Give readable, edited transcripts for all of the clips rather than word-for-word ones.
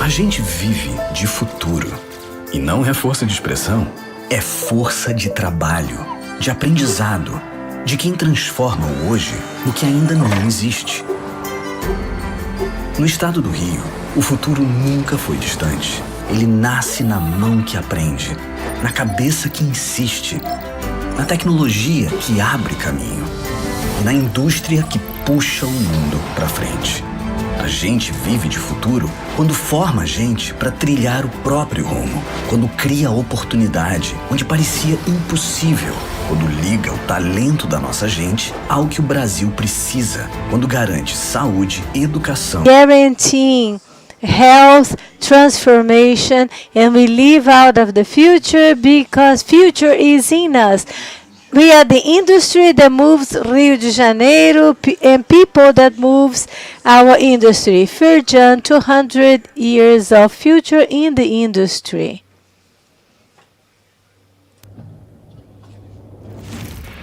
A gente vive de futuro. E não é força de expressão, é força de trabalho, de aprendizado, de quem transforma o hoje no que ainda não existe. No estado do Rio, o futuro nunca foi distante. Ele nasce na mão que aprende, na cabeça que insiste, na tecnologia que abre caminho, na indústria que puxa o mundo para frente. A gente vive de futuro quando forma a gente para trilhar o próprio rumo, quando cria oportunidade onde parecia impossível, quando liga o talento da nossa gente ao que o Brasil precisa, quando garante saúde, educação. Guaranteeing health transformation, and we live out of the future because future is in us. We are the industry that moves Rio de Janeiro and people that moves our industry. Firjan, 200 years of future in the industry.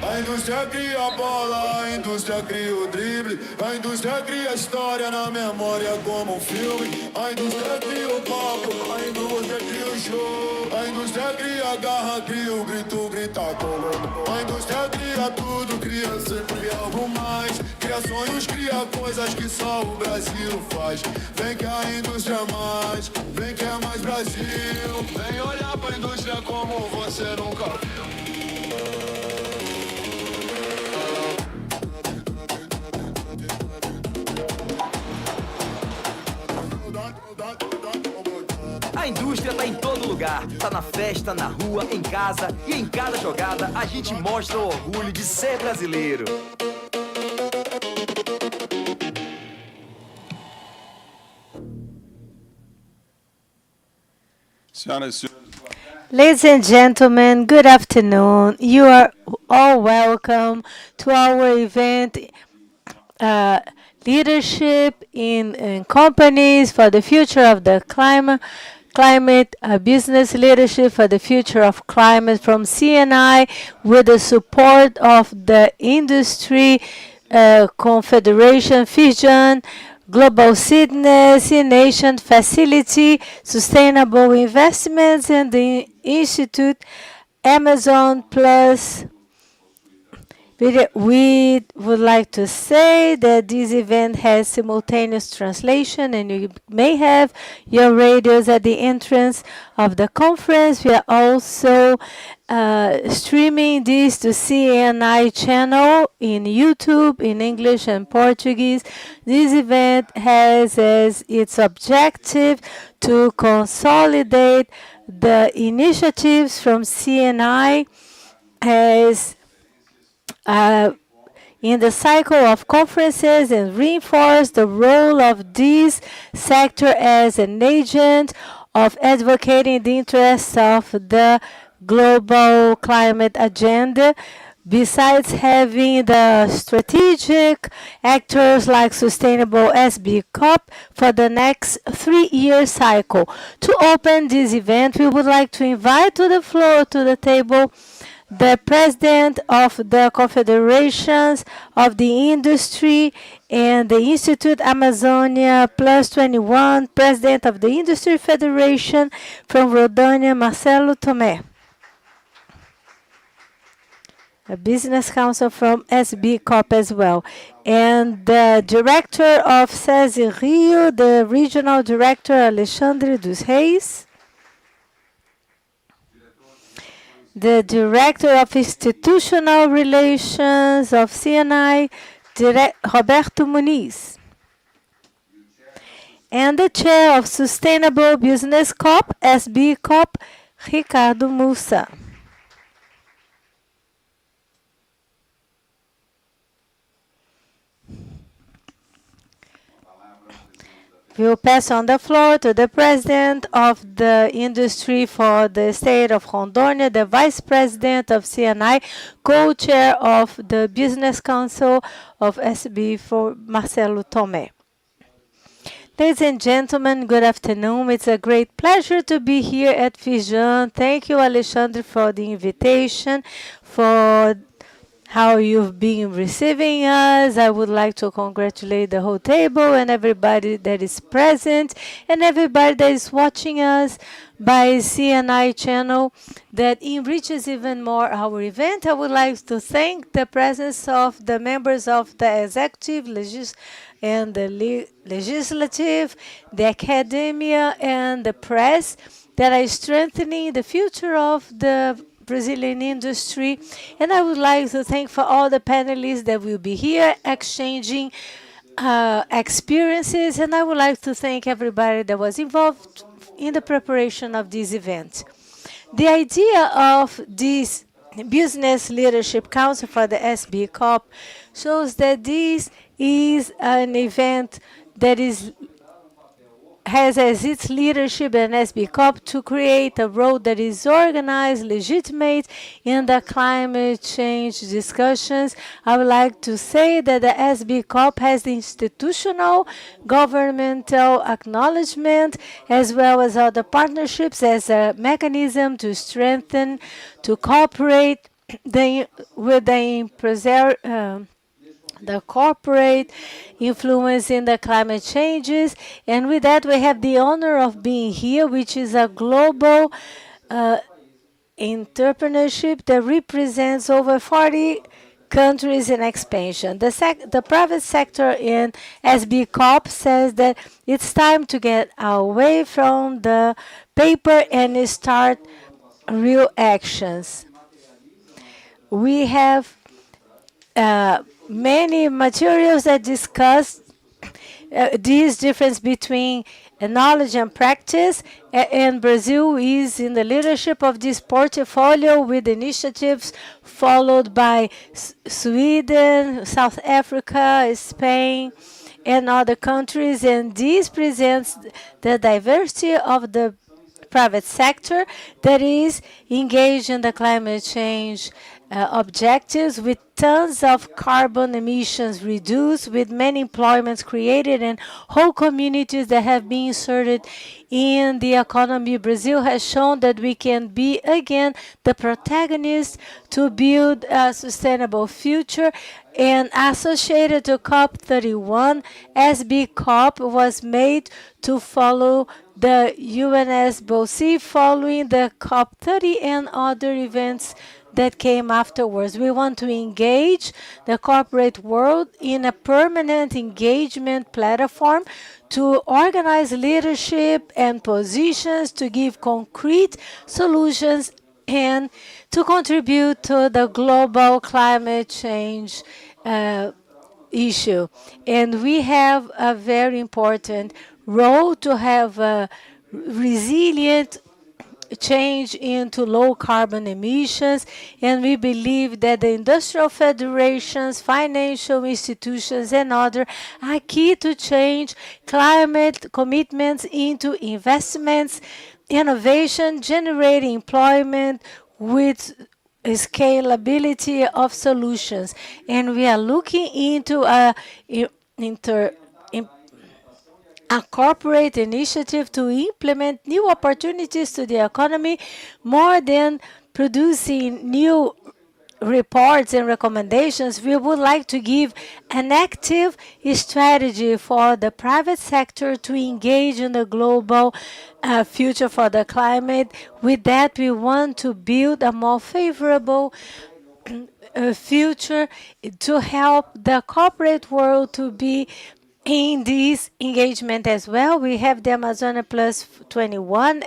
A indústria cria a bola, a indústria cria o drible, a indústria cria a história na memória como um filme. A indústria cria o palco, a indústria cria o show, a indústria cria a garra, cria o grito, grita como. A indústria cria tudo, cria sempre algo mais. Cria sonhos, cria coisas que só o Brasil faz. Vem que a indústria é mais, vem que é mais Brasil. Vem olhar pra indústria como você nunca viu. A indústria tá em todo lugar, tá na festa, na rua, em casa e em cada jogada a gente mostra o orgulho de ser brasileiro. Ladies and gentlemen, good afternoon. You are all welcome to our event, Leadership in Companies for the Future of the Climate Business Leadership for the Future of Climate from CNI with the support of the Industry Confederation, Fission, Global Citizens, Nation Facility, Sustainable Investments, and the Institute Amazon Plus. We would like to say that this event has simultaneous translation, and you may have your radios at the entrance of the conference. We are also streaming this to CNI channel in YouTube in English and Portuguese. This event has as its objective to consolidate the initiatives from CNI as in the cycle of conferences and reinforce the role of this sector as an agent of advocating the interests of the global climate agenda, besides having the strategic actors like Sustainable SB COP for the next 3-year cycle. To open this event, we would like to invite to the floor, to the table, the president of the Confederations of the Industry and the Institute Amazonia Plus 21, president of the Industry Federation from Rondônia, Marcelo Tomé. A business council from SB COP as well. And the director of SESI Rio, the regional director Alexandre dos Reis. The Director of Institutional Relations of CNI, Roberto Muniz. And the Chair of Sustainable Business COP, SB COP, Ricardo Mussa. We will pass on the floor to the President of the Industry for the State of Rondônia, the Vice President of CNI, Co-Chair of the Business Council of SB for Marcelo Tomé. Ladies and gentlemen, good afternoon. It's a great pleasure to be here at Fission. Thank you, Alexandre, for the invitation, for how you've been receiving us. I would like to congratulate the whole table and everybody that is present and everybody that is watching us by CNI channel that enriches even more our event. I would like to thank the presence of the members of the executive, and the legislative, the academia, and the press that are strengthening the future of the Brazilian industry. And I would like to thank for all the panelists that will be here exchanging experiences. And I would like to thank everybody that was involved in the preparation of this event. The idea of this Business Leadership Council for the SB COP shows that this is an event that has as its leadership an SB COP to create a role that is organized, legitimate in the climate change discussions. I would like to say that the SB COP has the institutional, governmental acknowledgement, as well as other partnerships as a mechanism to strengthen, to cooperate with the corporate influence in the climate changes. And with that, we have the honor of being here, which is a global entrepreneurship that represents over 40 countries in expansion. The private sector in SB COP says that it's time to get away from the paper and start real actions. We have many materials that discuss this difference between knowledge and practice, and Brazil is in the leadership of this portfolio with initiatives followed by Sweden, South Africa, Spain, and other countries, and this presents the diversity of the private sector that is engaged in the climate change objectives, with tons of carbon emissions reduced, with many employments created and whole communities that have been inserted in the economy. Brazil has shown that we can be again the protagonist to build a sustainable future. And associated to COP31, SB COP was made to follow the UNSBOC following the COP30 and other events that came afterwards. We want to engage the corporate world in a permanent engagement platform to organize leadership and positions, to give concrete solutions, and to contribute to the global climate change issue. And we have a very important role to have a resilient change into low carbon emissions, and we believe that the industrial federations, financial institutions, and other are key to change climate commitments into investments, innovation, generating employment with scalability of solutions. And we are looking into a corporate initiative to implement new opportunities to the economy more than producing new reports and recommendations. We would like to give an active strategy for the private sector to engage in the global future for the climate. With that, we want to build a more favorable future to help the corporate world to be in this engagement as well. We have the Amazon Plus 21,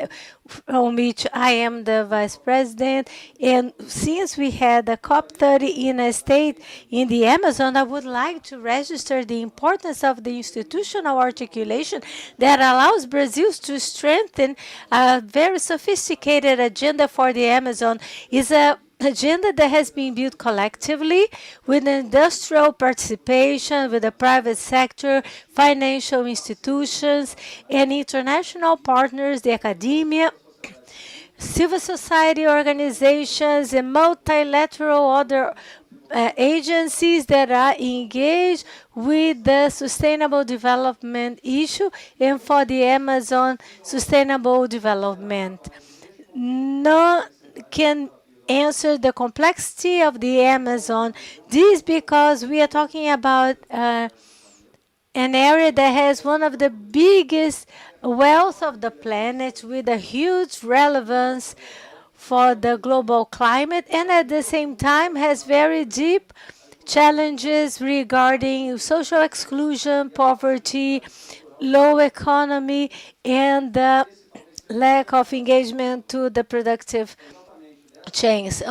from which I am the vice president. And since we had the COP30 in a state in the Amazon, I would like to register the importance of the institutional articulation that allows Brazil to strengthen a very sophisticated agenda for the Amazon. Is a agenda that has been built collectively with industrial participation, with the private sector, financial institutions, and international partners, the academia, civil society organizations, and multilateral other agencies that are engaged with the sustainable development issue and for the Amazon sustainable development. No can answer the complexity of the Amazon. This because we are talking about an area that has one of the biggest wealth of the planet with a huge relevance for the global climate, and at the same time has very deep challenges regarding social exclusion, poverty, low economy, and the lack of engagement to the productive chains.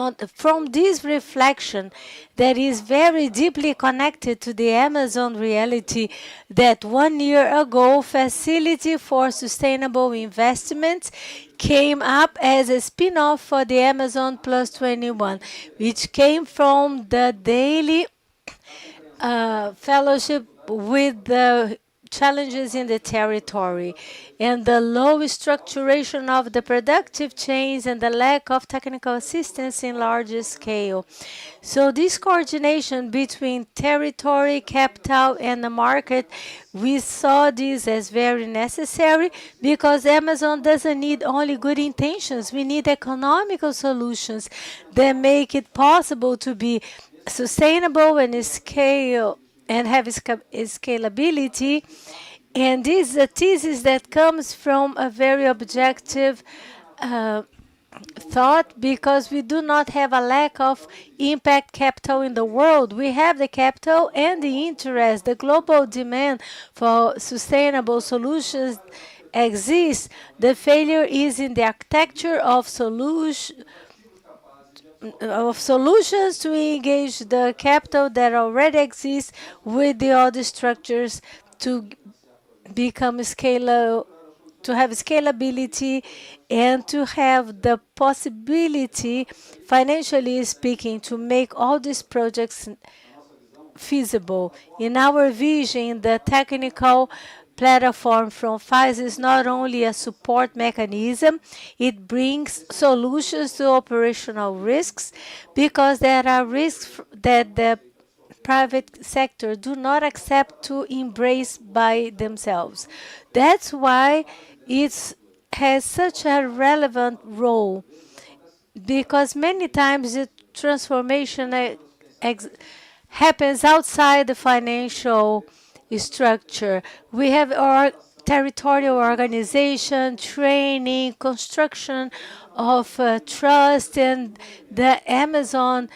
From this reflection that is very deeply connected to the Amazon reality, that 1 year ago Facility for Sustainable Investments came up as a spin-off for the Amazon Plus 21, which came from the daily fellowship with the challenges in the territory and the low structuration of the productive chains and the lack of technical assistance in larger scale. So this coordination between territory, capital, and the market, we saw this as very necessary because Amazon doesn't need only good intentions. We need economical solutions that make it possible to be sustainable and scale and have scalability. And this is a thesis that comes from a very objective thought because we do not have a lack of impact capital in the world. We have the capital and the interest. The global demand for sustainable solutions exists. The failure is in the architecture of solutions to engage the capital that already exists with the other structures to become scalable, to have scalability and to have the possibility, financially speaking, to make all these projects feasible. In our vision, the technical platform from FIS is not only a support mechanism, it brings solutions to operational risks because there are risks that the private sector do not accept to embrace by themselves. That's why it has such a relevant role because many times the transformation happens outside the financial structure. We have our territorial organization, training, construction of trust, and the Amazon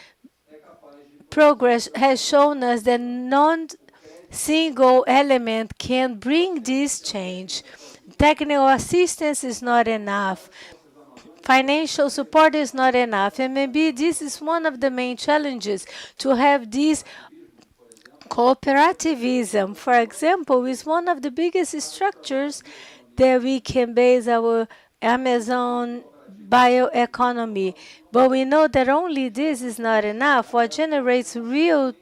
progress has shown us that non-single element can bring this change. Technical assistance is not enough. Financial support is not enough. And maybe this is one of the main challenges to have this cooperativism, for example, is one of the biggest structures that we can base our Amazon bioeconomy. But we know that only this is not enough. What generates real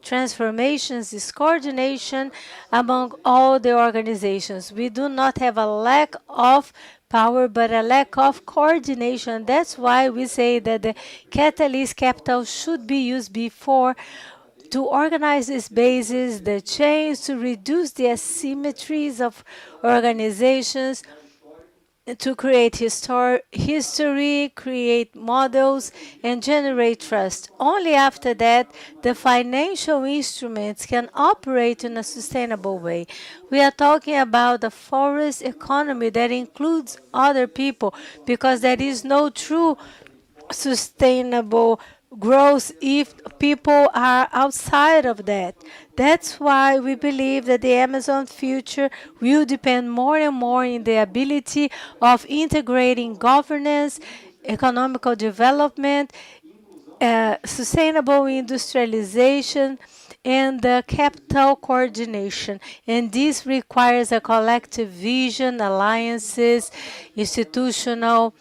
transformations is coordination among all the organizations. We do not have a lack of power, but a lack of coordination. That's why we say that the catalyst capital should be used before to organize these bases, the chains, to reduce the asymmetries of organizations, to create history, create models, and generate trust. Only after that, the financial instruments can operate in a sustainable way. We are talking about a forest economy that includes other people because there is no true sustainable growth if people are outside of that. That's why we believe that the Amazon future will depend more and more in the ability of integrating governance, economical development, sustainable industrialization, and the capital coordination. And this requires a collective vision, alliances, institutional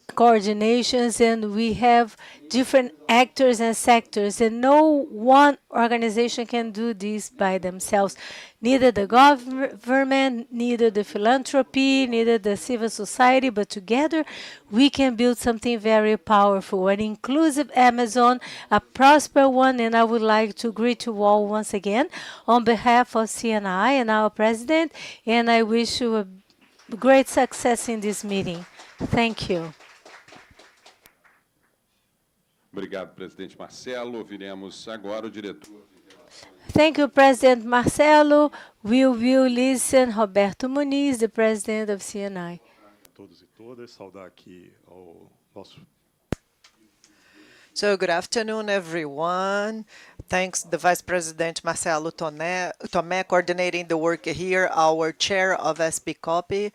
coordinations, and we have different actors and sectors, and no one organization can do this by themselves. Neither the government, neither the philanthropy, neither the civil society, but together we can build something very powerful, an inclusive Amazon, a prosperous one. And I would like to greet you all once again on behalf of CNI and our president, and I wish you a great success in this meeting. Thank you. Obrigado, presidente Marcelo. Ouviremos agora o diretor. Thank you, President Marcelo. We will listen Roberto Muniz, the President of CNI. Todos e todas, saudar aqui ao nosso. So good afternoon, everyone. Thanks the Vice President Marcelo Tomé coordinating the work here, our chair of SBCOP.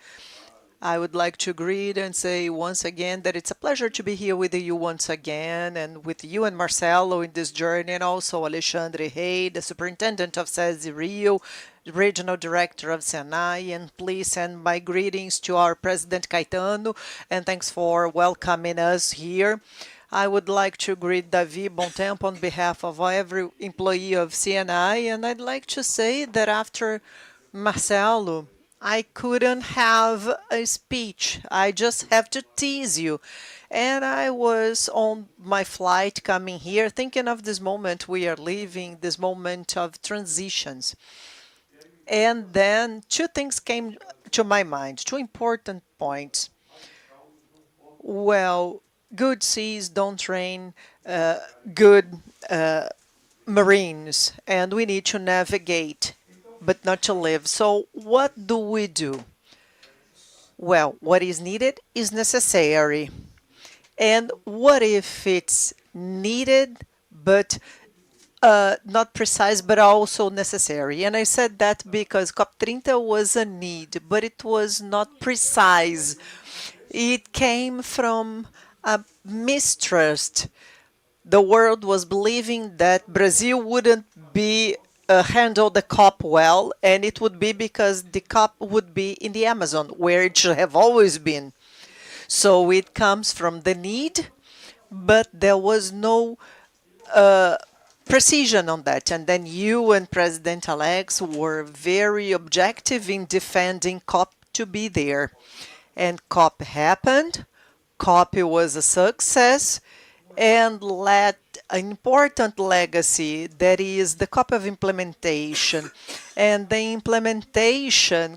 I would like to greet and say once again that it's a pleasure to be here with you once again, and with you and Marcelo in this journey, and also Alexandre Rey, the Superintendent of SESI Rio, Regional Director of Senai, and please send my greetings to our President Caetano, and thanks for welcoming us here. I would like to greet Davi Bontempo on behalf of every employee of CNI, and I'd like to say that after Marcelo, I couldn't have a speech. I just have to tease you. And I was on my flight coming here thinking of this moment we are living, this moment of transitions. And then two things came to my mind, two important points. Well, good seas don't train good marines, and we need to navigate, but not to live. So what do we do? Well, what is needed is necessary. And what if it's needed, but not precise, but also necessary? And I said that because COP30 was a need, but it was not precise. It came from a mistrust. The world was believing that Brazil wouldn't be handle the COP well, and it would be because the COP would be in the Amazon, where it should have always been. So it comes from the need, but there was no precision on that. And then you and President Alex were very objective in defending COP to be there. And COP happened. COP was a success and led an important legacy, that is the COP of implementation. And the implementation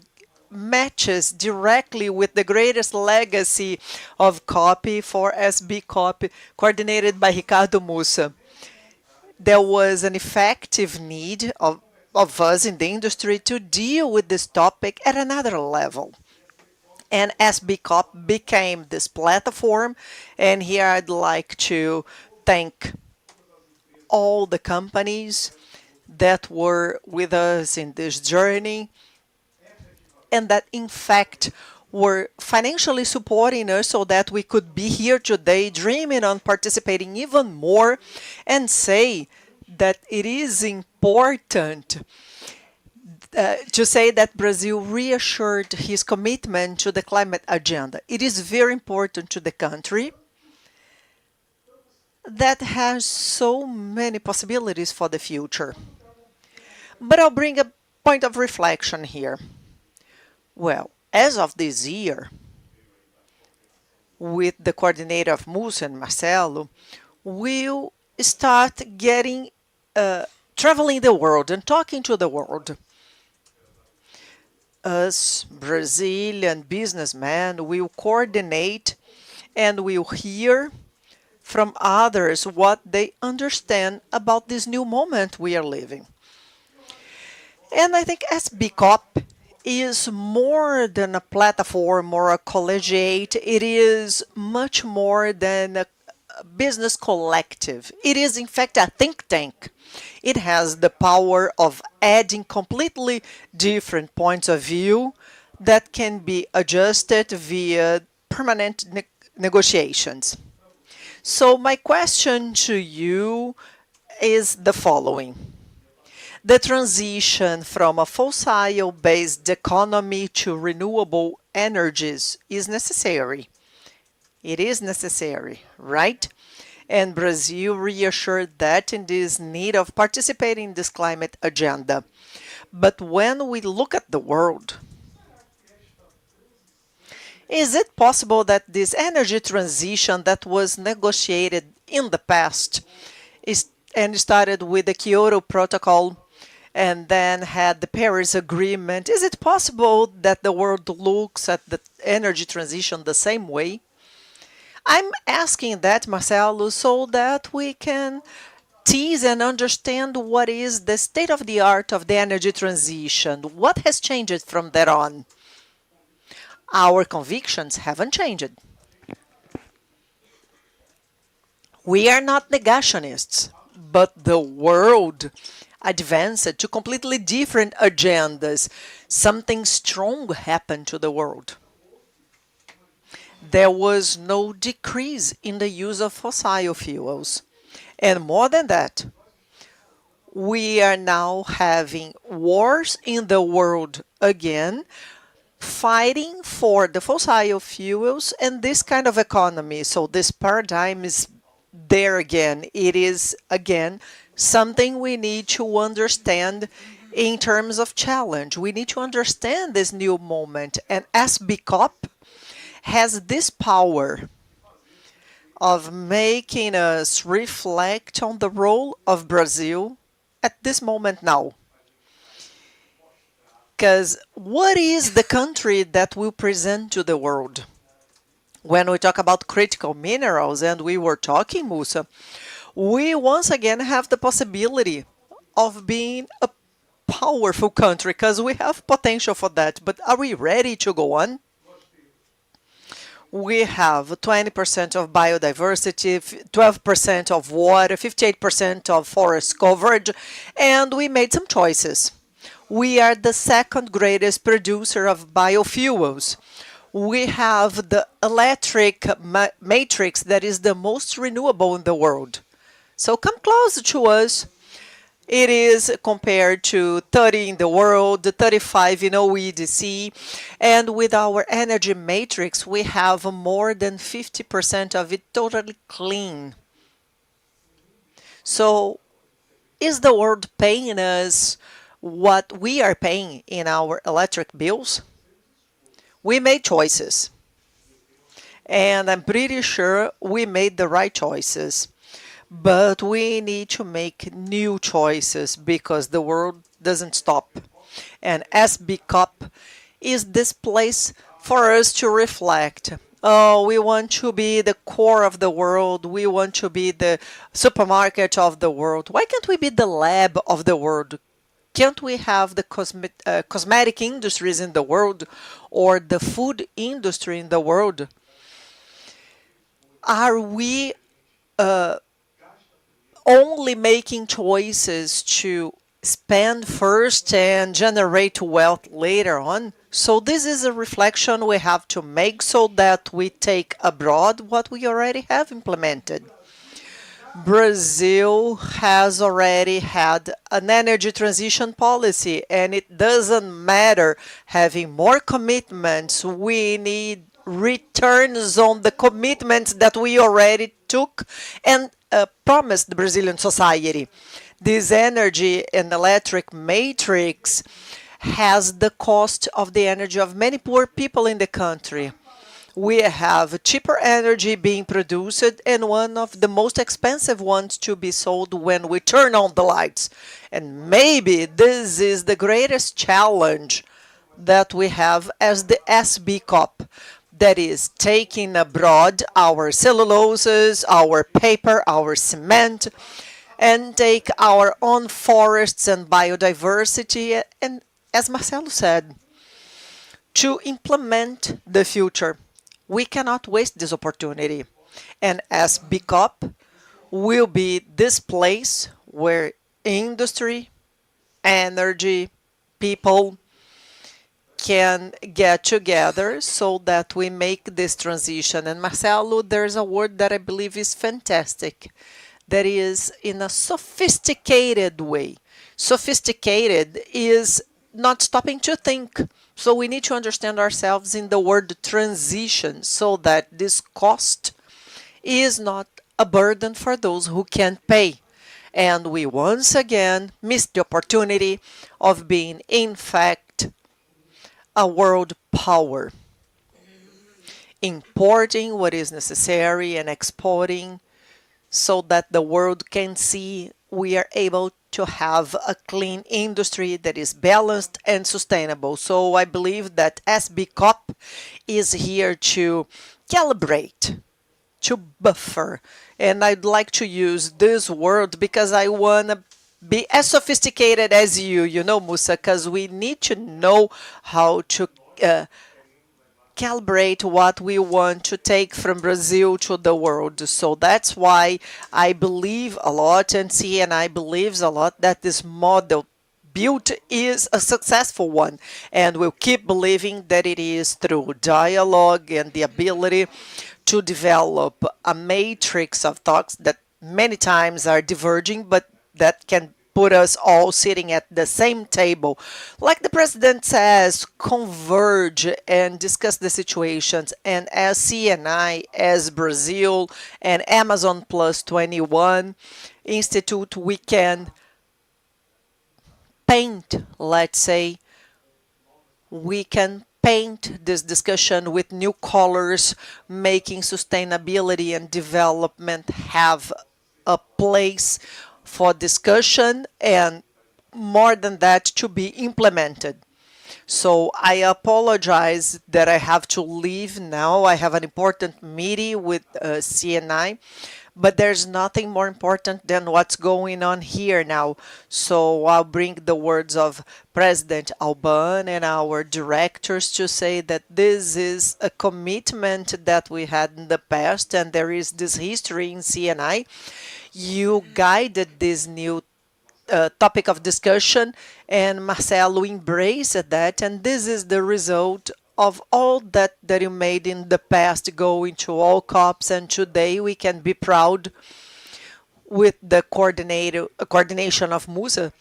matches directly with the greatest legacy of COP for SBCOP, coordinated by Ricardo Mussa. There was an effective need of us in the industry to deal with this topic at another level. And SBCOP became this platform, and here I'd like to thank all the companies that were with us in this journey, and that in fact were financially supporting us so that we could be here today dreaming on participating even more, and say that it is important to say that Brazil reassured his commitment to the climate agenda. It is very important to the country that has so many possibilities for the future. But I'll bring a point of reflection here. Well, as of this year, with the coordinator of Musa and Marcelo, we'll start getting traveling the world and talking to the world. Us Brazilian businessmen will coordinate and will hear from others what they understand about this new moment we are living. And I think SBCOP is more than a platform or a collegiate. It is much more than a business collective. It is, in fact, a think tank. It has the power of adding completely different points of view that can be adjusted via permanent negotiations. So my question to you is the following. The transition from a fossil-based economy to renewable energies is necessary. It is necessary, right? And Brazil reassured that in this need of participating in this climate agenda. But when we look at the world, is it possible that this energy transition that was negotiated in the past and started with the Kyoto Protocol and then had the Paris Agreement, is it possible that the world looks at the energy transition the same way? I'm asking that, Marcelo, so that we can tease and understand what is the state of the art of the energy transition. What has changed from there on? Our convictions haven't changed. We are not negationists, but the world advanced to completely different agendas. Something strong happened to the world. There was no decrease in the use of fossil fuels. And more than that, we are now having wars in the world again, fighting for the fossil fuels and this kind of economy. So this paradigm is there again. It is, again, something we need to understand in terms of challenge. We need to understand this new moment. And SBCOP has this power of making us reflect on the role of Brazil at this moment now. Because what is the country that will present to the world? When we talk about critical minerals, and we were talking, Musa, we once again have the possibility of being a powerful country because we have potential for that. But are we ready to go on? We have 20% of biodiversity, 12% of water, 58% of forest coverage, and we made some choices. We are the second greatest producer of biofuels. We have the electric matrix that is the most renewable in the world. So come close to us. It is compared to 30 in the world, 35 in OEDC, and with our energy matrix, we have more than 50% of it totally clean. So is the world paying us what we are paying in our electric bills? We made choices, and I'm pretty sure we made the right choices. But we need to make new choices because the world doesn't stop. And SBCOP is this place for us to reflect. Oh, we want to be the core of the world. We want to be the supermarket of the world. Why can't we be the lab of the world? Can't we have the cosmetic industries in the world or the food industry in the world? Are we only making choices to spend first and generate wealth later on? So this is a reflection we have to make so that we take abroad what we already have implemented. Brazil has already had an energy transition policy, and it doesn't matter having more commitments. We need returns on the commitments that we already took and promised the Brazilian society. This energy and electric matrix has the cost of the energy of many poor people in the country. We have cheaper energy being produced and one of the most expensive ones to be sold when we turn on the lights. And maybe this is the greatest challenge that we have as the SBCOP. That is taking abroad our celluloses, our paper, our cement, and take our own forests and biodiversity, and as Marcelo said, to implement the future. We cannot waste this opportunity. And SBCOP will be this place where industry, energy, people can get together so that we make this transition. And Marcelo, there's a word that I believe is fantastic. That is in a sophisticated way. Sophisticated is not stopping to think. So we need to understand ourselves in the word transition so that this cost is not a burden for those who can't pay. And we once again missed the opportunity of being, in fact, a world power, importing what is necessary and exporting so that the world can see we are able to have a clean industry that is balanced and sustainable. So I believe that SBCOP is here to calibrate to buffer. And I'd like to use this word because I want to be as sophisticated as you know, Musa, because we need to know how to calibrate what we want to take from Brazil to the world. So that's why I believe a lot, and CNI believes a lot, that this model built is a successful one, and we'll keep believing that it is through dialogue and the ability to develop a matrix of thoughts that many times are diverging, but that can put us all sitting at the same table. Like the president says, converge and discuss the situations. And as CNI, as Brazil, and Amazon Plus 21 Institute, we can paint, let's say, we can paint this discussion with new colors, making sustainability and development have a place for discussion and, more than that, to be implemented. So I apologize that I have to leave now. I have an important meeting with CNI, but there's nothing more important than what's going on here now. So I'll bring the words of President Alban and our directors to say that this is a commitment that we had in the past, and there is this history in CNI. You guided this new topic of discussion, and Marcelo embraced that, and this is the result of all that you made in the past, going to all COPs, and today we can be proud with the coordination of Musa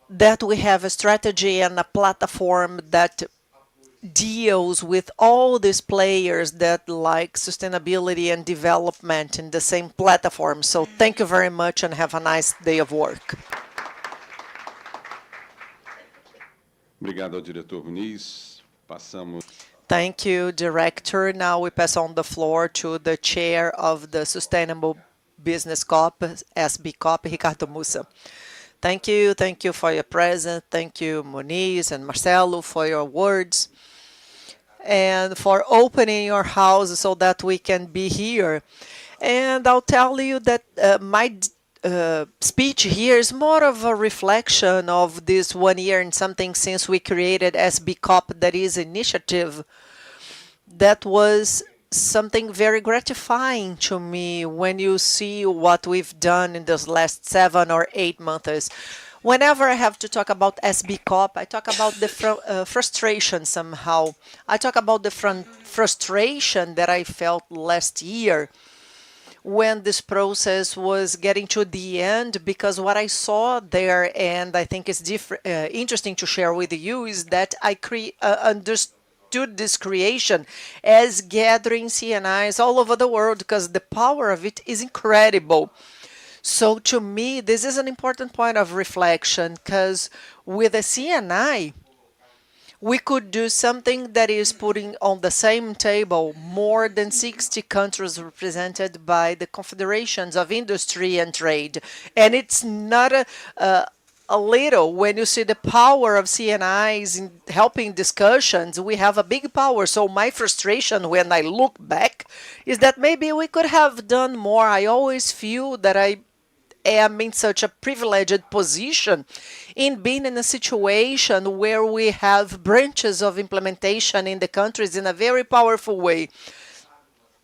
that we have a strategy and a platform that deals with all these players that like sustainability and development in the same platform. So thank you very much and have a nice day of work. Obrigado ao diretor Muniz. Passamos. Thank you, Director. Now we pass on the floor to the Chair of the Sustainable Business COP, SB COP, Ricardo Mussa. Thank you for your presence. Thank you, Muniz and Marcelo, for your words and for opening your house so that we can be here. And I'll tell you that my speech here is more of a reflection of this 1 year and something since we created SB COP, that is initiative that was something very gratifying to me when you see what we've done in those last 7 or 8 months. Whenever I have to talk about SB COP, I talk about the frustration somehow. I talk about the frustration that I felt last year when this process was getting to the end, because what I saw there, and I think it's interesting to share with you, is that I understood this creation as gathering CNIs all over the world, because the power of it is incredible. So to me, this is an important point of reflection, because with a CNI, we could do something that is putting on the same table more than 60 countries represented by the confederations of industry and trade. And it's not a little. When you see the power of CNIs in helping discussions, we have a big power. So my frustration when I look back is that maybe we could have done more. I always feel that I am in such a privileged position in being in a situation where we have branches of implementation in the countries in a very powerful way.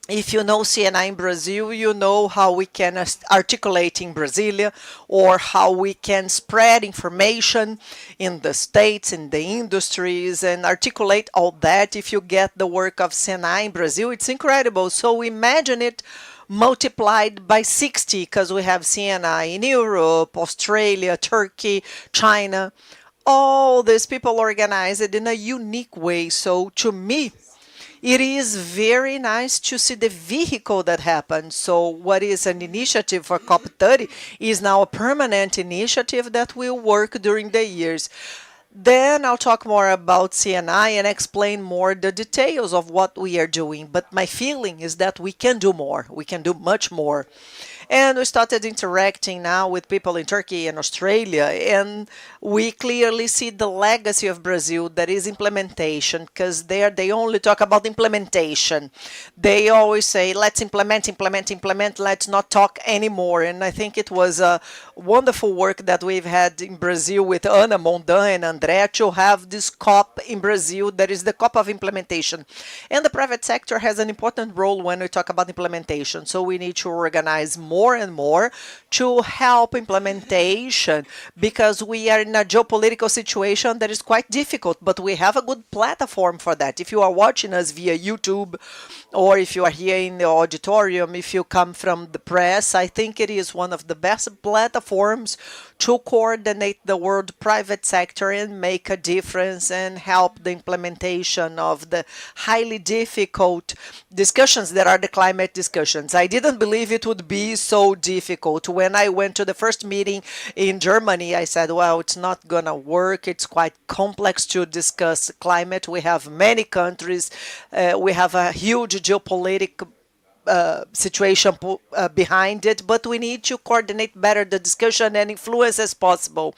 If you know CNI in Brazil, you know how we can articulate in Brasilia, or how we can spread information in the states, in the industries, and articulate all that. If you get the work of CNI in Brazil, it's incredible. So imagine it multiplied by 60, because we have CNI in Europe, Australia, Turkey, China. All these people organized in a unique way. So to me, it is very nice to see the vehicle that happened. So what is an initiative for COP30 is now a permanent initiative that will work during the years. Then I'll talk more about CNI and explain more the details of what we are doing. But my feeling is that we can do more. We can do much more. And we started interacting now with people in Turkey and Australia, and we clearly see the legacy of Brazil, that is implementation, because there they only talk about implementation. They always say, let's implement, implement, implement, let's not talk anymore. And I think it was a wonderful work that we've had in Brazil with Ana Mondan and André to have this COP in Brazil, that is the COP of implementation. And the private sector has an important role when we talk about implementation. So we need to organize more and more to help implementation, because we are in a geopolitical situation that is quite difficult, but we have a good platform for that. If you are watching us via YouTube, or if you are here in the auditorium, if you come from the press, I think it is one of the best platforms to coordinate the world private sector and make a difference and help the implementation of the highly difficult discussions that are the climate discussions. I didn't believe it would be so difficult. When I went to the first meeting in Germany, I said, well, it's not gonna work. It's quite complex to discuss climate. We have many countries. We have a huge geopolitical situation behind it, but we need to coordinate better the discussion and influence as possible.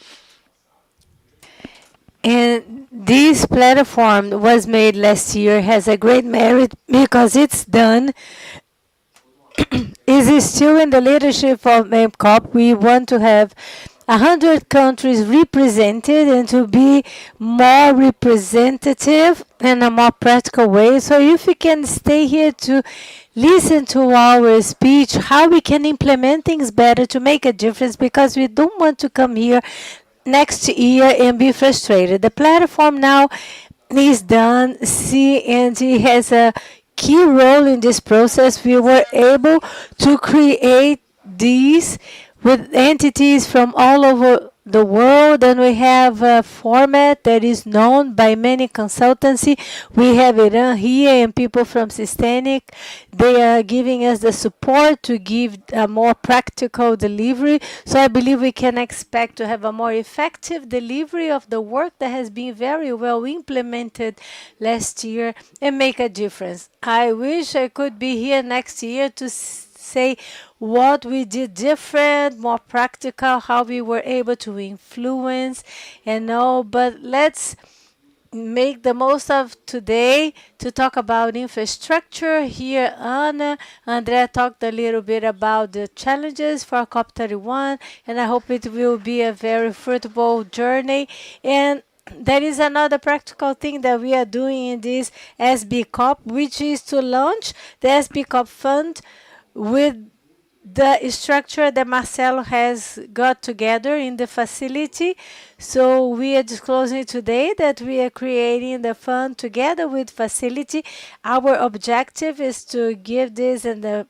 And this platform was made last year, has a great merit because it's done. Is still in the leadership of MCOP. We want to have 100 countries represented and to be more representative in a more practical way. So if you can stay here to listen to our speech, how we can implement things better to make a difference, because we don't want to come here next year and be frustrated. The platform now is done. CNG has a key role in this process. We were able to create these with entities from all over the world, and we have a format that is known by many consultancy. We have Iran here and people from Systemic. They are giving us the support to give a more practical delivery. So I believe we can expect to have a more effective delivery of the work that has been very well implemented last year and make a difference. I wish I could be here next year to say what we did different, more practical, how we were able to influence and all. But let's make the most of today to talk about infrastructure. Here, Andrea talked a little bit about the challenges for COP31, and I hope it will be a very fruitful journey. And there is another practical thing that we are doing in this SB COP, which is to launch the SB COP fund with the structure that Marcelo has got together in the facility. So we are disclosing today that we are creating the fund together with facility. Our objective is to give this in the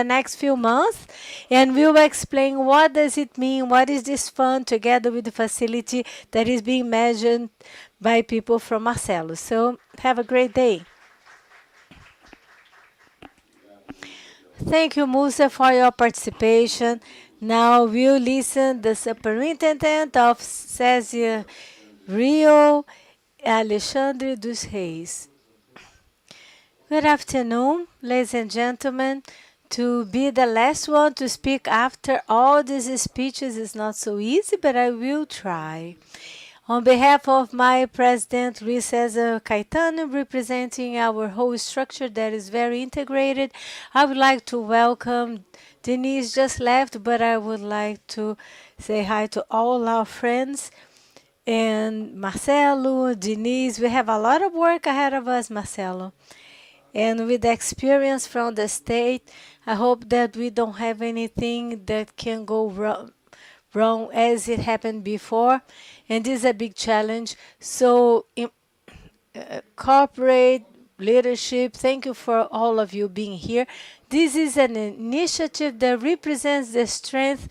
next few months, and we will explain what does it mean, what is this fund together with the facility that is being measured by people from Marcelo. So have a great day. Thank you, Musa, for your participation. Now we'll listen the Superintendent of César Rio, Alexandre dos Reis. Good afternoon, ladies and gentlemen. To be the last one to speak after all these speeches is not so easy, but I will try. On behalf of my president, Luis Cesar Caetano, representing our whole structure that is very integrated, I would like to welcome Denise just left, but I would like to say hi to all our friends. And Marcelo, Denise, we have a lot of work ahead of us, Marcelo. And with the experience from the state, I hope that we don't have anything that can go wrong as it happened before. And this is a big challenge. So corporate leadership, thank you for all of you being here. This is an initiative that represents the strength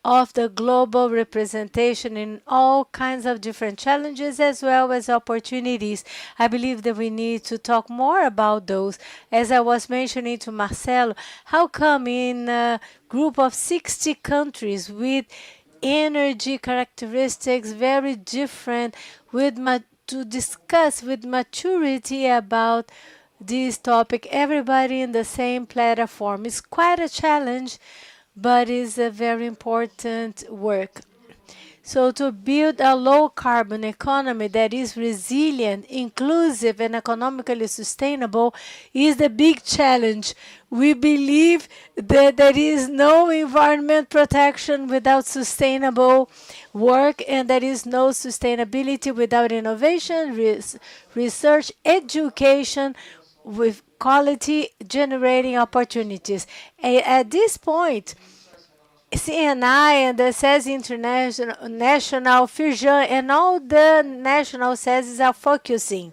of the global representation in all kinds of different challenges as well as opportunities. I believe that we need to talk more about those. As I was mentioning to Marcelo, how come in a group of 60 countries with energy characteristics very different, to discuss with maturity about this topic, everybody in the same platform. It's quite a challenge, but it's a very important work. So, to build a low carbon economy that is resilient, inclusive, and economically sustainable is the big challenge. We believe that there is no environment protection without sustainable work, and there is no sustainability without innovation, research, education, with quality generating opportunities. At this point, CNI and the SES International, National, Fusion, and all the national SESs are focusing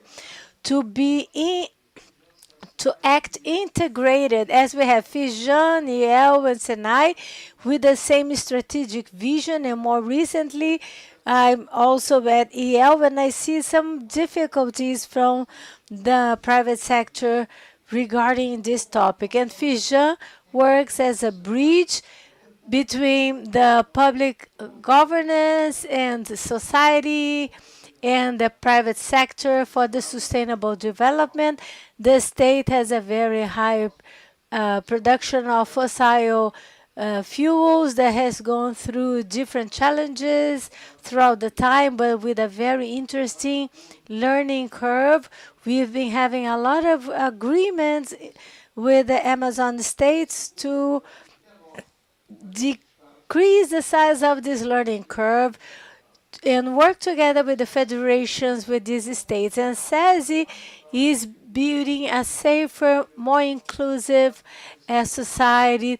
to be to act integrated as we have Fusion, EL, and Senai with the same strategic vision. And more recently, I'm also at EL and I see some difficulties from the private sector regarding this topic. And Fusion works as a bridge between the public governance and the society and the private sector for the sustainable development. The state has a very high production of fossil fuels that has gone through different challenges throughout the time, but with a very interesting learning curve. We've been having a lot of agreements with the Amazon states to decrease the size of this learning curve and work together with the federations with these states. And SESI is building a safer, more inclusive society,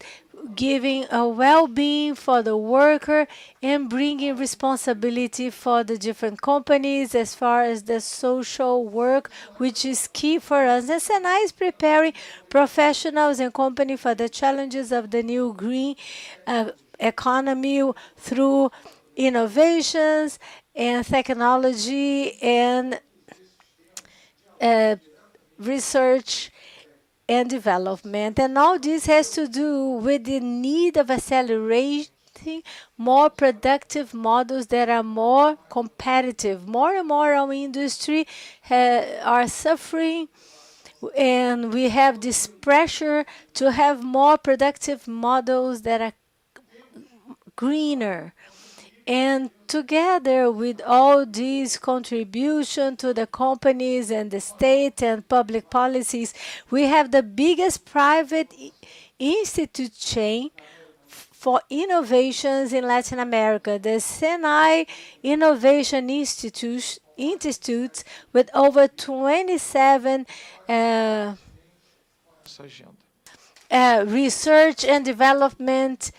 giving a well-being for the worker and bringing responsibility for the different companies as far as the social work, which is key for us. And SENAI is preparing professionals and companies for the challenges of the new green economy through innovations and technology and research and development. And all this has to do with the need of accelerating more productive models that are more competitive. More and more our industry are suffering, and we have this pressure to have more productive models that are greener. And together with all these contributions to the companies and the state and public policies, we have the biggest private institute chain for innovations in Latin America, the Senai Innovation Institutes with over 27 research and development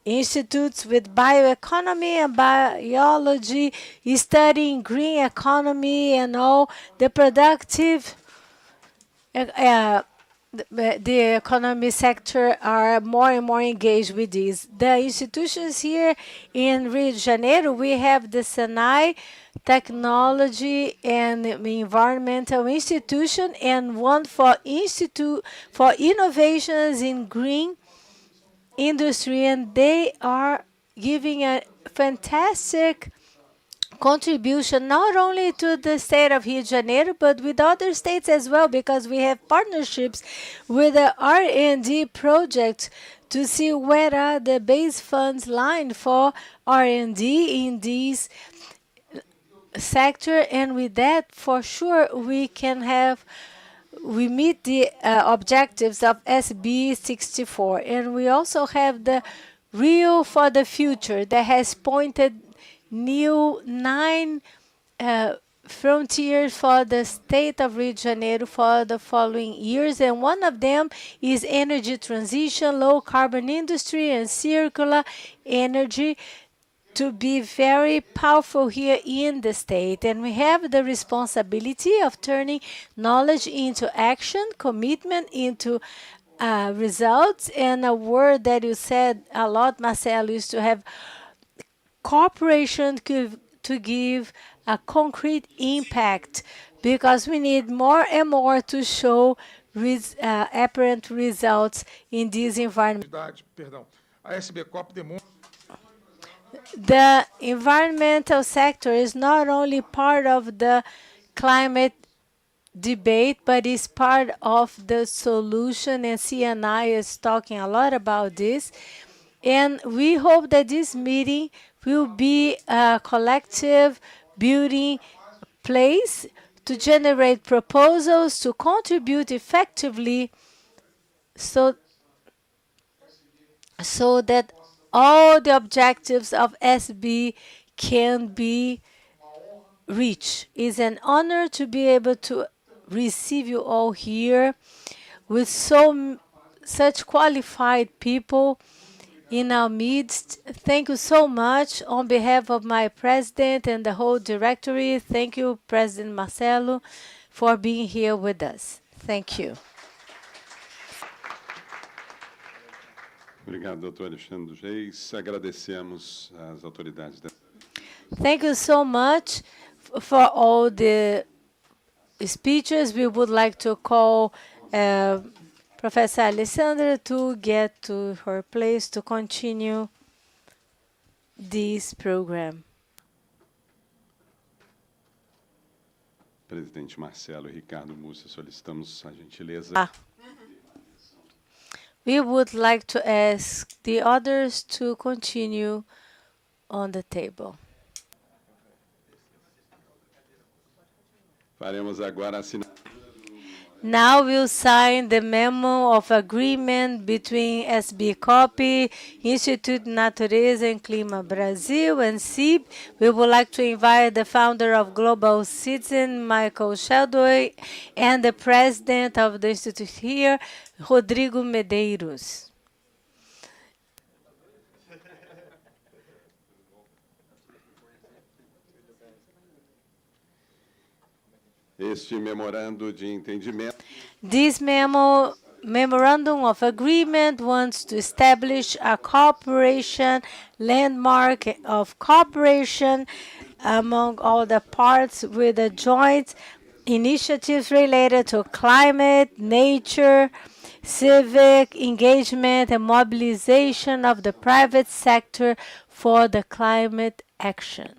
institutes with bioeconomy and biology, studying green economy and all the productive the economy sector are more and more engaged with this. The institutions here in Rio de Janeiro, we have the Senai Technology and Environmental Institution and one for Institute for Innovations in Green Industry, and they are giving a fantastic contribution not only to the state of Rio de Janeiro but with other states as well, because we have partnerships with the R&D projects to see where are the base funds lined for R&D in this sector. And with that, for sure, we meet the objectives of SB 64. And we also have the Rio for the Future that has pointed new 9 frontiers for the state of Rio de Janeiro for the following years. And one of them is energy transition, low carbon industry, and circular energy, to be very powerful here in the state. And we have the responsibility of turning knowledge into action, commitment into results. And a word that you said a lot, Marcelo, is to have cooperation to give a concrete impact, because we need more and more to show apparent results in this environment. The environmental sector is not only part of the climate debate, but it's part of the solution, and CNI is talking a lot about this. And we hope that this meeting will be a collective building place to generate proposals to contribute effectively so that all the objectives of SB can be reached. It's an honor to be able to receive you all here with such qualified people in our midst. Thank you so much on behalf of my president and the whole directory. Thank you, President Marcelo, for being here with us. Thank you. Obrigado, doutor Alexandre dos Reis. Agradecemos às autoridades da... Thank you so much for all the speeches. We would like to call Professor Alessandra to get to her place to continue this program. Presidente Marcelo e Ricardo Múcia, solicitamos a gentileza. We would like to ask the others to continue on the table. Faremos agora a assinatura. Now we'll sign the memo of agreement between SB Copy, Instituto Natureza and Clima Brasil, and CIB. We would like to invite the founder of Global Citizen, Michael Sheldon, and the president of the institute here, Rodrigo Medeiros. Este memorando de entendimento. This memorandum of agreement wants to establish a cooperation landmark of cooperation among all the parts with the joint initiatives related to climate, nature, civic engagement, and mobilization of the private sector for the climate action.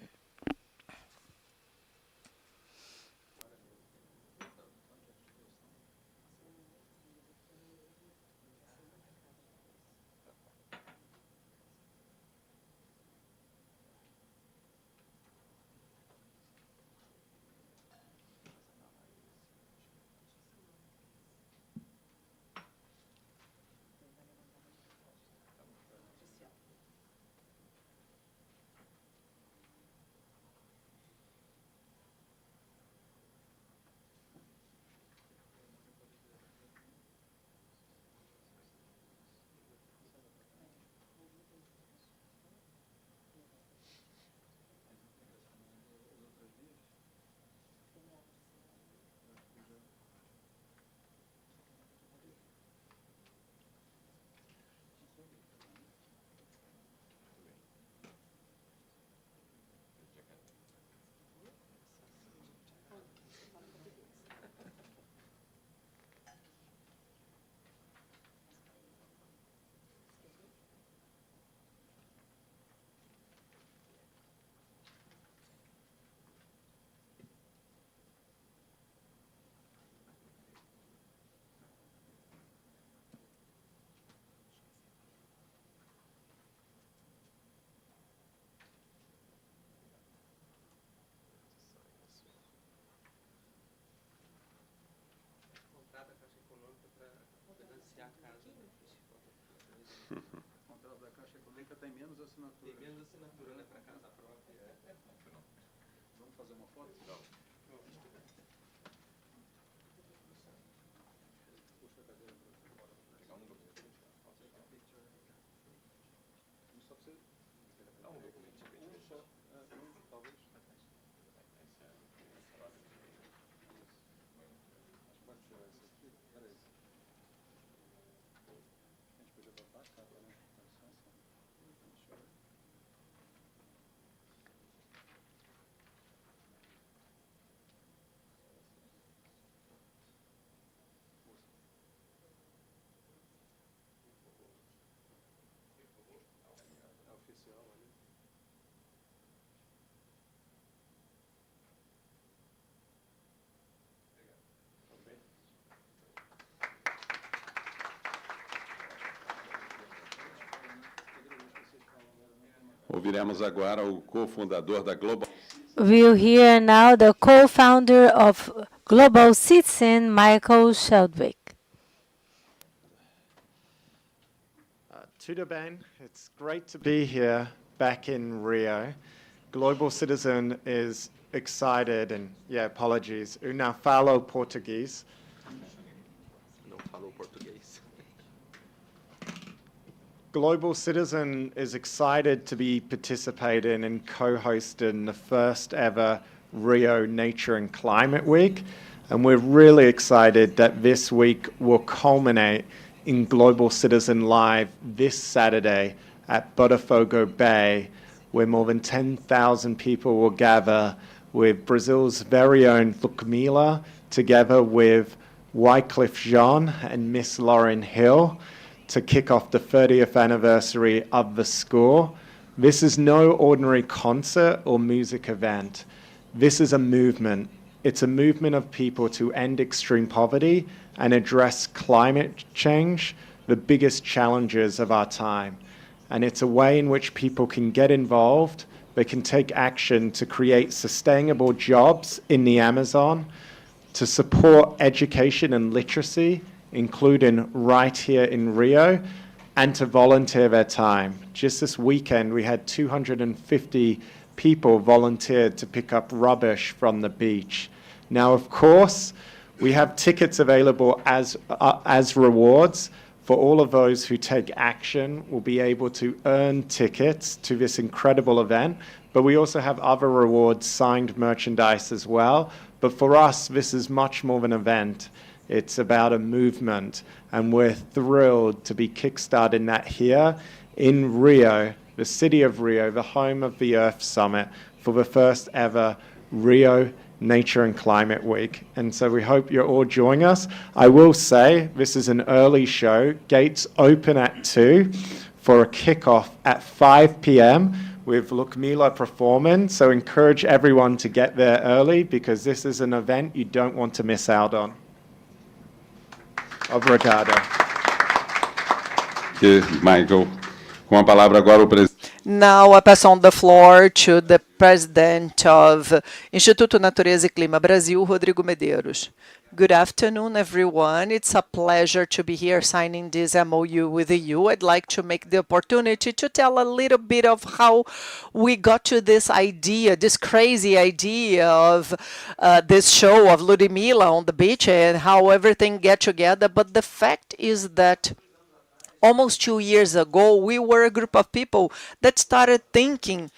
Tem menos assinatura. Tem menos assinatura, né, para casa própria. Vamos fazer uma foto? Não. Puxa a cadeira para pegar um documento. Só precisa pegar um documento. Um só. Talvez. Acho que pode tirar esse aqui. Peraí. A gente podia botar a capa, né? Oficial ali. ouviremos agora o cofundador da Global. We'll hear now the co-founder of Global Citizen, Michael Sheldwick. Tudo bem, it's great to be here back in Rio. Global Citizen is excited and, apologies, eu não falo português. Não falou português. Global Citizen is excited to be participating and co-hosting the first ever Rio Nature and Climate Week. And we're really excited that this week will culminate in Global Citizen Live this Saturday at Botafogo Bay, where more than 10,000 people will gather with Brazil's very own Lucamila, together with Wycliffe Jean and Miss Lauren Hill, to kick off the 30th anniversary of the school. This is no ordinary concert or music event. This is a movement. It's a movement of people to end extreme poverty and address climate change, the biggest challenges of our time. And it's a way in which people can get involved, they can take action to create sustainable jobs in the Amazon, to support education and literacy, including right here in Rio, and to volunteer their time. Just this weekend, we had 250 people volunteered to pick up rubbish from the beach. Now, of course, we have tickets available as rewards for all of those who take action. Will be able to earn tickets to this incredible event, but we also have other rewards, signed merchandise as well. But for us, this is much more than an event. It's about a movement, and we're thrilled to be kickstarting that here in Rio, the city of Rio, the home of the Earth Summit, for the first ever Rio Nature and Climate Week. And so we hope you're all joining us. I will say this is an early show. Gates open at 2 for a kickoff at 5 p.m. with Lucamila performing. So encourage everyone to get there early because this is an event you don't want to miss out on. Obrigado. Michael, com a palavra agora o presidente. Now I pass on the floor to the president of Instituto Natureza e Clima Brasil, Rodrigo Medeiros. Good afternoon, everyone. It's a pleasure to be here signing this MOU with you. I'd like to make the opportunity to tell a little bit of how we got to this idea, this crazy idea of this show of Ludmilla on the beach and how everything get together. But the fact is that almost 2 years ago, we were a group of people that started thinking,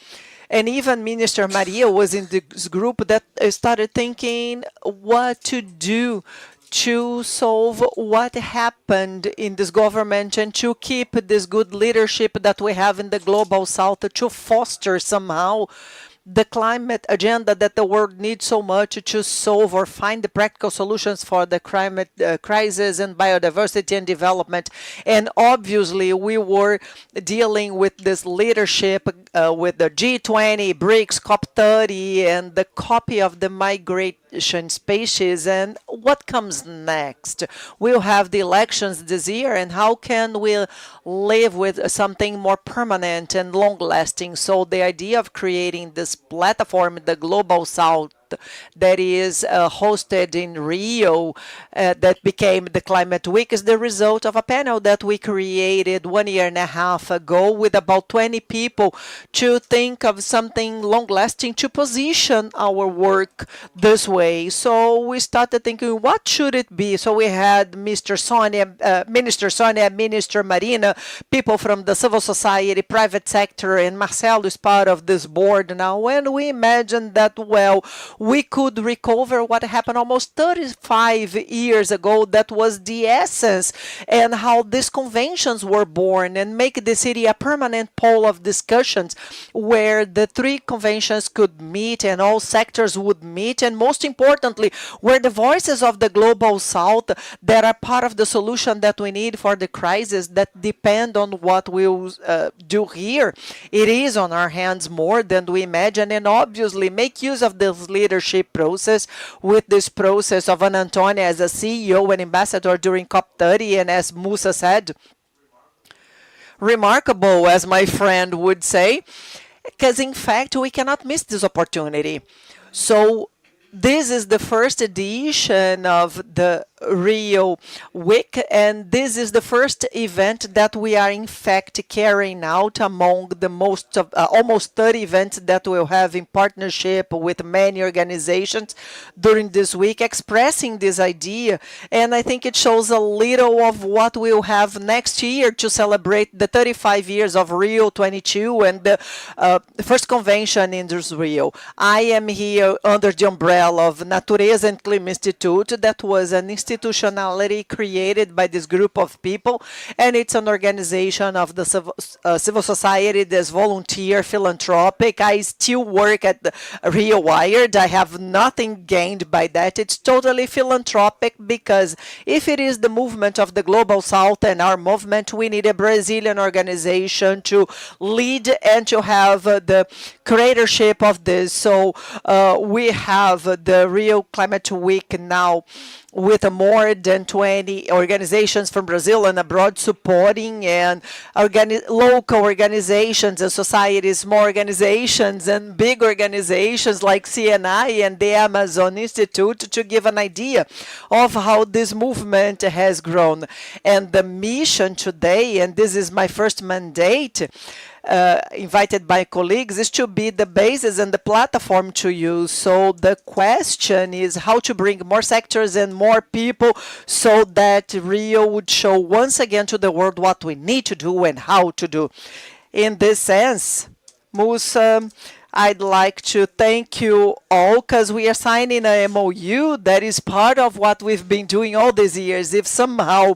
and even Minister Maria was in this group that started thinking what to do to solve what happened in this government and to keep this good leadership that we have in the Global South, to foster somehow the climate agenda that the world needs so much to solve or find the practical solutions for the climate crisis and biodiversity and development. And obviously, we were dealing with this leadership with the G20, BRICS, COP30, and the copy of the migration species. And what comes next? We'll have the elections this year, and how can we live with something more permanent and long-lasting? So the idea of creating this platform, the Global South, that is hosted in Rio, that became the Climate Week, is the result of a panel that we created 1.5 years ago with about 20 people to think of something long-lasting to position our work this way. So we started thinking, what should it be? So we had Minister Sonia, Minister Marina, people from the civil society, private sector, and Marcelo is part of this board now. And we imagined that, well, we could recover what happened almost 35 years ago. That was the essence, and how these conventions were born, and make the city a permanent pole of discussions where the 3 conventions could meet and all sectors would meet, and most importantly, where the voices of the Global South that are part of the solution that we need for the crisis that depend on what we'll do here. It is on our hands more than we imagine, and obviously make use of this leadership process with this process of Antonio as a CEO and ambassador during COP30, and as Musa said, remarkable, as my friend would say. because in fact we cannot miss this opportunity. So this is the first edition of the Rio Week, and this is the first event that we are in fact carrying out among the most of almost 30 events that we'll have in partnership with many organizations during this week, expressing this idea. And I think it shows a little of what we'll have next year to celebrate the 35 years of Rio 22 and the first convention in this Rio. I am here under the umbrella of Natureza and Clima Institute. That was an institutionality created by this group of people, and it's an organization of the civil society that's volunteer, philanthropic. I still work at the Rio Wired. I have nothing gained by that. It's totally philanthropic, because if it is the movement of the Global South and our movement, we need a Brazilian organization to lead and to have the creatorship of this. So we have the Rio Climate Week now with more than 20 organizations from Brazil and abroad supporting, and local organizations and societies, more organizations and big organizations like CNI and the Amazon Institute, to give an idea of how this movement has grown. And the mission today, and this is my first mandate, invited by colleagues, is to be the basis and the platform to use. So the question is how to bring more sectors and more people so that Rio would show once again to the world what we need to do and how to do. In this sense, Musa, I'd like to thank you all, because we are signing a MOU that is part of what we've been doing all these years. If somehow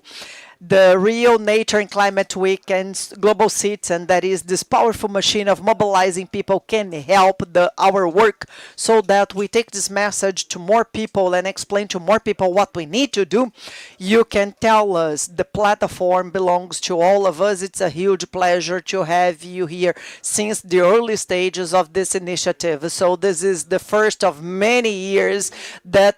the Rio Nature and Climate Week and Global Citizen, that is this powerful machine of mobilizing people, can help our work so that we take this message to more people and explain to more people what we need to do, you can tell us. The platform belongs to all of us. It's a huge pleasure to have you here since the early stages of this initiative. So this is the first of many years that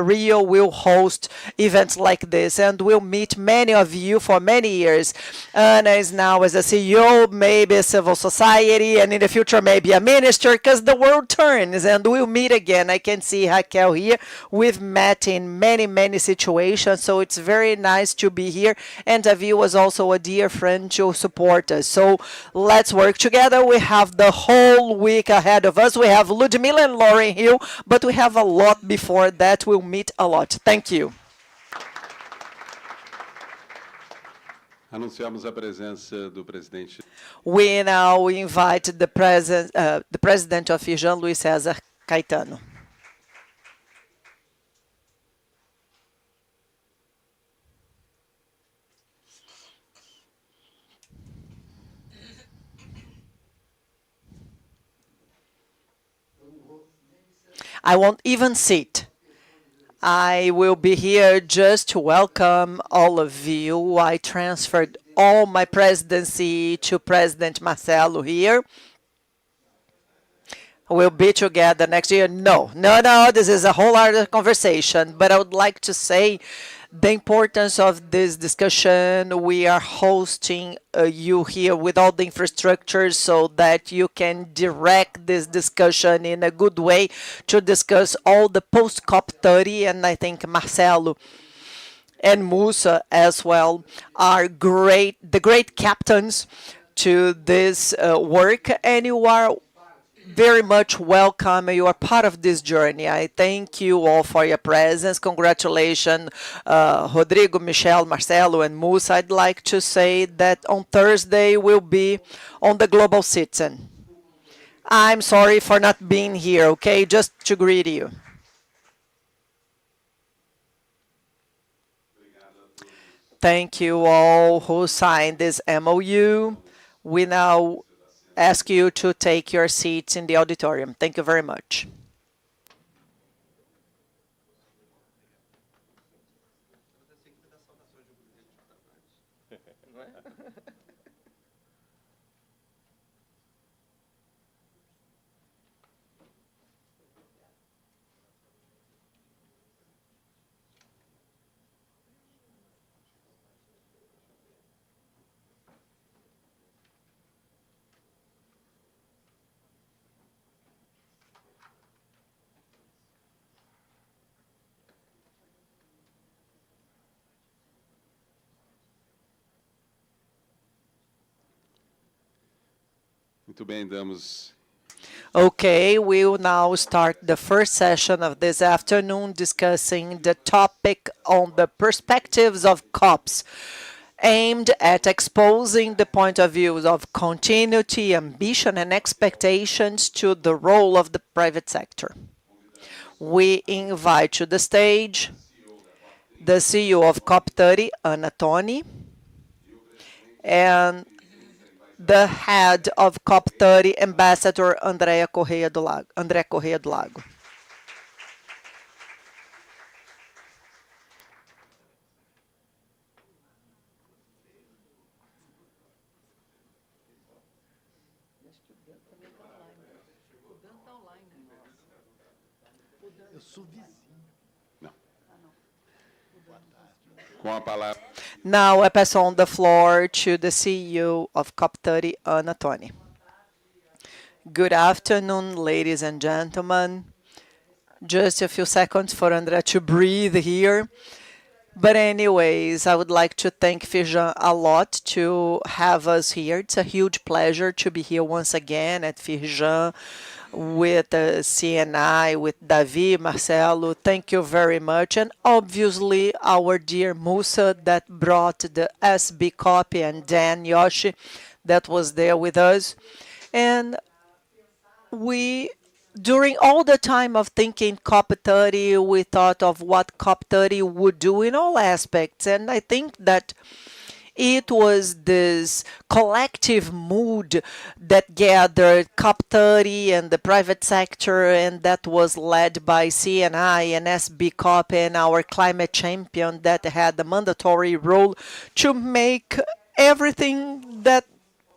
Rio will host events like this, and we'll meet many of you for many years. Ana is now as a CEO, maybe a civil society, and in the future maybe a minister, because the world turns, and we'll meet again. I can see Raquel here. We've met in many, many situations, so it's very nice to be here. And Davi was also a dear friend to support us. So let's work together. We have the whole week ahead of us. We have Ludmilla and Lauren Hill, but we have a lot before that. We'll meet a lot. Thank you. Anunciamos a presença do presidente. We now invite the president of Jean Luiz César Caetano. I won't even sit. I will be here just to welcome all of you. I transferred all my presidency to President Marcelo here. We'll be together next year. No, this is a whole other conversation. But I would like to say the importance of this discussion. We are hosting you here with all the infrastructure so that you can direct this discussion in a good way to discuss all the post-COP30. And I think Marcelo and Musa as well are the great captains to this work, and you are very much welcome. You are part of this journey. I thank you all for your presence. Congratulations, Rodrigo, Michelle, Marcelo, and Musa. I'd like to say that on Thursday we'll be on the Global Citizen. I'm sorry for not being here, okay? Just to greet you. Thank you all who signed this MOU. We now ask you to take your seats in the auditorium. Thank you very much. Muito bem, damos. Okay, we will now start the first session of this afternoon discussing the topic on the perspectives of COPs, aimed at exposing the point of views of continuity, ambition, and expectations to the role of the private sector. We invite to the stage the CEO of COP30, Ana Toni, and the head of COP30, Ambassador André Correia do Lago. Com a palavra. Now I pass on the floor to the CEO of COP30, Ana Toni. Good afternoon, ladies and gentlemen. Just a few seconds for André to breathe here. But anyways, I would like to thank Firjan a lot to have us here. It's a huge pleasure to be here once again at Firjan with CNI, with Davi, Marcelo. Thank you very much. And obviously, our dear Musa that brought the SB copy, and Dan Yoshi that was there with us. And during all the time of thinking COP30, we thought of what COP30 would do in all aspects. And I think that it was this collective mood that gathered COP30 and the private sector, and that was led by CNI and SB COP and our climate champion that had the mandatory role to make everything that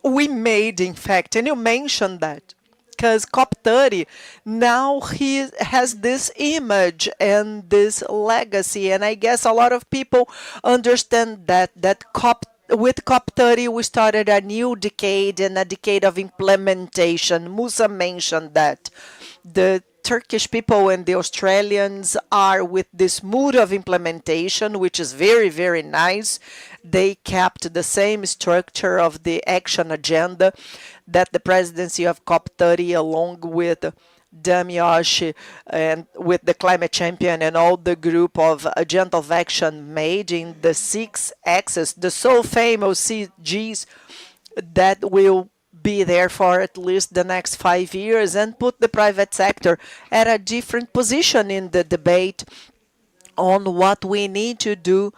we made, in fact. And you mentioned that. Because COP30 now he has this image and this legacy, and I guess a lot of people understand that with COP30 we started a new decade and a decade of implementation. Musa mentioned that the Turkish people and the Australians are with this mood of implementation, which is very, very nice. They kept the same structure of the action agenda that the presidency of COP30, along with Damioshi and with the climate champion and all the group of agenda of action made in the 6 axes, the so famous CGs that will be there for at least the next 5 years, and put the private sector at a different position in the debate on what we need to do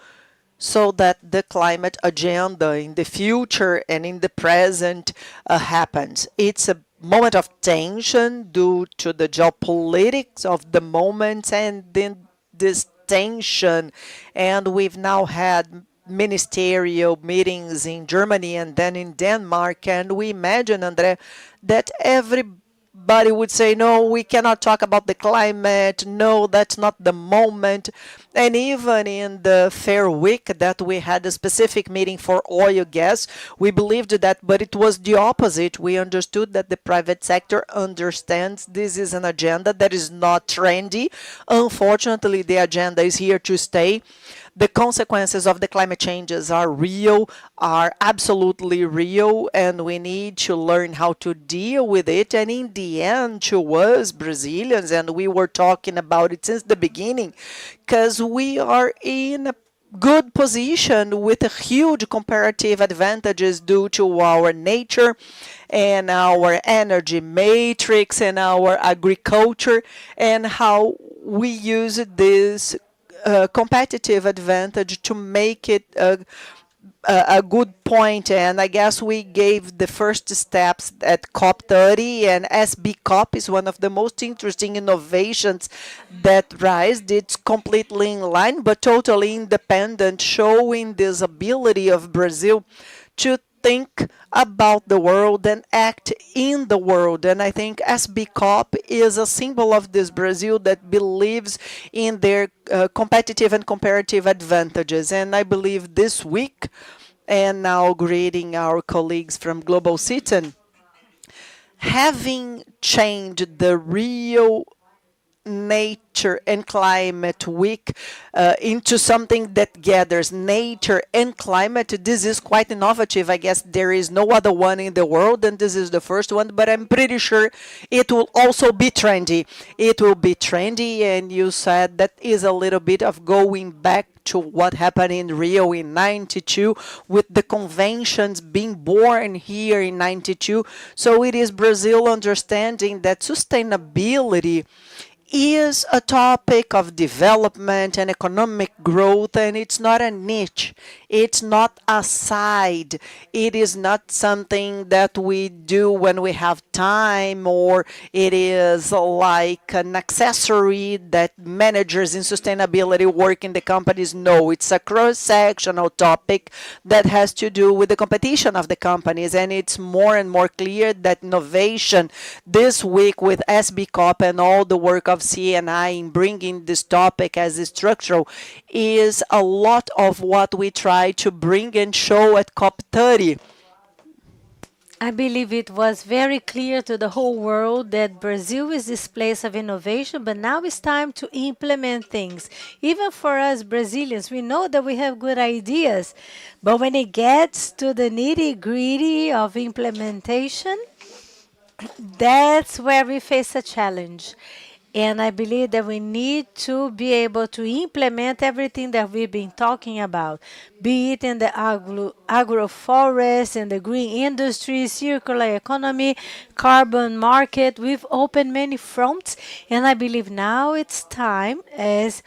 so that the climate agenda in the future and in the present happens. It's a moment of tension due to the geopolitics of the moment, and then this tension, and we've now had ministerial meetings in Germany and then in Denmark, and we imagine, André, that everybody would say, no, we cannot talk about the climate, no, that's not the moment. And even in the Fair Week that we had a specific meeting for oil gas, we believed that, but it was the opposite. We understood that the private sector understands this is an agenda that is not trendy. Unfortunately, the agenda is here to stay. The consequences of the climate changes are real, are absolutely real, and we need to learn how to deal with it. And in the end, to us Brazilians, and we were talking about it since the beginning, because we are in a good position with a huge comparative advantages due to our nature and our energy matrix and our agriculture, and how we use this competitive advantage to make it a good point. And I guess we gave the first steps at COP30, and SB COP is one of the most interesting innovations that rised. It's completely in line but totally independent, showing this ability of Brazil to think about the world and act in the world. And I think SB COP is a symbol of this Brazil that believes in their competitive and comparative advantages. And I believe this week, and now greeting our colleagues from Global Citizen, having changed the real Nature and Climate Week into something that gathers nature and climate. This is quite innovative. I guess there is no other one in the world, and this is the first one, but I'm pretty sure it will also be trendy. It will be trendy, and you said that is a little bit of going back to what happened in Rio in 92 with the conventions being born here in 92. So it is Brazil understanding that sustainability is a topic of development and economic growth, and it's not a niche. It's not a side. It is not something that we do when we have time, or it is like an accessory that managers in sustainability work in the companies. No, it's a cross-sectional topic that has to do with the competition of the companies, and it's more and more clear that innovation this week with SBCOP and all the work of CNI in bringing this topic as structural is a lot of what we try to bring and show at COP30. I believe it was very clear to the whole world that Brazil is this place of innovation, but now it's time to implement things. Even for us Brazilians, we know that we have good ideas, but when it gets to the nitty-gritty of implementation, that's where we face a challenge. And I believe that we need to be able to implement everything that we've been talking about, be it in the agroforest, in the green industry, circular economy, carbon market. We've opened many fronts, and I believe now it's time, as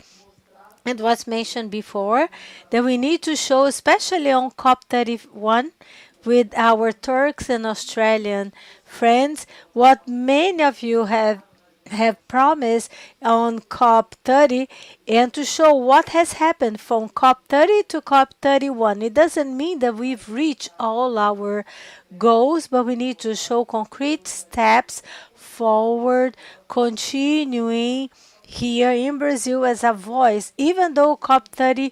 it was mentioned before, that we need to show, especially on COP31, with our Turks and Australian friends, what many of you have promised on COP30, and to show what has happened from COP30 to COP31. It doesn't mean that we've reached all our goals, but we need to show concrete steps forward, continuing here in Brazil as a voice, even though COP30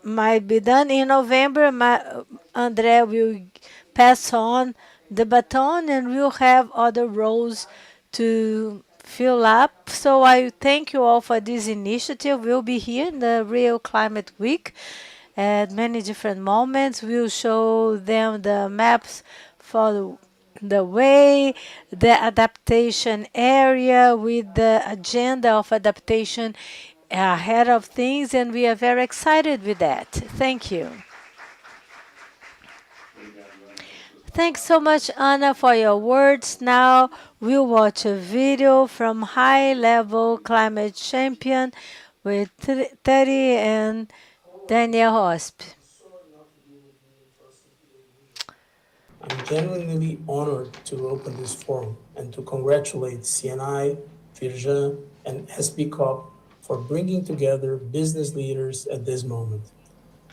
might be done in November. André will pass on the baton, and we'll have other roles to fill up. So I thank you all for this initiative. We'll be here in the Rio Climate Week at many different moments. We'll show them the maps for the way, the adaptation area with the agenda of adaptation ahead of things, and we are very excited with that. Thank you. Thanks so much, Anna, for your words. Now we'll watch a video from High Level Climate Champion with Teddy and Daniel Hosp. I'm genuinely honored to open this forum and to congratulate CNI, Firjan, and SBCOP for bringing together business leaders at this moment.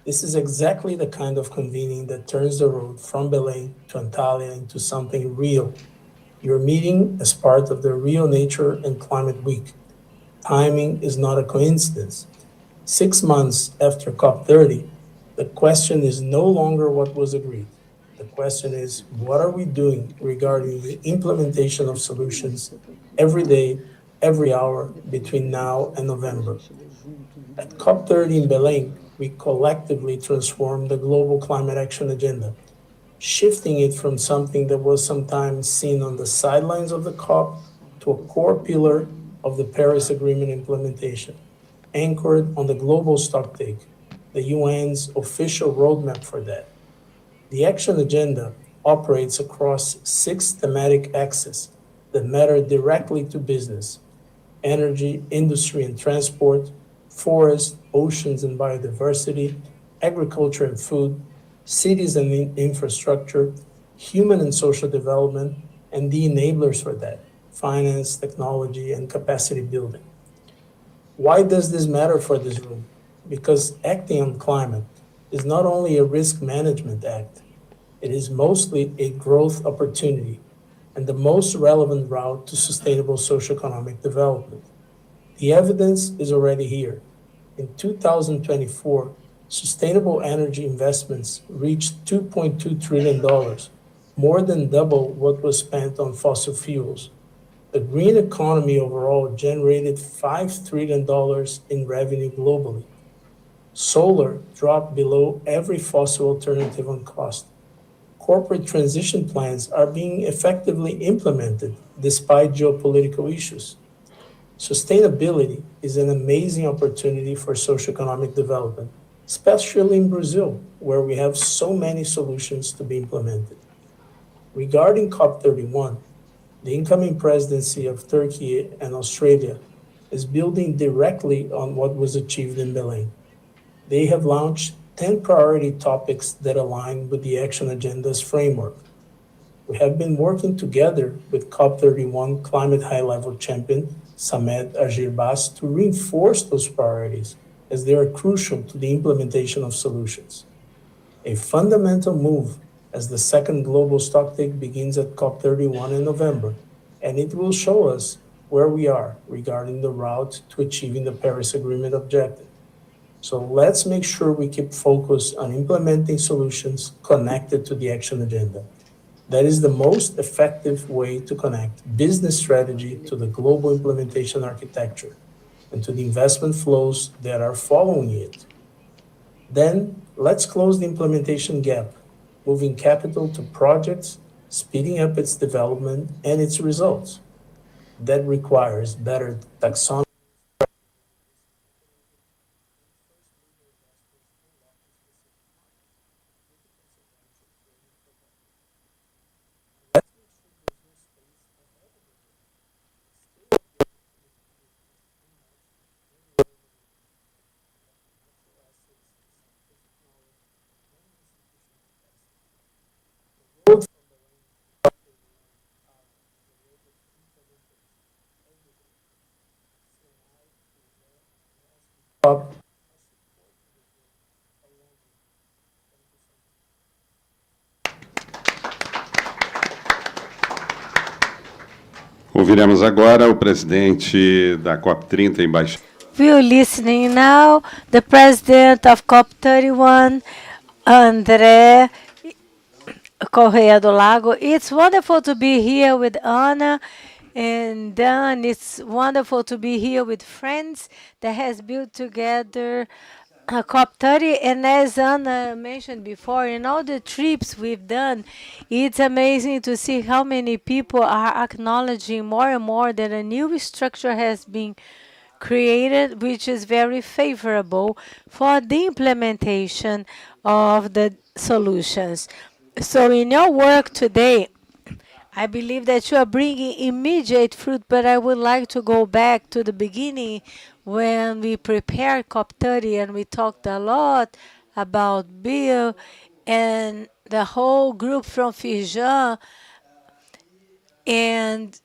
This is exactly the kind of convening that turns the road from Belém to Antalya into something real. You're meeting as part of the Rio Nature and Climate Week. Timing is not a coincidence. 6 months after COP30, the question is no longer what was agreed. The question is, what are we doing regarding the implementation of solutions every day, every hour between now and November? At COP30 in Belém, we collectively transformed the global climate action agenda, shifting it from something that was sometimes seen on the sidelines of the COP to a core pillar of the Paris Agreement implementation, anchored on the global stocktake, the UN's official roadmap for that. The action agenda operates across 6 thematic axes that matter directly to business: energy, industry and transport, forest, oceans and biodiversity, agriculture and food, cities and infrastructure, human and social development, and the enablers for that: finance, technology, and capacity building. Why does this matter for this room? Because acting on climate is not only a risk management act, it is mostly a growth opportunity and the most relevant route to sustainable socioeconomic development. The evidence is already here. In 2024, sustainable energy investments reached $2.2 trillion, more than double what was spent on fossil fuels. The green economy overall generated $5 trillion in revenue globally. Solar dropped below every fossil alternative on cost. Corporate transition plans are being effectively implemented despite geopolitical issues. Sustainability is an amazing opportunity for socioeconomic development, especially in Brazil, where we have so many solutions to be implemented. Regarding COP31, the incoming presidency of Turkey and Australia is building directly on what was achieved in Belém. They have launched 10 priority topics that align with the Action Agenda's framework. We have been working together with COP31 climate high-level champion Samed Agirbas to reinforce those priorities as they are crucial to the implementation of solutions. A fundamental move as the second global stocktake begins at COP31 in November, and it will show us where we are regarding the route to achieving the Paris Agreement objective. So let's make sure we keep focused on implementing solutions connected to the action agenda. That is the most effective way to connect business strategy to the global implementation architecture and to the investment flows that are following it. Then let's close the implementation gap, moving capital to projects, speeding up its development and its results. That requires better taxonomy. Ouviremos agora o presidente da COP30, embaixador. We're listening now the president of COP31, André Correa do Lago. It's wonderful to be here with Ana and Dan. It's wonderful to be here with friends that has built together COP30. And as Ana mentioned before, in all the trips we've done, it's amazing to see how many people are acknowledging more and more that a new structure has been created, which is very favorable for the implementation of the solutions. So in your work today, I believe that you are bringing immediate fruit, but I would like to go back to the beginning when we prepared COP30 and we talked a lot about Bill and the whole group from Fijan. And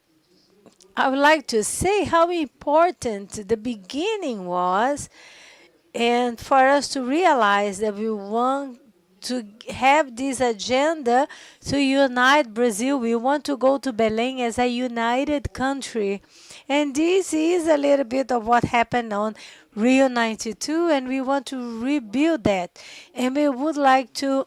I would like to say how important the beginning was, and for us to realize that we want to have this agenda to unite Brazil. We want to go to Belém as a united country. And this is a little bit of what happened on Rio 92, and we want to rebuild that. And we would like to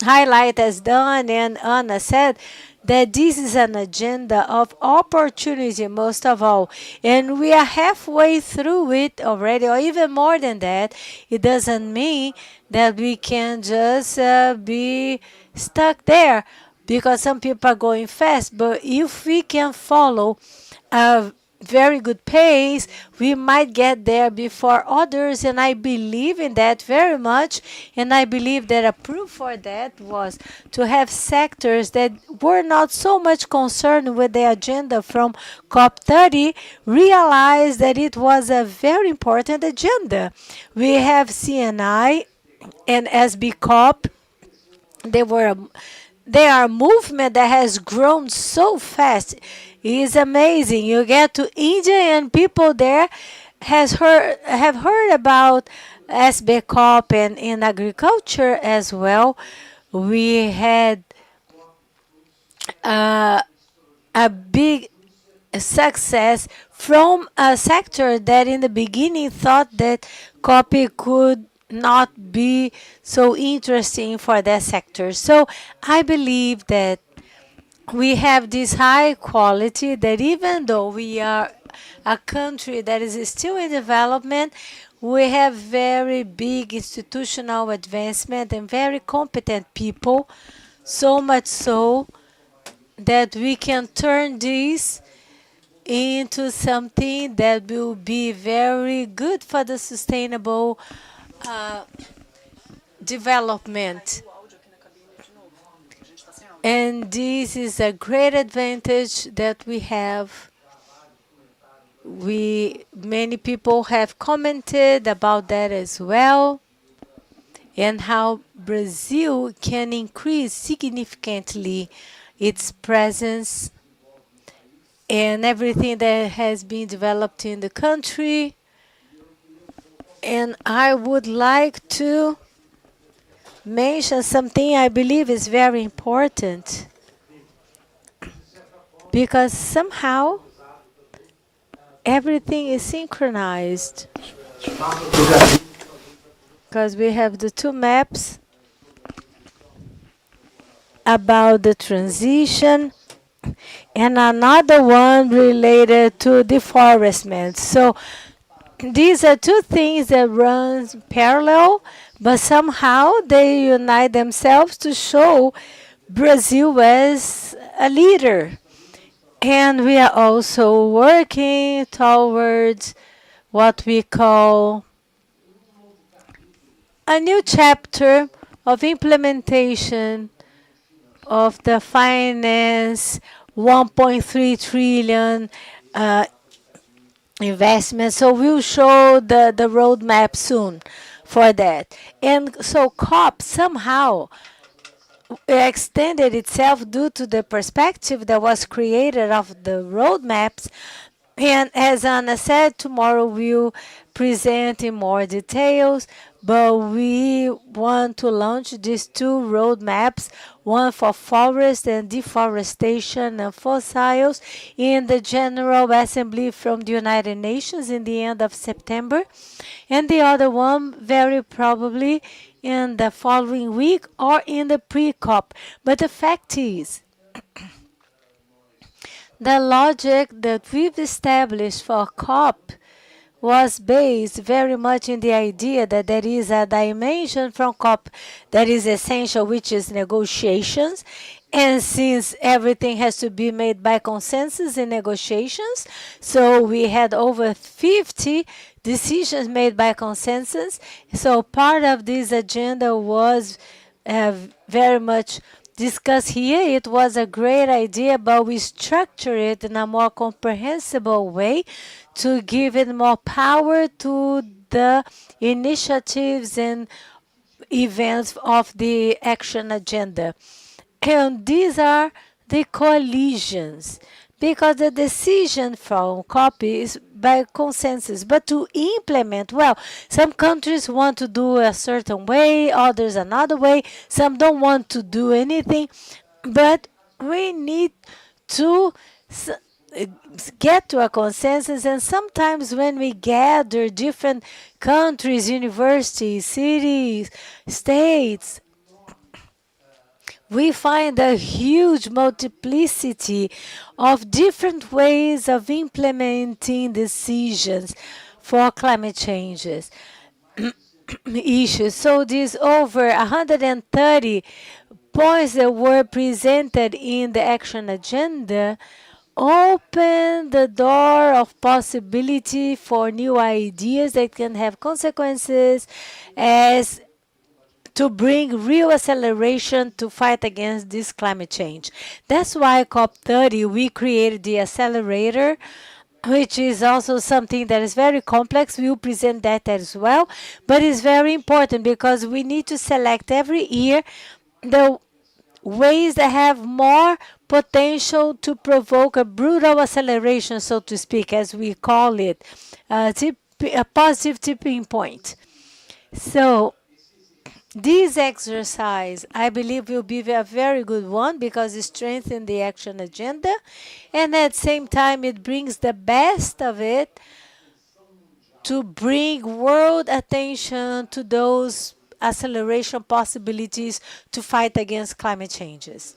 highlight, as Don and Anna said, that this is an agenda of opportunity, most of all. And we are halfway through it already, or even more than that. It doesn't mean that we can just be stuck there, because some people are going fast. But if we can follow a very good pace, we might get there before others, and I believe in that very much. And I believe that a proof for that was to have sectors that were not so much concerned with the agenda from COP30 realize that it was a very important agenda. We have CNI and SB COP. They are a movement that has grown so fast. It's amazing. You get to India and people there have heard about SBCOP and in agriculture as well. We had a big success from a sector that in the beginning thought that copy could not be so interesting for that sector. So I believe that we have this high quality that even though we are a country that is still in development, we have very big institutional advancement and very competent people, so much so that we can turn this into something that will be very good for the sustainable uh, development. And this is a great advantage that we have. Many people have commented about that as well, and how Brazil can increase significantly its presence and everything that has been developed in the country. And I would like to mention something I believe is very important, because somehow everything is synchronized. Because we have the two maps about the transition and another one related to deforestment. So these are two things that run parallel, but somehow they unite themselves to show Brazil as a leader. And we are also working towards what we call a new chapter of implementation of the finance 1.3 trillion investment. So we'll show the roadmap soon for that. And so COP somehow extended itself due to the perspective that was created of the roadmaps. And as Anna said, tomorrow we'll present in more details, but we want to launch these two roadmaps, one for forest and deforestation and fossils, in the General Assembly from the United Nations in the end of September, and the other one very probably in the following week or in the pre-COP. But the fact is, the logic that we've established for COP was based very much in the idea that there is a dimension from COP that is essential, which is negotiations. And since everything has to be made by consensus in negotiations, so we had over 50 decisions made by consensus. So part of this agenda was very much discussed here. It was a great idea, but we structure it in a more comprehensible way to give it more power to the initiatives and events of the action agenda. And these are the coalitions, because the decision from COP is by consensus. But to implement, well, some countries want to do a certain way, others another way, some don't want to do anything. But we need to get to a consensus, and sometimes when we gather different countries, universities, cities, states, we find a huge multiplicity of different ways of implementing decisions for climate changes issues. So these over 130 points that were presented in the action agenda open the door of possibility for new ideas that can have consequences as to bring real acceleration to fight against this climate change. That's why COP30, we created the accelerator, which is also something that is very complex. We'll present that as well, but it's very important because we need to select every year the ways that have more potential to provoke a brutal acceleration, so to speak, as we call it, a positive tipping point. So this exercise, I believe, will be a very good one because it strengthens the action agenda, and at the same time, it brings the best of it to bring world attention to those acceleration possibilities to fight against climate changes.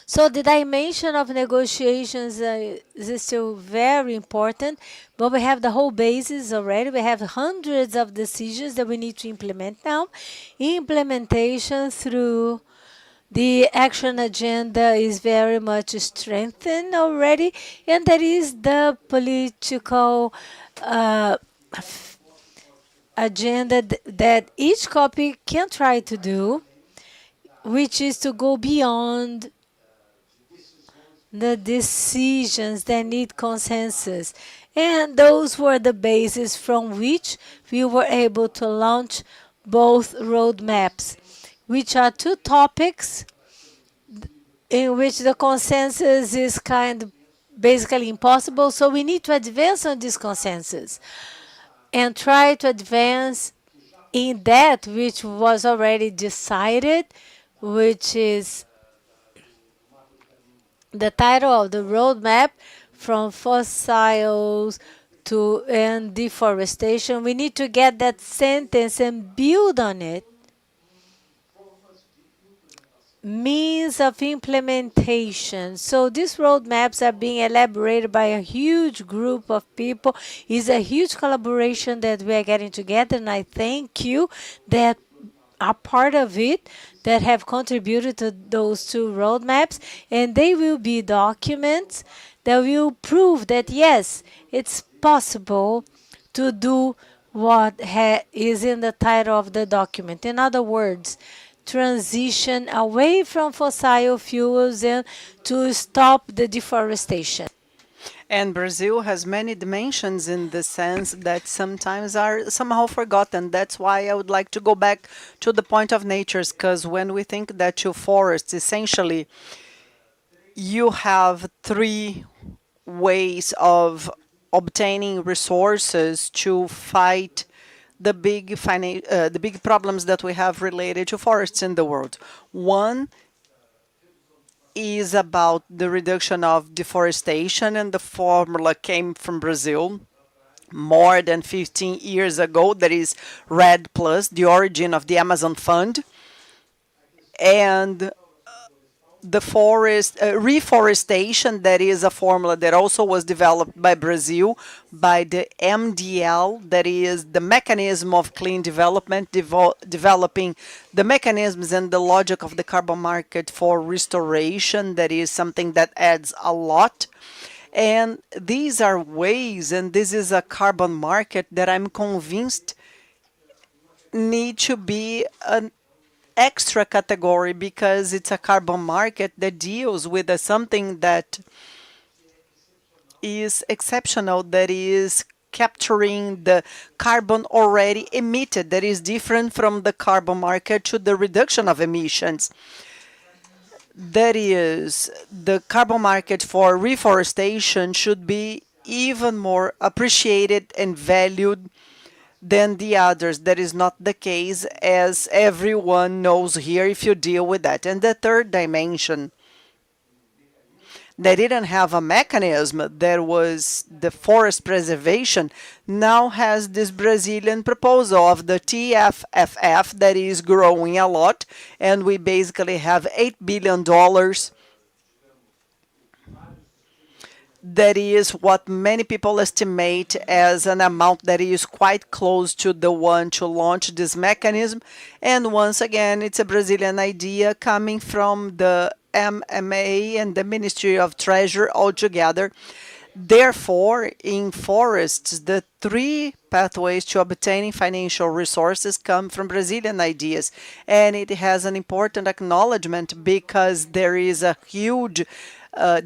So the dimension of negotiations is still very important, but we have the whole basis already. We have hundreds of decisions that we need to implement now. Implementation through the action agenda is very much strengthened already, and there is the political uh, agenda that each copy can try to do, which is to go beyond the decisions that need consensus. And those were the basis from which we were able to launch both roadmaps, which are two topics in which the consensus is basically impossible. So we need to advance on this consensus and try to advance in that which was already decided, which is the title of the roadmap, from fossils to and deforestation. We need to get that sentence and build on it. Means of implementation. So these roadmaps are being elaborated by a huge group of people. It's a huge collaboration that we are getting together, and I thank you that are part of it, that have contributed to those two roadmaps, and they will be documents that will prove that yes, it's possible to do what is in the title of the document. In other words, transition away from fossil fuels and to stop the deforestation. And Brazil has many dimensions in the sense that sometimes are somehow forgotten. That's why I would like to go back to the point of natures, because when we think that you forests, essentially, you have three ways of obtaining resources to fight the big problems that we have related to forests in the world. One is about the reduction of deforestation, and the formula came from Brazil more than 15 years ago. That is RED Plus, the origin of the Amazon Fund, and the forest reforestation, that is a formula that also was developed by Brazil by the MDL, that is the mechanism of clean development, developing the mechanisms and the logic of the carbon market for restoration. That is something that adds a lot. And these are ways, and this is a carbon market that I'm convinced need to be an extra category, because it's a carbon market that deals with something that is exceptional, that is capturing the carbon already emitted, that is different from the carbon market to the reduction of emissions. That is, the carbon market for reforestation should be even more appreciated and valued than the others. That is not the case, as everyone knows here, if you deal with that. And the third dimension, they didn't have a mechanism, there was the forest preservation, now has this Brazilian proposal of the TFFF that is growing a lot, and we basically have $8 billion. That is what many people estimate as an amount that is quite close to the one to launch this mechanism. And once again, it's a Brazilian idea coming from the MMA and the Ministry of Treasury altogether. Therefore, in forests, the three pathways to obtaining financial resources come from Brazilian ideas. And it has an important acknowledgement, because there is a huge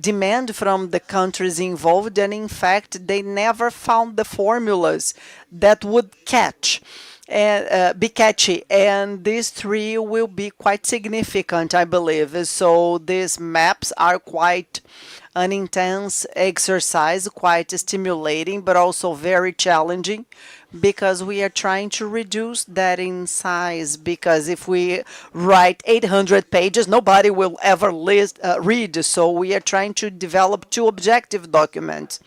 demand from the countries involved, and in fact they never found the formulas that would catch and be catchy, and these three will be quite significant, I believe. So these maps are quite an intense exercise, quite stimulating, but also very challenging, because we are trying to reduce that in size, because if we write 800 pages, nobody will ever read. So we are trying to develop two objective documents.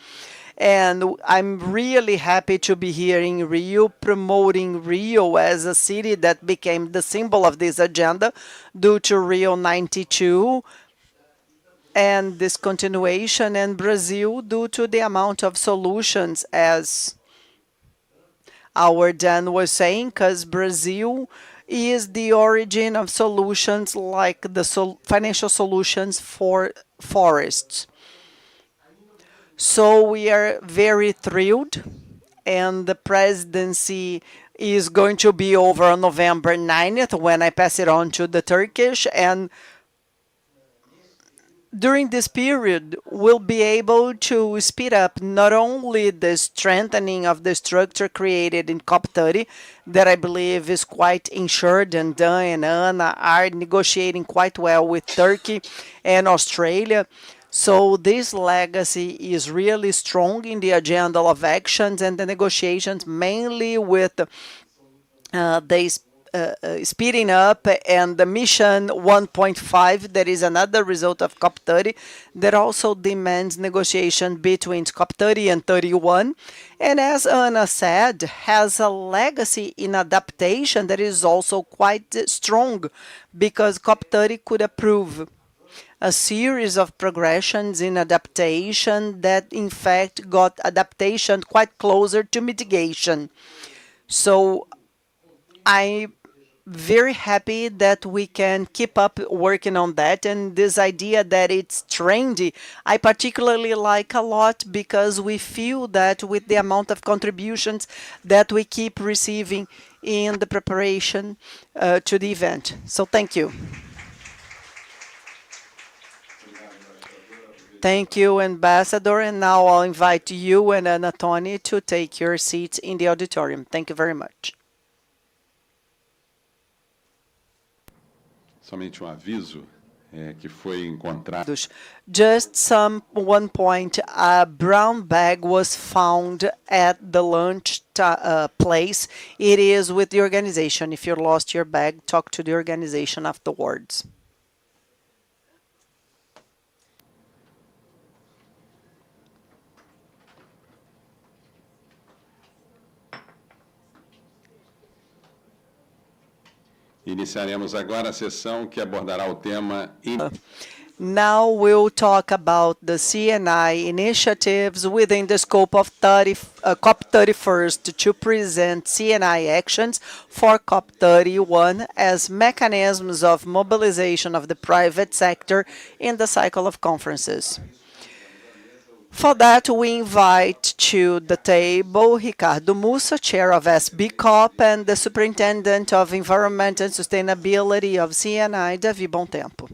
And I'm really happy to be here in Rio, promoting Rio as a city that became the symbol of this agenda due to Rio 92. and this continuation, and Brazil, due to the amount of solutions, as our Dan was saying, because Brazil is the origin of solutions like the financial solutions for forests. So we are very thrilled, and the presidency is going to be over on November 9th when I pass it on to the Turkish, and during this period, we'll be able to speed up not only the strengthening of the structure created in COP30, that I believe is quite ensured, and Dan and Anna are negotiating quite well with Turkey and Australia. So this legacy is really strong in the agenda of actions and the negotiations, mainly with the speeding up and the mission 1.5, that is another result of COP30 that also demands negotiation between COP30 and 31. And as Anna said, has a legacy in adaptation that is also quite strong, because COP30 could approve a series of progressions in adaptation that in fact got adaptation quite closer to mitigation. So I'm very happy that we can keep up working on that, and this idea that it's trendy, I particularly like a lot, because we feel that with the amount of contributions that we keep receiving in the preparation to the event. So thank you. Thank you, Ambassador, and now I'll invite you and Ana Toni to take your seats in the auditorium. Thank you very much. Somente aviso que foi encontrado. Just one point, a brown bag was found at the lunch place. It is with the organization. If you lost your bag, talk to the organization afterwards. Iniciaremos agora a sessão que abordará o tema. Now we'll talk about the CNI initiatives within the scope of COP31 to present CNI actions for COP31 as mechanisms of mobilization of the private sector in the cycle of conferences. For that, we invite to the table Ricardo Mussa, Chair of SBCOP, and the Superintendent of Environment and Sustainability of CNI, Davi Bontempo.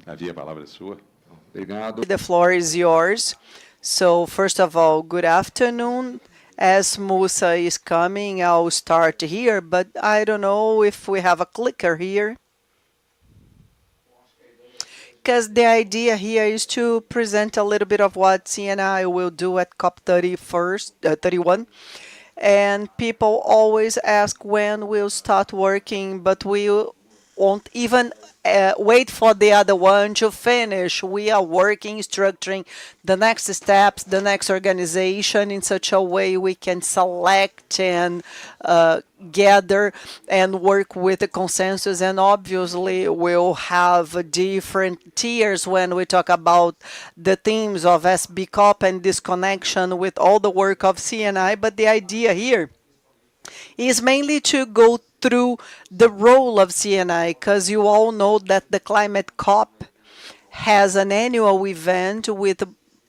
Davi, a palavra é sua. Obrigado. The floor is yours. So, first of all, good afternoon. As Musa is coming, I'll start here, but I don't know if we have a clicker here. Because the idea here is to present a little bit of what CNI will do at COP31. And people always ask when we'll start working, but we won't even wait for the other one to finish. We are working, structuring the next steps, the next organization in such a way we can select and gather and work with the consensus. And obviously we'll have different tiers when we talk about the themes of SBCOP and this connection with all the work of CNI. But the idea here is mainly to go through the role of CNI, because you all know that the Climate COP has an annual event with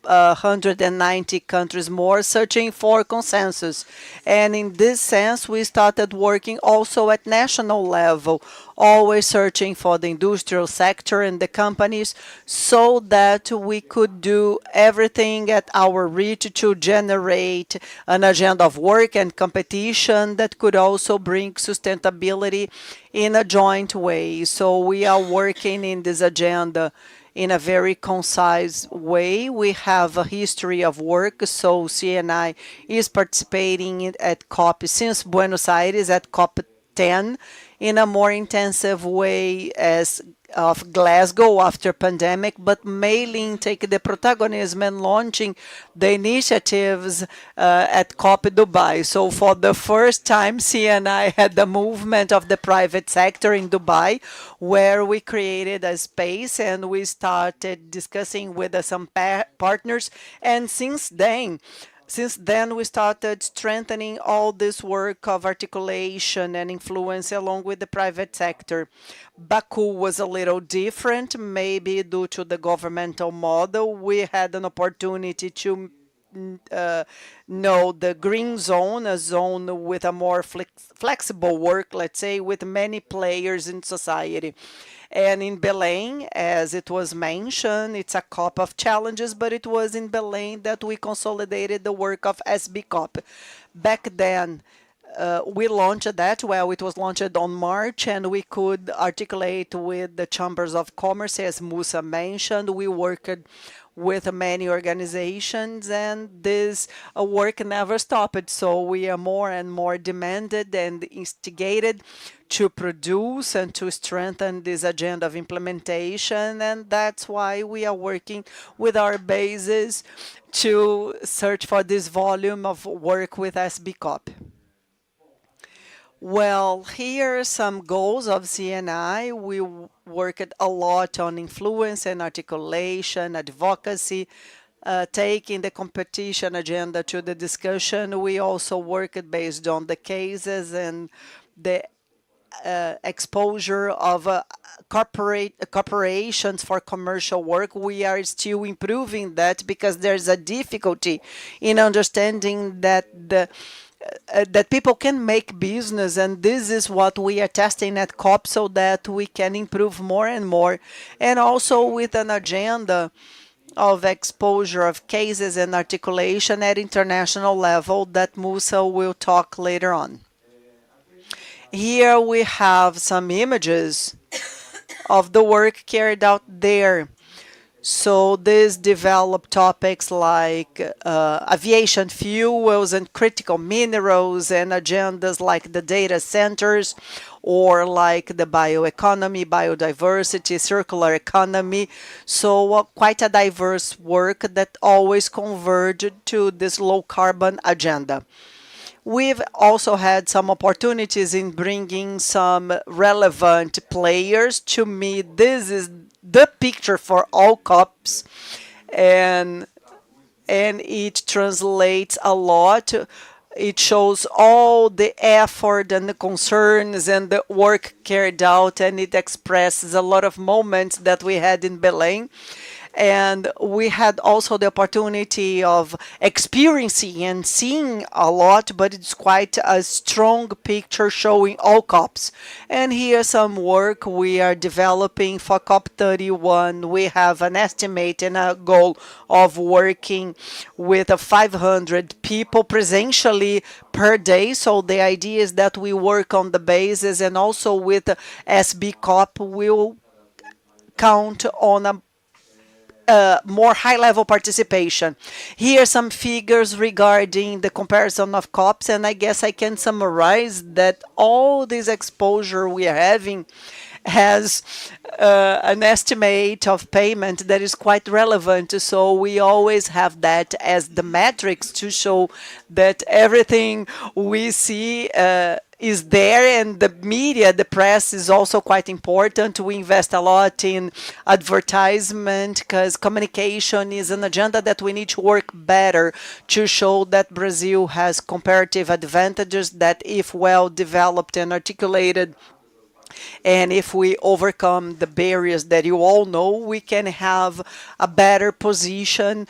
190 countries more searching for consensus. And in this sense, we started working also at national level, always searching for the industrial sector and the companies so that we could do everything at our reach to generate an agenda of work and competition that could also bring sustainability in a joint way. So we are working in this agenda in a very concise way. We have a history of work, so CNI is participating at COP since Buenos Aires at COP COP10 in a more intensive way as of Glasgow after pandemic, but mainly take the protagonism and launching the initiatives at COP Dubai. So for the first time, CNI had the movement of the private sector in Dubai, where we created a space and we started discussing with some partners. And since then, we started strengthening all this work of articulation and influence along with the private sector. Baku was a little different, maybe due to the governmental model. We had an opportunity to know the green zone, a zone with a more flexible work, let's say, with many players in society. And in Belém, as it was mentioned, it's a COP of challenges, but it was in Belém that we consolidated the work of SBCOP. Back then, we launched that. Well, it was launched on March, and we could articulate with the chambers of commerce, as Musa mentioned. We worked with many organizations, and this work never stopped. So we are more and more demanded and instigated to produce and to strengthen this agenda of implementation. And that's why we are working with our bases to search for this volume of work with SBCOP. Well, here are some goals of CNI. We worked a lot on influence and articulation, advocacy, taking the competition agenda to the discussion. We also worked based on the cases and the exposure of corporations for commercial work. We are still improving that because there's a difficulty in understanding that that people can make business, and this is what we are testing at COP so that we can improve more and more, and also with an agenda of exposure of cases and articulation at international level that Musa will talk later on. Here we have some images of the work carried out there. So this developed topics like aviation fuels and critical minerals, and agendas like the data centers or like the bioeconomy, biodiversity, circular economy. So quite a diverse work that always converged to this low carbon agenda. We've also had some opportunities in bringing some relevant players. To me, this is the picture for all COPs, and it translates a lot. It shows all the effort and the concerns and the work carried out, and it expresses a lot of moments that we had in Belém. And we had also the opportunity of experiencing and seeing a lot, but it's quite a strong picture showing all COPs. And here's some work we are developing for COP31. We have an estimate and a goal of working with 500 people presentially per day. So the idea is that we work on the basis, and also with SBCOP, we'll count on a more high-level participation. Here are some figures regarding the comparison of COPs, and I guess I can summarize that all this exposure we are having has an estimate of payment that is quite relevant. So we always have that as the metrics to show that everything we see is there, and the media, the press is also quite important. We invest a lot in advertisement because communication is an agenda that we need to work better to show that Brazil has comparative advantages, that if well developed and articulated, and if we overcome the barriers that you all know, we can have a better position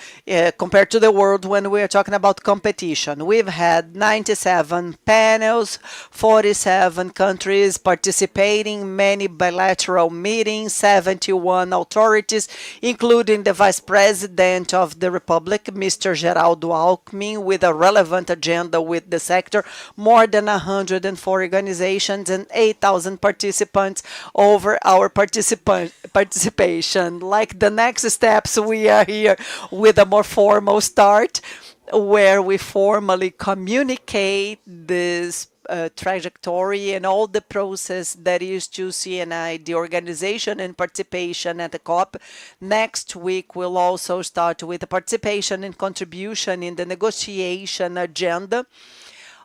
compared to the world when we are talking about competition. We've had 97 panels, 47 countries participating, many bilateral meetings, 71 authorities, including the Vice President of the Republic, Mr. Geraldo Alckmin, with a relevant agenda with the sector, more than 104 organizations and 8,000 participants over our participation. Like the next steps, we are here with a more formal start where we formally communicate this trajectory and all the process that is to CNI, the organization and participation at the COP. Next week, we'll also start with the participation and contribution in the negotiation agenda.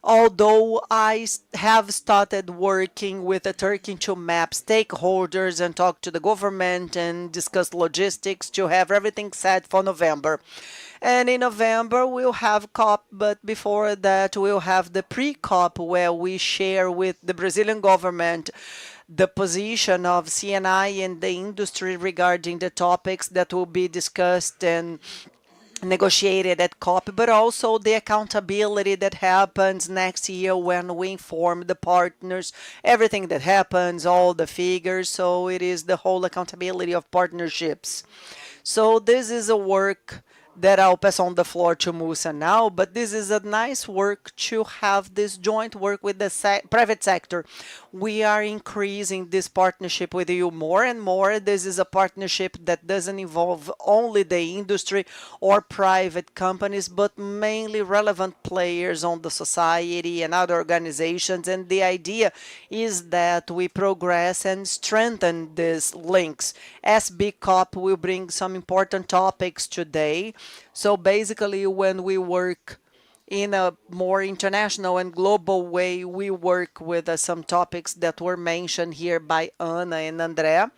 Although I have started working with the Turkey to map stakeholders and talk to the government and discuss logistics to have everything set for November. And in November, we'll have COP, but before that, we'll have the pre-COP where we share with the Brazilian government the position of CNI and the industry regarding the topics that will be discussed and negotiated at COP, but also the accountability that happens next year when we inform the partners, everything that happens, all the figures. So it is the whole accountability of partnerships. So this is a work that I'll pass on the floor to Musa now, but this is a nice work to have this joint work with the private sector. We are increasing this partnership with you more and more. This is a partnership that doesn't involve only the industry or private companies, but mainly relevant players on the society and other organizations. And the idea is that we progress and strengthen these links. SB COP will bring some important topics today. So basically, when we work in a more international and global way, we work with some topics that were mentioned here by Ana and Andrea.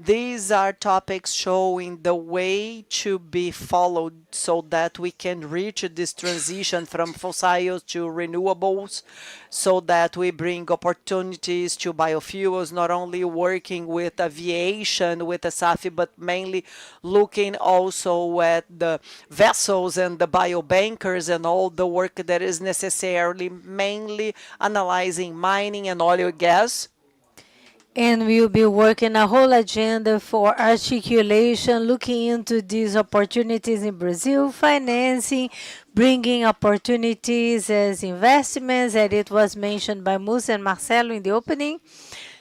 These are topics showing the way to be followed so that we can reach this transition from fossils to renewables, so that we bring opportunities to biofuels, not only working with aviation, with the SAFI, but mainly looking also at the vessels and the biobankers and all the work that is necessarily mainly analyzing mining and oil and gas. And we'll be working a whole agenda for articulation, looking into these opportunities in Brazil, financing, bringing opportunities as investments, and it was mentioned by Musa and Marcelo in the opening,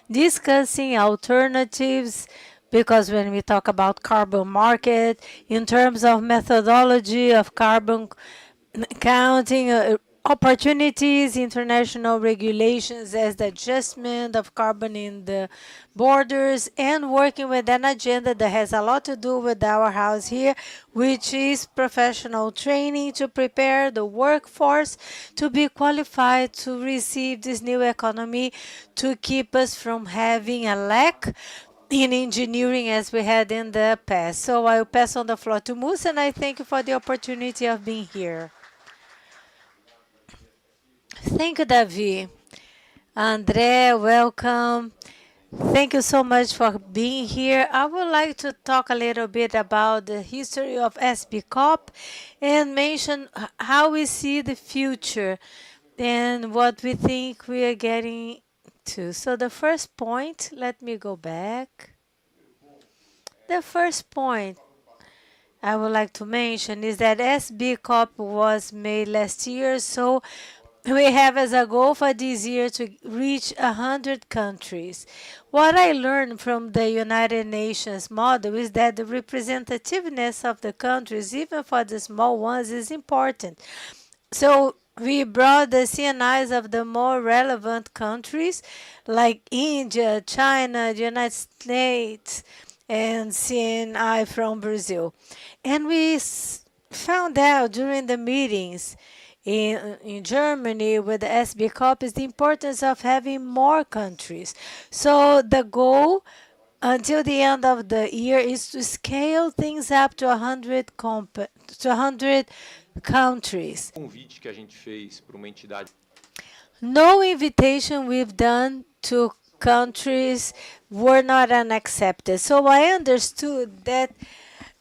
discussing alternatives, because when we talk about carbon market, in terms of methodology of carbon counting, opportunities, international regulations as the adjustment of carbon in the borders, and working with an agenda that has a lot to do with our house here, which is professional training to prepare the workforce to be qualified to receive this new economy, to keep us from having a lack in engineering as we had in the past. So I'll pass on the floor to Musa, and I thank you for the opportunity of being here. Thank you, Davi. André, welcome. Thank you so much for being here. I would like to talk a little bit about the history of SB COP and mention how we see the future and what we think we are getting to. So the first point, let me go back. The first point I would like to mention is that SB COP was made last year, so we have as a goal for this year to reach 100 countries. What I learned from the United Nations model is that the representativeness of the countries, even for the small ones, is important. So we brought the CNIs of the more relevant countries like India, China, the United States, and CNI from Brazil. And we found out during the meetings in Germany with the SB COP is the importance of having more countries. So the goal until the end of the year is to scale things up to 100 countries. No invitation we've done to countries were not unaccepted. So I understood that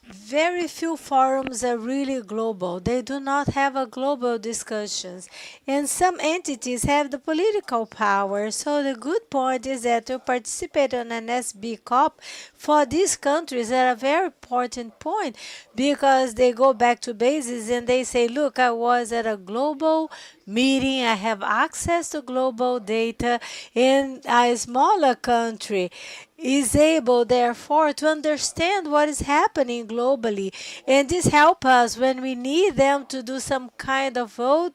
very few forums are really global. They do not have a global discussions. And some entities have the political power. So the good point is that to participate on an SB COP for these countries are a very important point, because they go back to bases and they say, look, I was at a global meeting, I have access to global data, and a smaller country is able, therefore, to understand what is happening globally. And this helps us when we need them to do some kind of vote,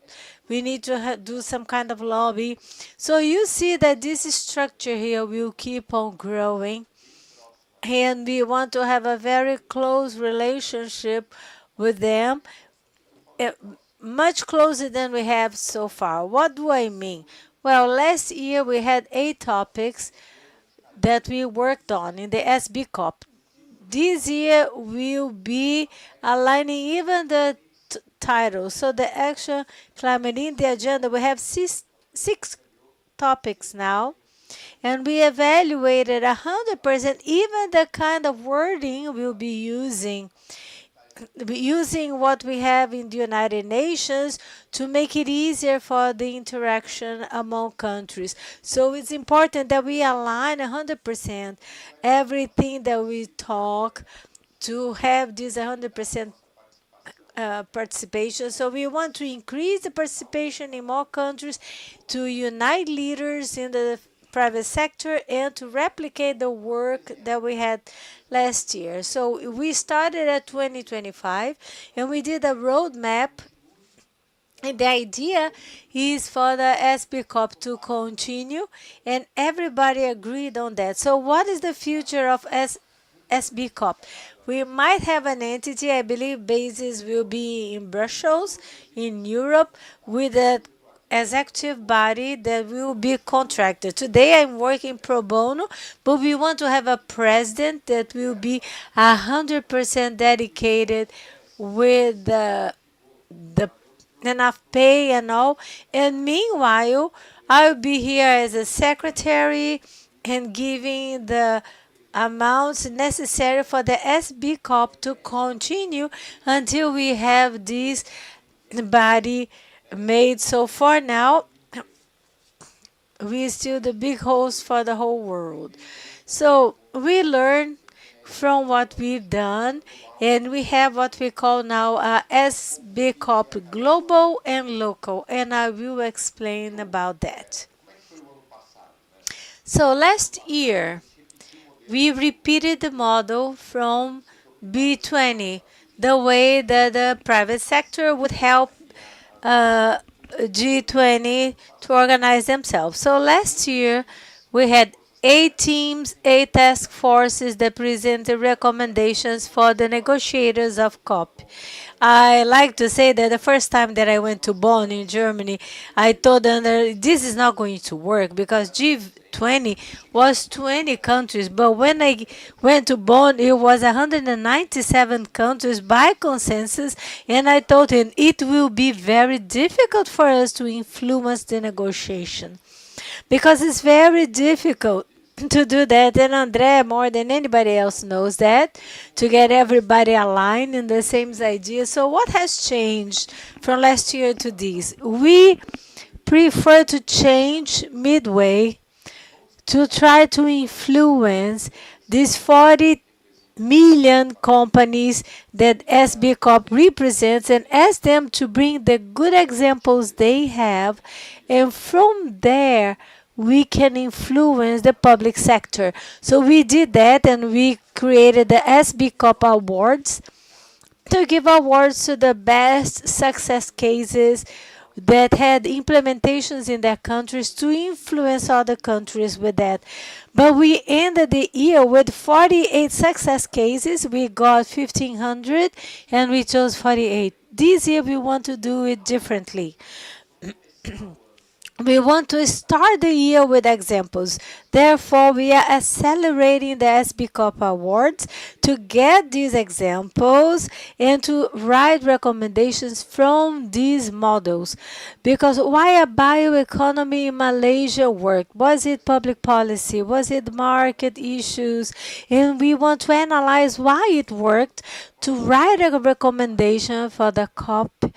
we need to do some kind of lobby. So you see that this structure here will keep on growing, and we want to have a very close relationship with them, eh, much closer than we have so far. What do I mean? Well, last year we had 8 topics that we worked on in the SB COP. This year will be aligning even the title. So the action climate in the agenda, we have six topics now, and we evaluated 100%, even the kind of wording we'll be using what we have in the United Nations to make it easier for the interaction among countries. So it's important that we align 100% everything that we talk to have this 100% participation. So we want to increase the participation in more countries, to unite leaders in the private sector, and to replicate the work that we had last year. So we started at 2025, and we did a roadmap, and the idea is for the SB COP to continue, and everybody agreed on that. So what is the future of SB COP? We might have an entity, I believe bases will be in Brussels, in Europe, with a executive body that will be contracted. Today I'm working pro bono, but we want to have a president that will be 100% dedicated with the enough pay and all. And meanwhile, I'll be here as a secretary and giving the amounts necessary for the SB COP to continue until we have this body made. So for now, we still the big host for the whole world. So we learn from what we've done, and we have what we call now SB COP global and local, and I will explain about that. So last year we repeated the model from B20, the way that the private sector would help G20 to organize themselves. So last year we had 8 teams, 8 task forces that presented recommendations for the negotiators of COP. I like to say that the first time that I went to Bonn in Germany, I told them that this is not going to work because G20 was 20 countries, but when I went to Bonn, it was 197 countries by consensus, and I told him it will be very difficult for us to influence the negotiation because it's very difficult to do that, and André more than anybody else knows that, to get everybody aligned in the same idea. So what has changed from last year to this? We prefer to change midway to try to influence these 40 million companies that SB Corp represents and ask them to bring the good examples they have, and from there we can influence the public sector. So we did that, and we created the SB Corp Awards to give awards to the best success cases that had implementations in their countries to influence other countries with that. But we ended the year with 48 success cases. We got 1,500 and we chose 48. This year we want to do it differently. We want to start the year with examples. Therefore, we are accelerating the SB Corp Awards to get these examples and to write recommendations from these models. Because why a bioeconomy in Malaysia worked? Was it public policy? Was it market issues? And we want to analyze why it worked to write a recommendation for the COP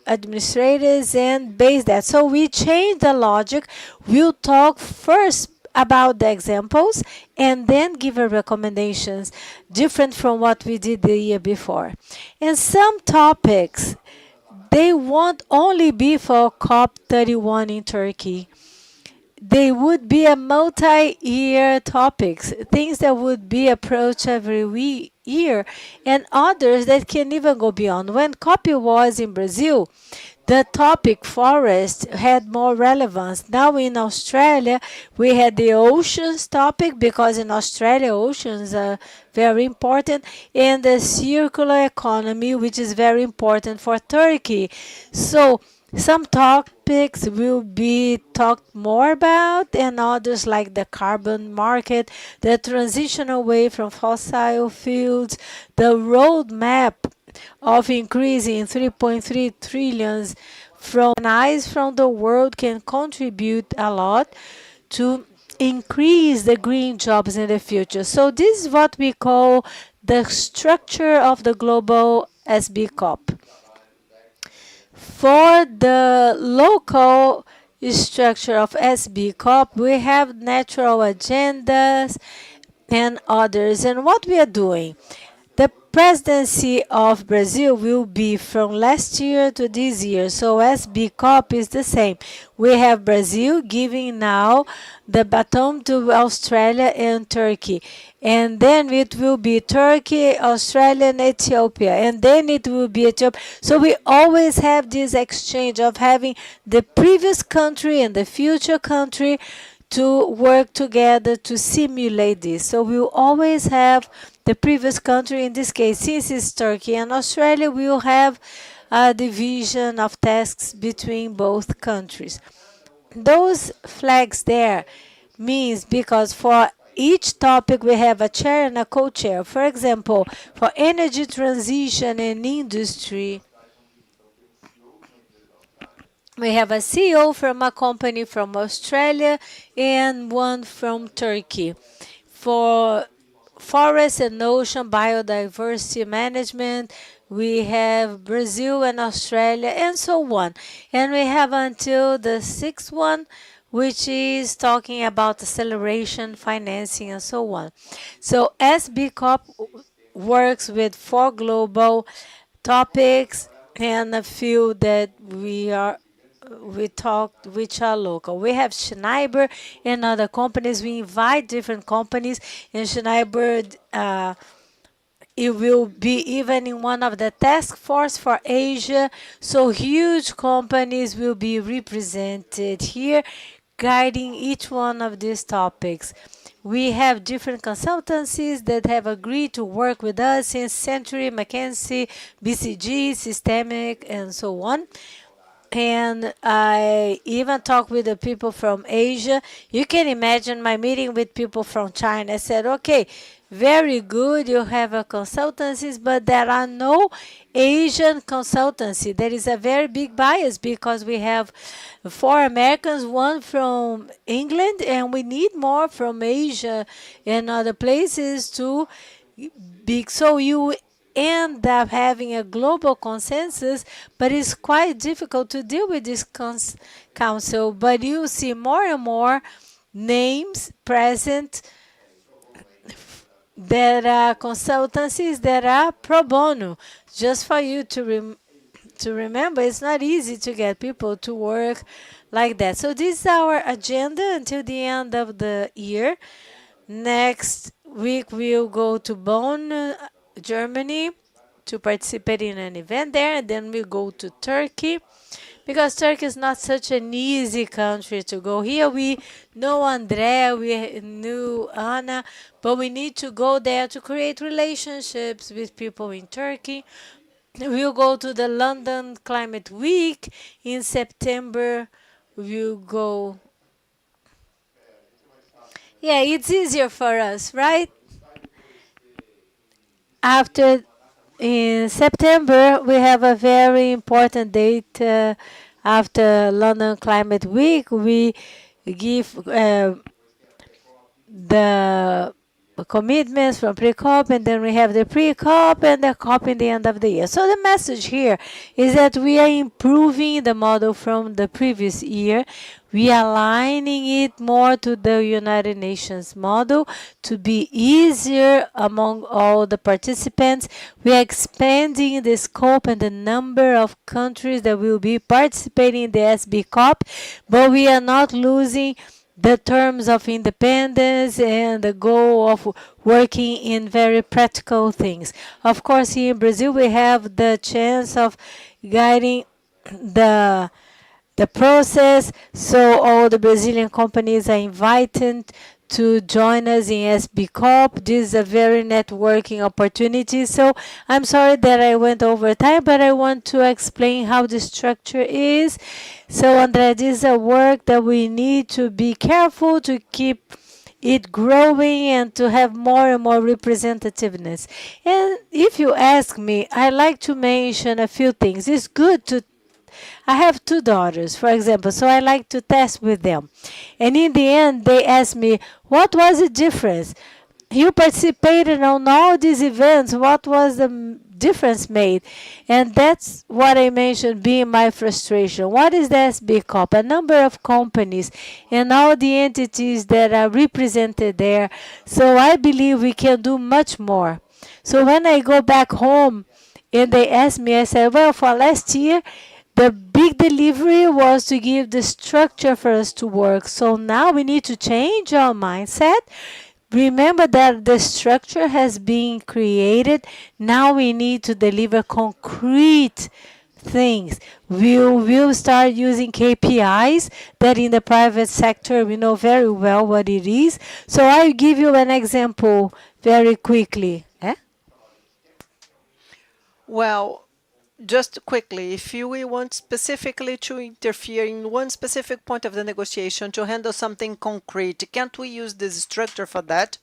administrators and base that. So we change the logic. We'll talk first about the examples and then give a recommendations different from what we did the year before. And some topics they won't only be for COP31 in Turkey. They would be a multi-year topics, things that would be approached every year, and others that can even go beyond. When COP was in Brazil, the topic forest had more relevance. Now in Australia, we had the oceans topic because in Australia, oceans are very important, and the circular economy, which is very important for Turkey. So some topics will be talked more about, and others like the carbon market, the transition away from fossil fuels, the roadmap of increasing 3.3 trillions from eyes from the world can contribute a lot to increase the green jobs in the future. So this is what we call the structure of the global SB COP. For the local structure of SB COP, we have natural agendas and others. And what we are doing, the presidency of Brazil will be from last year to this year. So SB COP is the same. We have Brazil giving now the baton to Australia and Turkey. And then it will be Turkey, Australia, and Ethiopia. And then it will be Ethiopia. So we always have this exchange of having the previous country and the future country to work together to simulate this. So we'll always have the previous country, in this case, since it's Turkey and Australia, we will have a division of tasks between both countries. Those flags there means because for each topic we have a chair and a co-chair. For example, for energy transition and industry, we have a CEO from a company from Australia and one from Turkey. For forest and ocean biodiversity management, we have Brazil and Australia and so on. And we have until the sixth one, which is talking about acceleration, financing, and so on. So SB COP works with 4 global topics and a few that we talked which are local. We have Schneider and other companies. We invite different companies, and Schneider it will be even in one of the task force for Asia. So huge companies will be represented here, guiding each one of these topics. We have different consultancies that have agreed to work with us since Century, McKinsey, BCG, Systemic, and so on. And I even talked with the people from Asia. You can imagine my meeting with people from China. I said, okay, very good, you have a consultancies, but there are no Asian consultancy. There is a very big bias because we have 4 Americans, 1 from England, and we need more from Asia and other places to be. So you end up having a global consensus, but it's quite difficult to deal with this council. But you see more and more names present that are consultancies that are pro bono. Just for you to remember, it's not easy to get people to work like that. So this is our agenda until the end of the year. Next week we'll go to Bonn, Germany, to participate in an event there, and then we go to Turkey because Turkey is not such an easy country to go. Here we know Andrea, we knew Anna, but we need to go there to create relationships with people in Turkey. We'll go to the London Climate Week in September. We'll go. Yeah, it's easier for us, right? After in September, we have a very important date. After London Climate Week, we give the commitments from pre-COP, and then we have the pre-COP and the COP in the end of the year. So the message here is that we are improving the model from the previous year. We are aligning it more to the United Nations model to be easier among all the participants. We are expanding the scope and the number of countries that will be participating in the SB COP, but we are not losing the terms of independence and the goal of working in very practical things. Of course, here in Brazil, we have the chance of guiding the process. So all the Brazilian companies are invited to join us in SB Corp. This is a very networking opportunity. So I'm sorry that I went over time, but I want to explain how the structure is. So André, this is a work that we need to be careful to keep it growing and to have more and more representativeness. And if you ask me, I like to mention a few things. It's good to I have two daughters, for example, so I like to test with them. And in the end, they asked me, what was the difference? You participated on all these events. What was the difference made? And that's what I mentioned being my frustration. What is the SB Corp? A number of companies and all the entities that are represented there. So I believe we can do much more. So when I go back home and they ask me, I said, well, for last year, the big delivery was to give the structure for us to work. So now we need to change our mindset. Remember that the structure has been created. Now we need to deliver concrete things. We will start using KPIs that in the private sector we know very well what it is. So I'll give you an example very quickly. Well, just quickly, if you want specifically to interfere in one specific point of the negotiation to handle something concrete, can't we use this structure for that?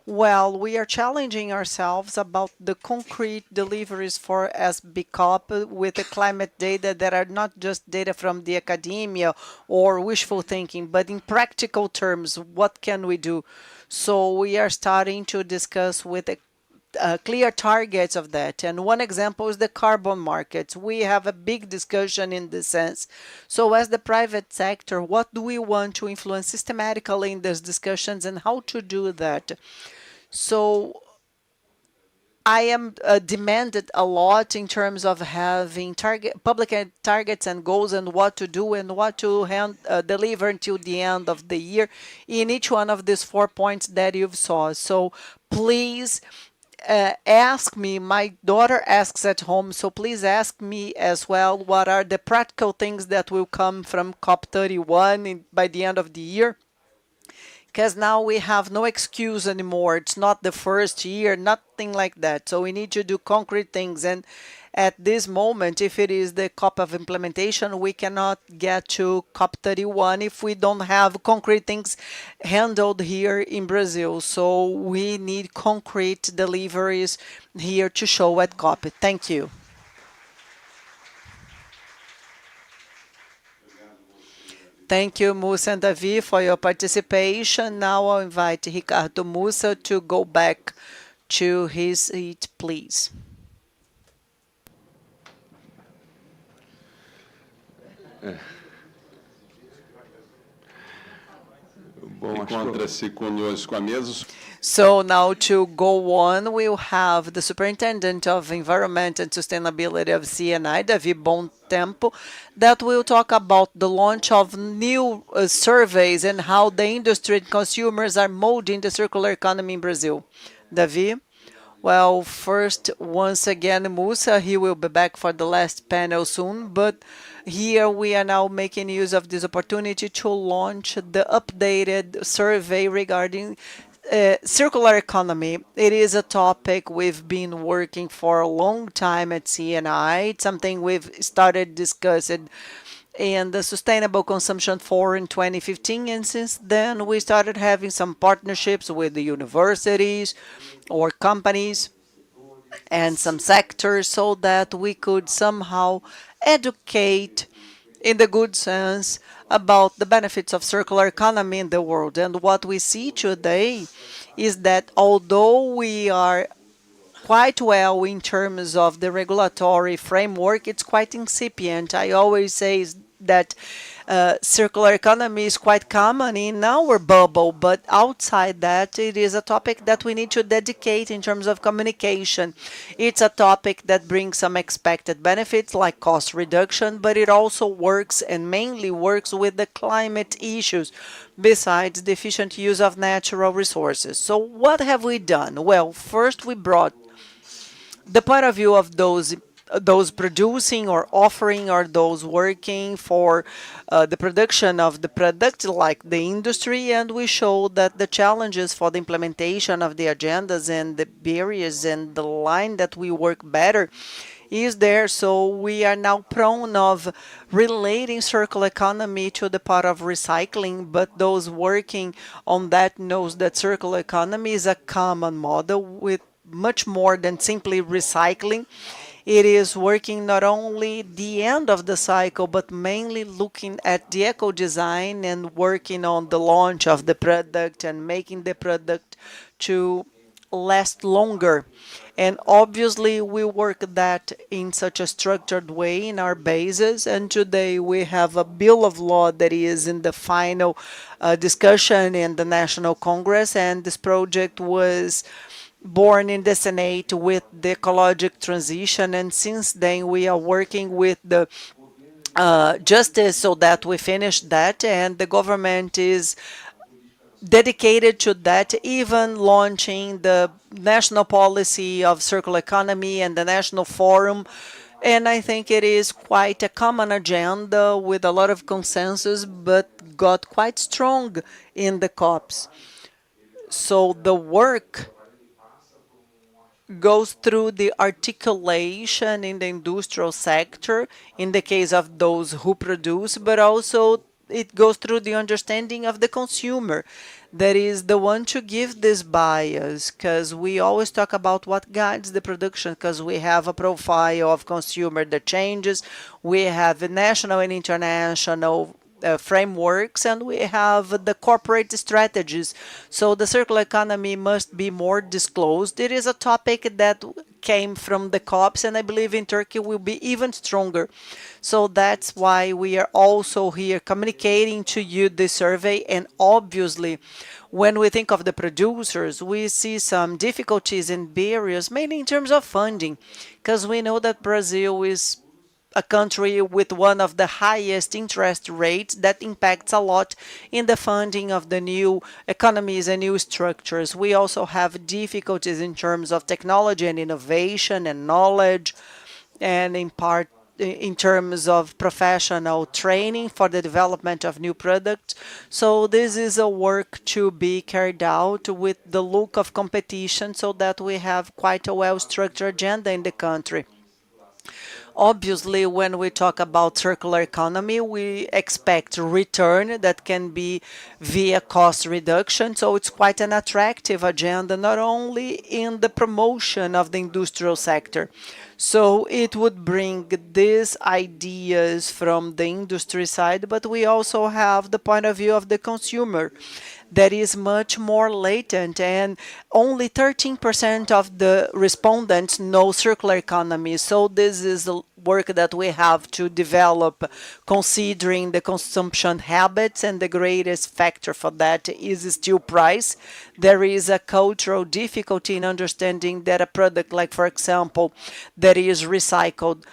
Well, we are challenging ourselves about the concrete deliveries for SBCOP with the climate data that are not just data from the academia or wishful thinking, but in practical terms, what can we do? So we are starting to discuss with the clear targets of that. And one example is the carbon markets. We have a big discussion in this sense. So as the private sector, what do we want to influence systematically in these discussions and how to do that? So I am demanded a lot in terms of having public targets and goals and what to do and what to deliver until the end of the year in each one of these 4 points that you've saw. So please ask me. My daughter asks at home, so please ask me as well what are the practical things that will come from COP31 by the end of the year. Because now we have no excuse anymore. It's not the first year, nothing like that. So we need to do concrete things. And at this moment, if it is the COP of implementation, we cannot get to COP31 if we don't have concrete things handled here in Brazil. So we need concrete deliveries here to show at COP. Thank you. Thank you, Musa and Davi, for your participation. Now I'll invite Ricardo Musa to go back to his seat, please. Encontra-se conosco à mesa. So now to go on, we'll have the Superintendent of Environment and Sustainability of CNI, Davi Tempo, that will talk about the launch of new surveys and how the industry and consumers are molding the circular economy in Brazil. Davi? Well, first, once again, Musa, he will be back for the last panel soon, but here we are now making use of this opportunity to launch the updated survey regarding circular economy. It is a topic we've been working for a long time at CNI. It's something we've started discussing in the Sustainable Consumption Forum in 2015, and since then we started having some partnerships with the universities or companies and some sectors so that we could somehow educate in the good sense about the benefits of circular economy in the world. And what we see today is that although we are quite well in terms of the regulatory framework, it's quite incipient. I always say that Circular economy is quite common in our bubble, but outside that, it is a topic that we need to dedicate in terms of communication. It's a topic that brings some expected benefits like cost reduction, but it also works and mainly works with the climate issues besides the efficient use of natural resources. So what have we done? Well, first we brought the point of view of those producing or offering or those working for the production of the product, like the industry, and we show that the challenges for the implementation of the agendas and the barriers and the line that we work better is there. So we are now prone of relating circular economy to the part of recycling, but those working on that knows that circular economy is a common model with much more than simply recycling. It is working not only the end of the cycle, but mainly looking at the eco design and working on the launch of the product and making the product to last longer. And obviously we work that in such a structured way in our bases, and today we have a bill of law that is in the final discussion in the National Congress, and this project was born in the Senate with the ecologic transition, and since then we are working with the justice so that we finish that, and the government is dedicated to that, even launching the national policy of circular economy and the national forum. And I think it is quite a common agenda with a lot of consensus, but got quite strong in the COPs. So the work goes through the articulation in the industrial sector, in the case of those who produce, but also it goes through the understanding of the consumer, that is the one to give this bias, because we always talk about what guides the production, because we have a profile of consumer that changes, we have national and international frameworks, and we have the corporate strategies. So the circular economy must be more disclosed. It is a topic that came from the COPs, and I believe in Turkey will be even stronger. So that's why we are also here communicating to you this survey. And obviously, when we think of the producers, we see some difficulties and barriers, mainly in terms of funding, because we know that Brazil is a country with one of the highest interest rates that impacts a lot in the funding of the new economies and new structures. We also have difficulties in terms of technology and innovation and knowledge, and in part in terms of professional training for the development of new products. So this is a work to be carried out with the look of competition so that we have quite a well-structured agenda in the country. Obviously, when we talk about circular economy, we expect return that can be via cost reduction. So it's quite an attractive agenda, not only in the promotion of the industrial sector. So it would bring these ideas from the industry side, but we also have the point of view of the consumer that is much more latent, and only 13% of the respondents know circular economy. So this is a work that we have to develop considering the consumption habits, and the greatest factor for that is still price. There is a cultural difficulty in understanding that a product like, for example, that is recycled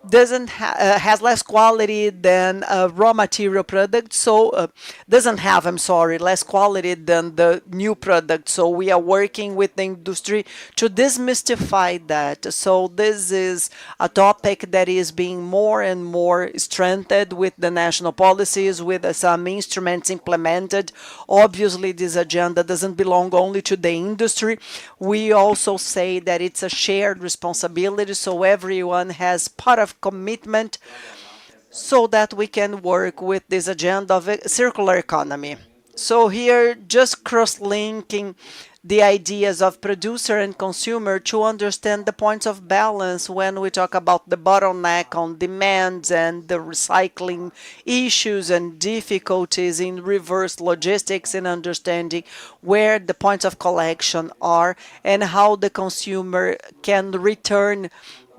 has less quality than a raw material product, so doesn't have, I'm sorry, less quality than the new product. So we are working with the industry to demystify that. So this is a topic that is being more and more strengthened with the national policies, with some instruments implemented. Obviously, this agenda doesn't belong only to the industry. We also say that it's a shared responsibility, so everyone has part of commitment so that we can work with this agenda of a circular economy. So here, just cross-linking the ideas of producer and consumer to understand the points of balance when we talk about the bottleneck on demands and the recycling issues and difficulties in reverse logistics, and understanding where the points of collection are and how the consumer can return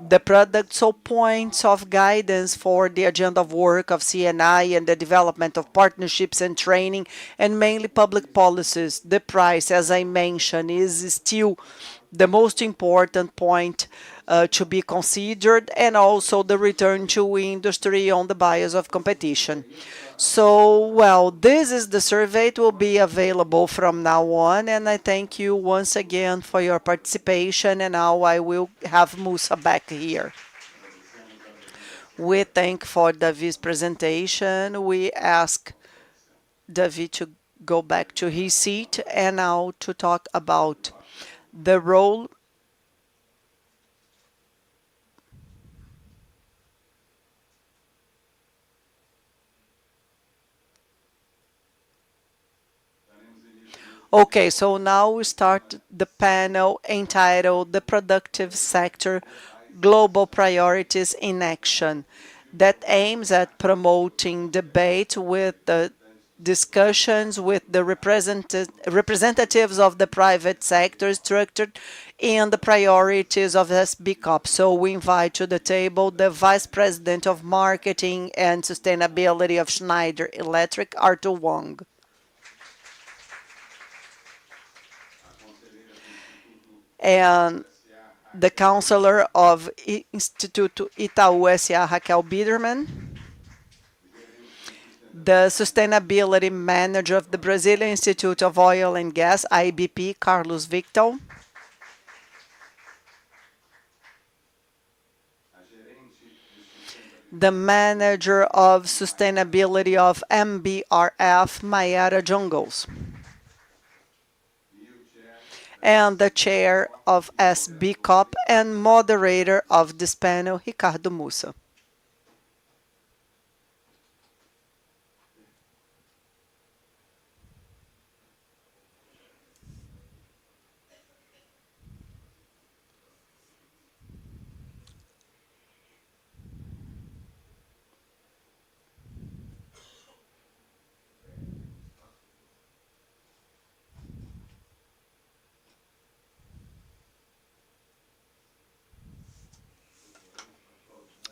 the product, so points of guidance for the agenda of work of CNI and the development of partnerships and training, and mainly public policies. The price, as I mentioned, is still the most important point to be considered, and also the return to industry on the bias of competition. So, well, this is the survey. It will be available from now on, and I thank you once again for your participation, and now I will have Musa back here. We thank for David's presentation. We ask David to go back to his seat and now to talk about the role Okay, so now we start the panel entitled The Productive Sector Global Priorities in Action, that aims at promoting debate with the discussions with the representatives of the private sector structured in the priorities of SBCOP. So we invite to the table the Vice President of Marketing and Sustainability of Schneider Electric, Arthur Wong. And the Counselor of Instituto Itaú S.A., Raquel Biederman, the Sustainability Manager of the Brazilian Institute of Oil and Gas, IBP, Carlos Victor, the Manager of Sustainability of MBRF, Mayara Jungles, and the Chair of SBCOP and moderator of this panel, Ricardo Mussa.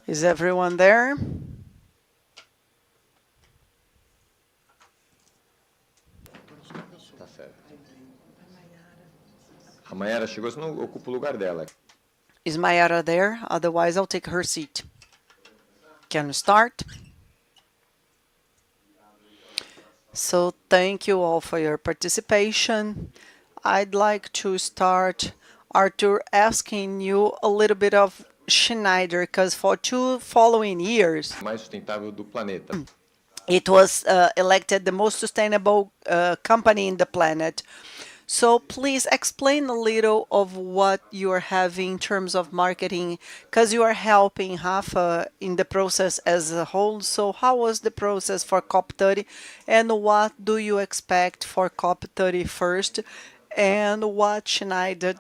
Is everyone there? Tá certo. A Mayara chegou, senão eu ocupo o lugar dela. Is Mayara there? Otherwise, I'll take her seat. Can we start? So thank you all for your participation. I'd like to start, Arthur, asking you a little bit of Schneider, because for 2 following years, Mais sustentável do planeta. it was elected the most sustainable company in the planet. So please explain a little of what you are having in terms of marketing, because you are helping Rafa in the process as a whole. So how was the process for COP30, and what do you expect for COP31, and what Schneider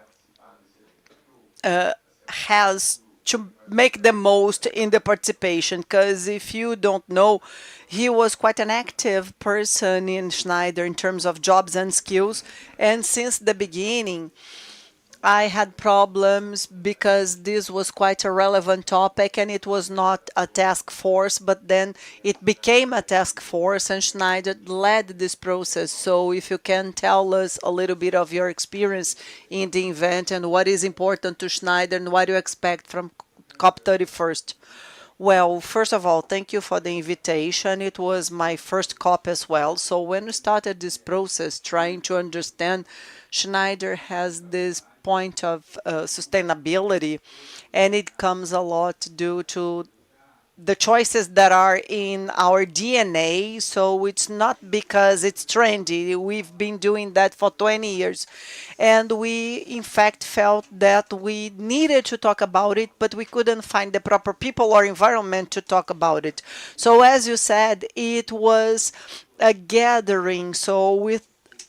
has to make the most in the participation? Because if you don't know, he was quite an active person in Schneider in terms of jobs and skills. And since the beginning, I had problems because this was quite a relevant topic and it was not a task force, but then it became a task force and Schneider led this process. So if you can tell us a little bit of your experience in the event and what is important to Schneider and what you expect from COP31. Well, first of all, thank you for the invitation. It was my first COP as well. So when we started this process, trying to understand, Schneider has this point of sustainability, and it comes a lot due to the choices that are in our DNA. So it's not because it's trendy. We've been doing that for 20 years. And we, in fact, felt that we needed to talk about it, but we couldn't find the proper people or environment to talk about it. So as you said, it was a gathering. So we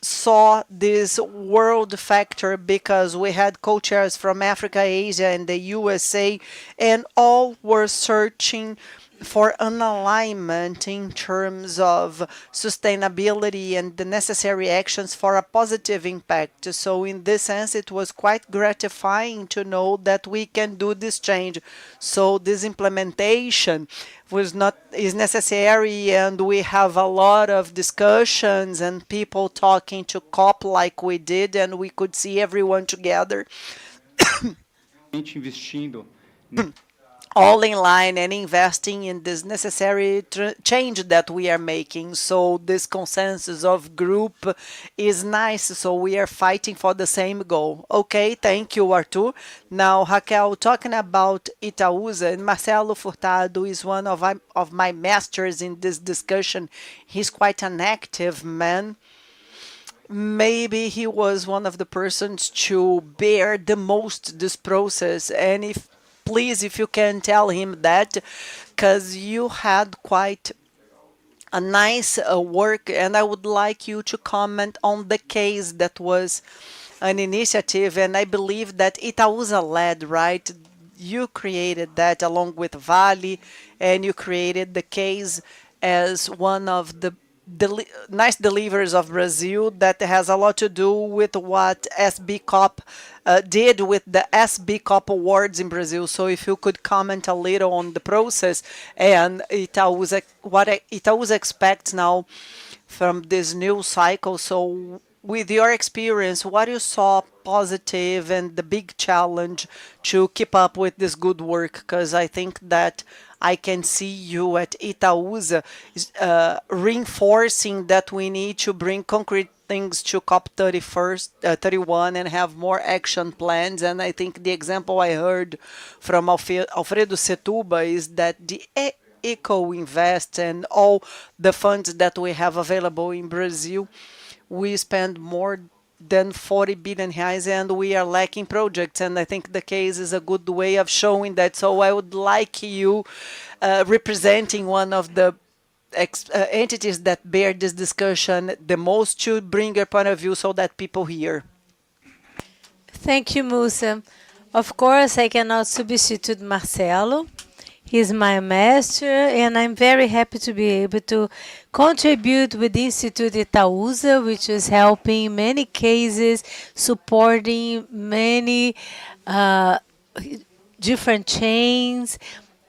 saw this world factor because we had co-chairs from Africa, Asia, and the USA, and all were searching for an alignment in terms of sustainability and the necessary actions for a positive impact. So in this sense, it was quite gratifying to know that we can do this change. So this implementation is necessary, and we have a lot of discussions and people talking to COP like we did, and we could see everyone together Investindo all in line and investing in this necessary change that we are making. So this consensus of group is nice. So we are fighting for the same goal. Okay, thank you, Arthur. Now, Raquel, talking about Itaúsa, and Marcelo Furtado is one of my masters in this discussion. He's quite an active man. Maybe he was one of the persons to bear the most this process. And if you can tell him that, because you had quite a nice work, and I would like you to comment on the case that was an initiative, and I believe that Itaúsa led, right? You created that along with Vale, and you created the case as one of the nice delivers of Brazil that has a lot to do with what SB Cop did with the SB Cop awards in Brazil. So if you could comment a little on the process and what Itaúsa expects now from this new cycle. So with your experience, what you saw positive and the big challenge to keep up with this good work? Because I think that I can see you at Itaúsa reinforcing that we need to bring concrete things to COP31 and have more action plans. And I think the example I heard from Alfredo Setúbal is that the Eco Invest and all the funds that we have available in Brazil, we spend more than 40 billion reais and we are lacking projects. And I think the case is a good way of showing that. So I would like you representing one of the entities that bear this discussion the most to bring your point of view so that people hear. Thank you, Musa. Of course, I cannot substitute Marcelo. He's my master, and I'm very happy to be able to contribute with the Institute Itaúsa, which is helping many cases, supporting many different chains.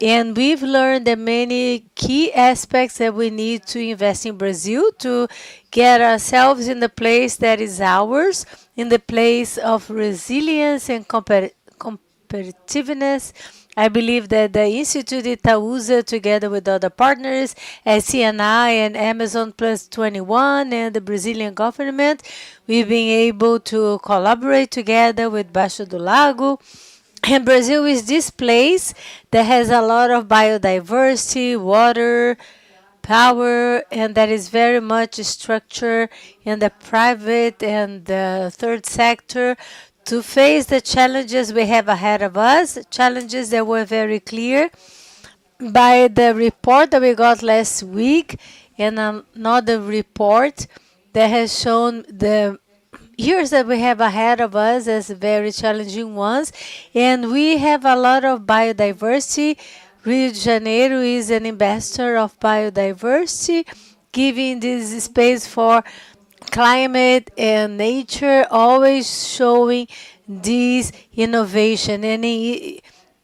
And we've learned that many key aspects that we need to invest in Brazil to get ourselves in the place that is ours, in the place of resilience and competitiveness. I believe that the Institute Itaúsa, together with other partners as CNI and Amazon Plus 21 and the Brazilian government, we've been able to collaborate together with Baixo do Lago. And Brazil is this place that has a lot of biodiversity, water, power, and that is very much structured in the private and the third sector to face the challenges we have ahead of us, challenges that were very clear by the report that we got last week and another report that has shown the years that we have ahead of us as very challenging ones. And we have a lot of biodiversity. Rio de Janeiro is an investor of biodiversity, giving this space for climate and nature, always showing this innovation. And in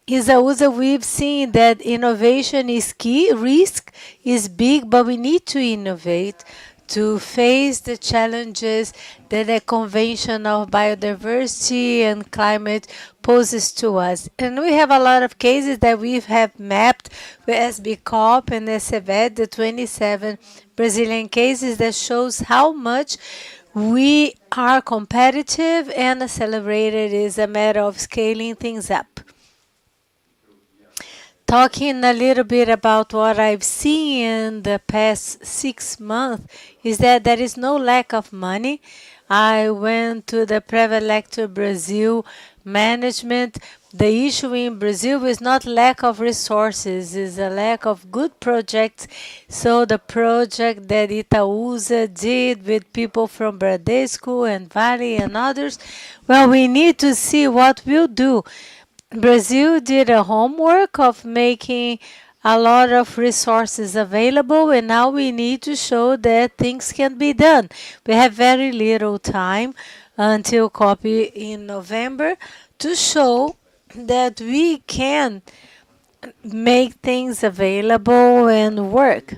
Itaúsa, we've seen that innovation is key, risk is big, but we need to innovate to face the challenges that the Convention of Biodiversity and Climate poses to us. And we have a lot of cases that we have mapped with SBCOP and SEVED, the 27 Brazilian cases that shows how much we are competitive and accelerated is a matter of scaling things up. Talking a little bit about what I've seen in the past 6 months is that there is no lack of money. I went to the Prevalector Brazil management. The issue in Brazil is not lack of resources, it's a lack of good projects. So the project that Itaúsa did with people from Bradesco and Vale and others, well, we need to see what we'll do. Brazil did a homework of making a lot of resources available, and now we need to show that things can be done. We have very little time until COP in November to show that we can make things available and work.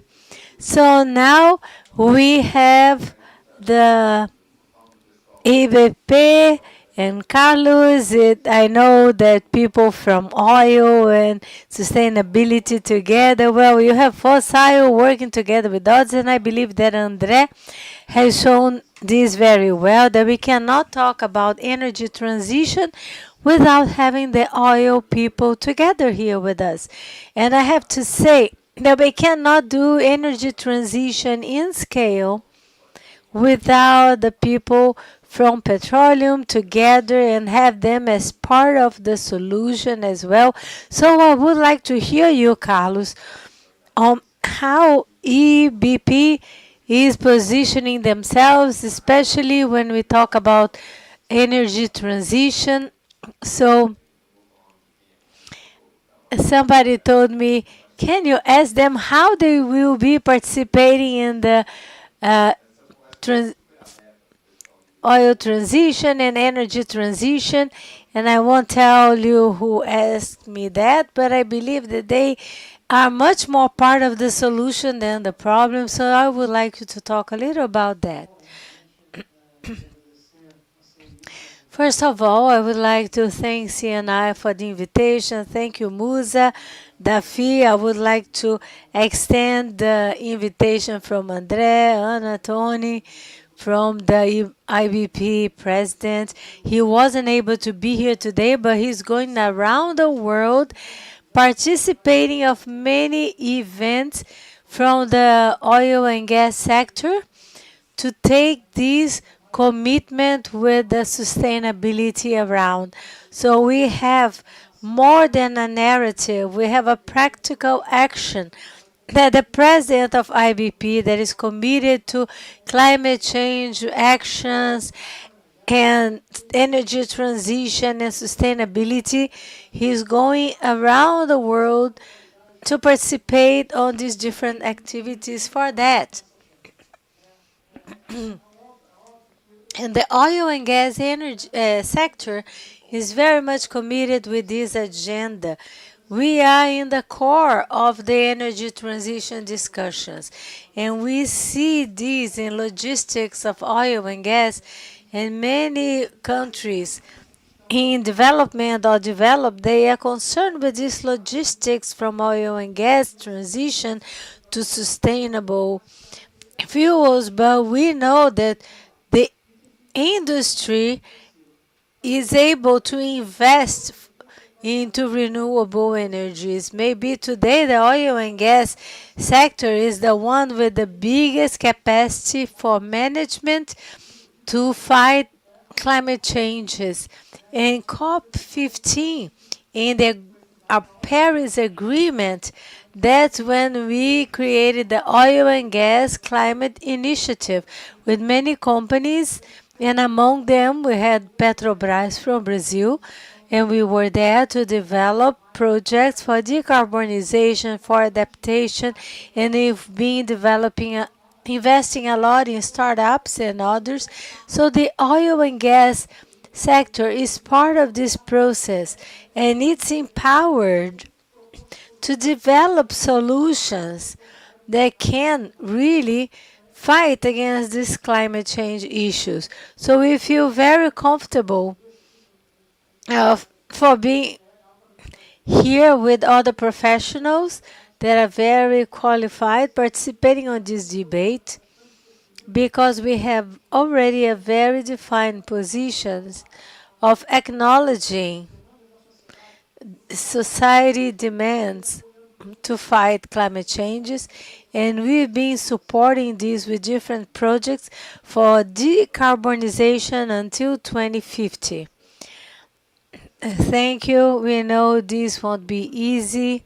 So now we have the EBP and Carlos. I know that people from oil and sustainability together. Well, you have fossil working together with us, and I believe that André has shown this very well, that we cannot talk about energy transition without having the oil people together here with us. And I have to say that we cannot do energy transition in scale without the people from petroleum together and have them as part of the solution as well. So I would like to hear you, Carlos, on how EBP is positioning themselves, especially when we talk about energy transition. So somebody told me, can you ask them how they will be participating in the uh, oil transition and energy transition? And I won't tell you who asked me that, but I believe that they are much more part of the solution than the problem. So I would like you to talk a little about that. First of all, I would like to thank CNI for the invitation. Thank you, Musa, Dafi. I would like to extend the invitation from André, Ana, Tony, from the IBP president. He wasn't able to be here today, but he's going around the world participating of many events from the oil and gas sector to take this commitment with the sustainability around. So we have more than a narrative, we have a practical action that the president of IBP that is committed to climate change actions and energy transition and sustainability, he's going around the world to participate on these different activities for that. And the oil and gas energy sector is very much committed with this agenda. We are in the core of the energy transition discussions, and we see this in logistics of oil and gas in many countries in development or developed. They are concerned with this logistics from oil and gas transition to sustainable fuels, but we know that the industry is able to invest into renewable energies. Maybe today the oil and gas sector is the one with the biggest capacity for management to fight climate changes. In COP15, in the Paris Agreement, that's when we created the Oil and Gas Climate Initiative with many companies, and among them we had Petrobras from Brazil, and we were there to develop projects for decarbonization, for adaptation, and we've been developing investing a lot in startups and others. So the oil and gas sector is part of this process, and it's empowered to develop solutions that can really fight against these climate change issues. So we feel very comfortable for being here with other professionals that are very qualified participating on this debate, because we have already a very defined positions of acknowledging society demands to fight climate changes, and we've been supporting this with different projects for decarbonization until 2050. Thank you. We know this won't be easy.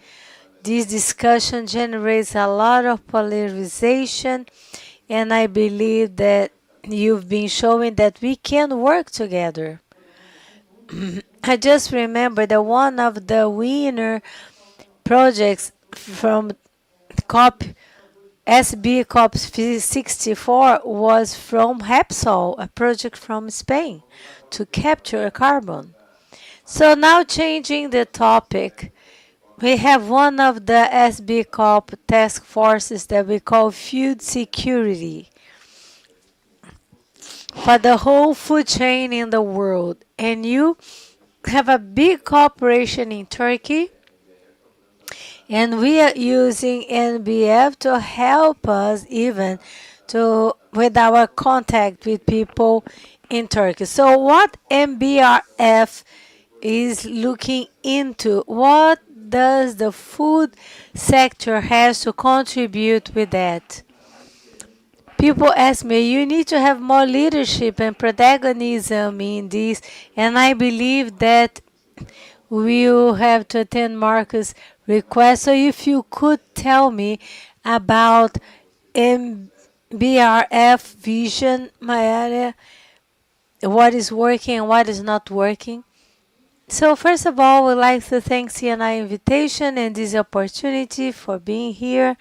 This discussion generates a lot of polarization, and I believe that you've been showing that we can work together. I just remember that one of the winner projects from COP SB COP 64 was from Repsol, a project from Spain to capture carbon. So now changing the topic, we have one of the SB COP task forces that we call food security for the whole food chain in the world. And you have a big cooperation in Turkey, and we are using NBF to help us even to with our contact with people in Turkey. So what MBRF is looking into? What does the food sector has to contribute with that? People ask me, you need to have more leadership and protagonism in this, and I believe that we will have to attend Marcus' request. So if you could tell me about MBRF vision, Mayara, what is working and what is not working. So first of all, we'd like to thank CNI invitation and this opportunity for being here.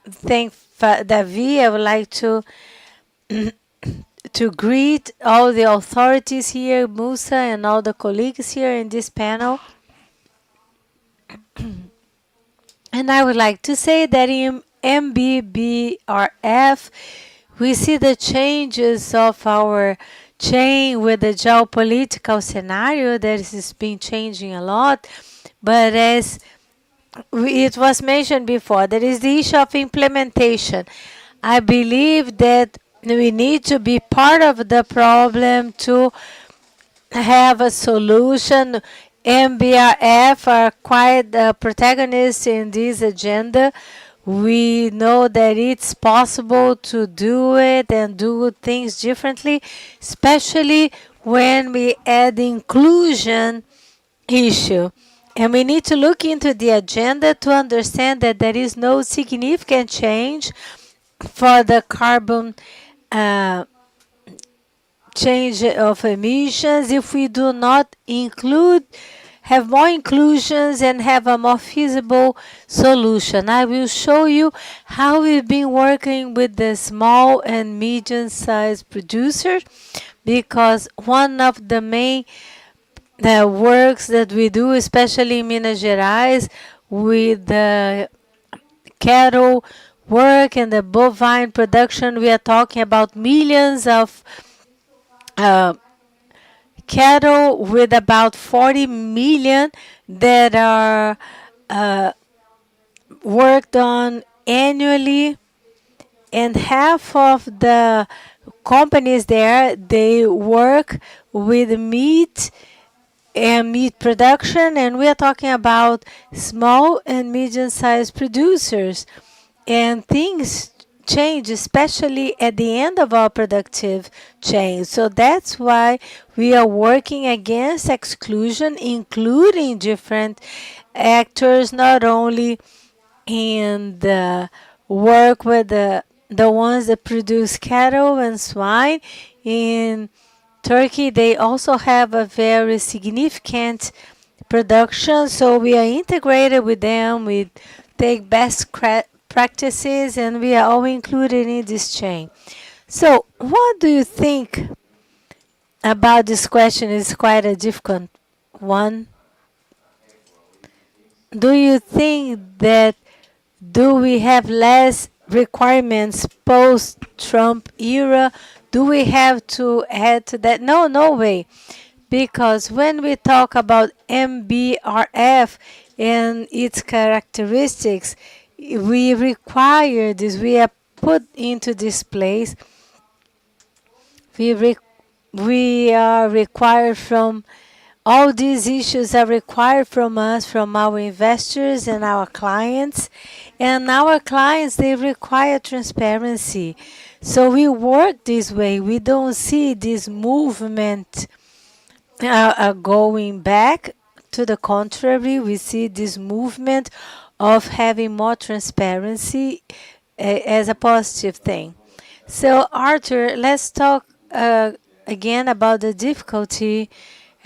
Thank Davi. I would like to greet all the authorities here, Musa, and all the colleagues here in this panel. And I would like to say that in MBBRF, we see the changes of our chain with the geopolitical scenario that has been changing a lot. But as it was mentioned before, there is the issue of implementation. I believe that we need to be part of the problem to have a solution. MBRF are quite protagonists in this agenda. We know that it's possible to do it and do things differently, especially when we add the inclusion issue. And we need to look into the agenda to understand that there is no significant change for the carbon change of emissions if we do not have more inclusions and have a more feasible solution. I will show you how we've been working with the small and medium-sized producers, because one of the main works that we do, especially in Minas Gerais, with the cattle work and the bovine production, we are talking about millions of cattle with about 40 million that are worked on annually, and half of the companies there, they work with meat and meat production, and we are talking about small and medium-sized producers, and things change, especially at the end of our productive chain. So that's why we are working against exclusion, including different actors, not only in the work with the ones that produce cattle and swine. In Turkey, they also have a very significant production, so we are integrated with them. We take best practices, and we are all included in this chain. So what do you think about this question? It's quite a difficult one. Do you think that do we have less requirements post-Trump era? Do we have to add to that? No, no way. Because when we talk about MBRF and its characteristics, we require this. We are put into this place. We are required from all these issues are required from us, from our investors and our clients. And our clients, they require transparency. So we work this way. We don't see this movement going back. To the contrary, we see this movement of having more transparency as a positive thing. So Arthur, let's talk again about the difficulty.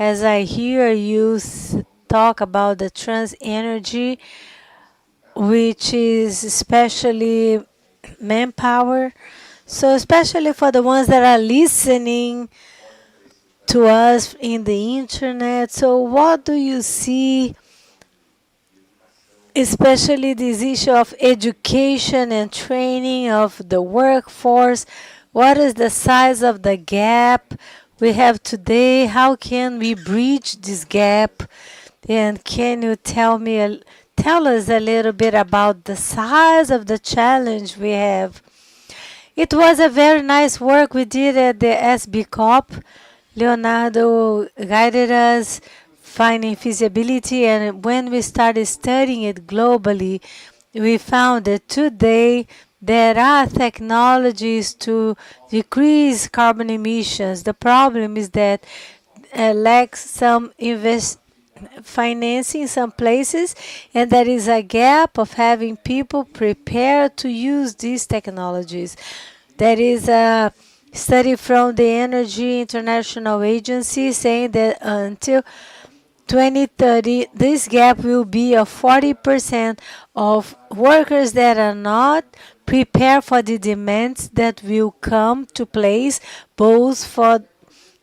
As I hear you talk about the trans energy, which is especially manpower. So especially for the ones that are listening to us in the internet. So what do you see, especially this issue of education and training of the workforce? What is the size of the gap we have today? How can we bridge this gap? And can you tell us a little bit about the size of the challenge we have? It was a very nice work we did at the SB COP. Leonardo guided us finding feasibility, and when we started studying it globally, we found that today there are technologies to decrease carbon emissions. The problem is that lacks some financing in some places, and there is a gap of having people prepared to use these technologies. There is a study from the Energy International Agency saying that until 2030, this gap will be of 40% of workers that are not prepared for the demands that will come to place, both for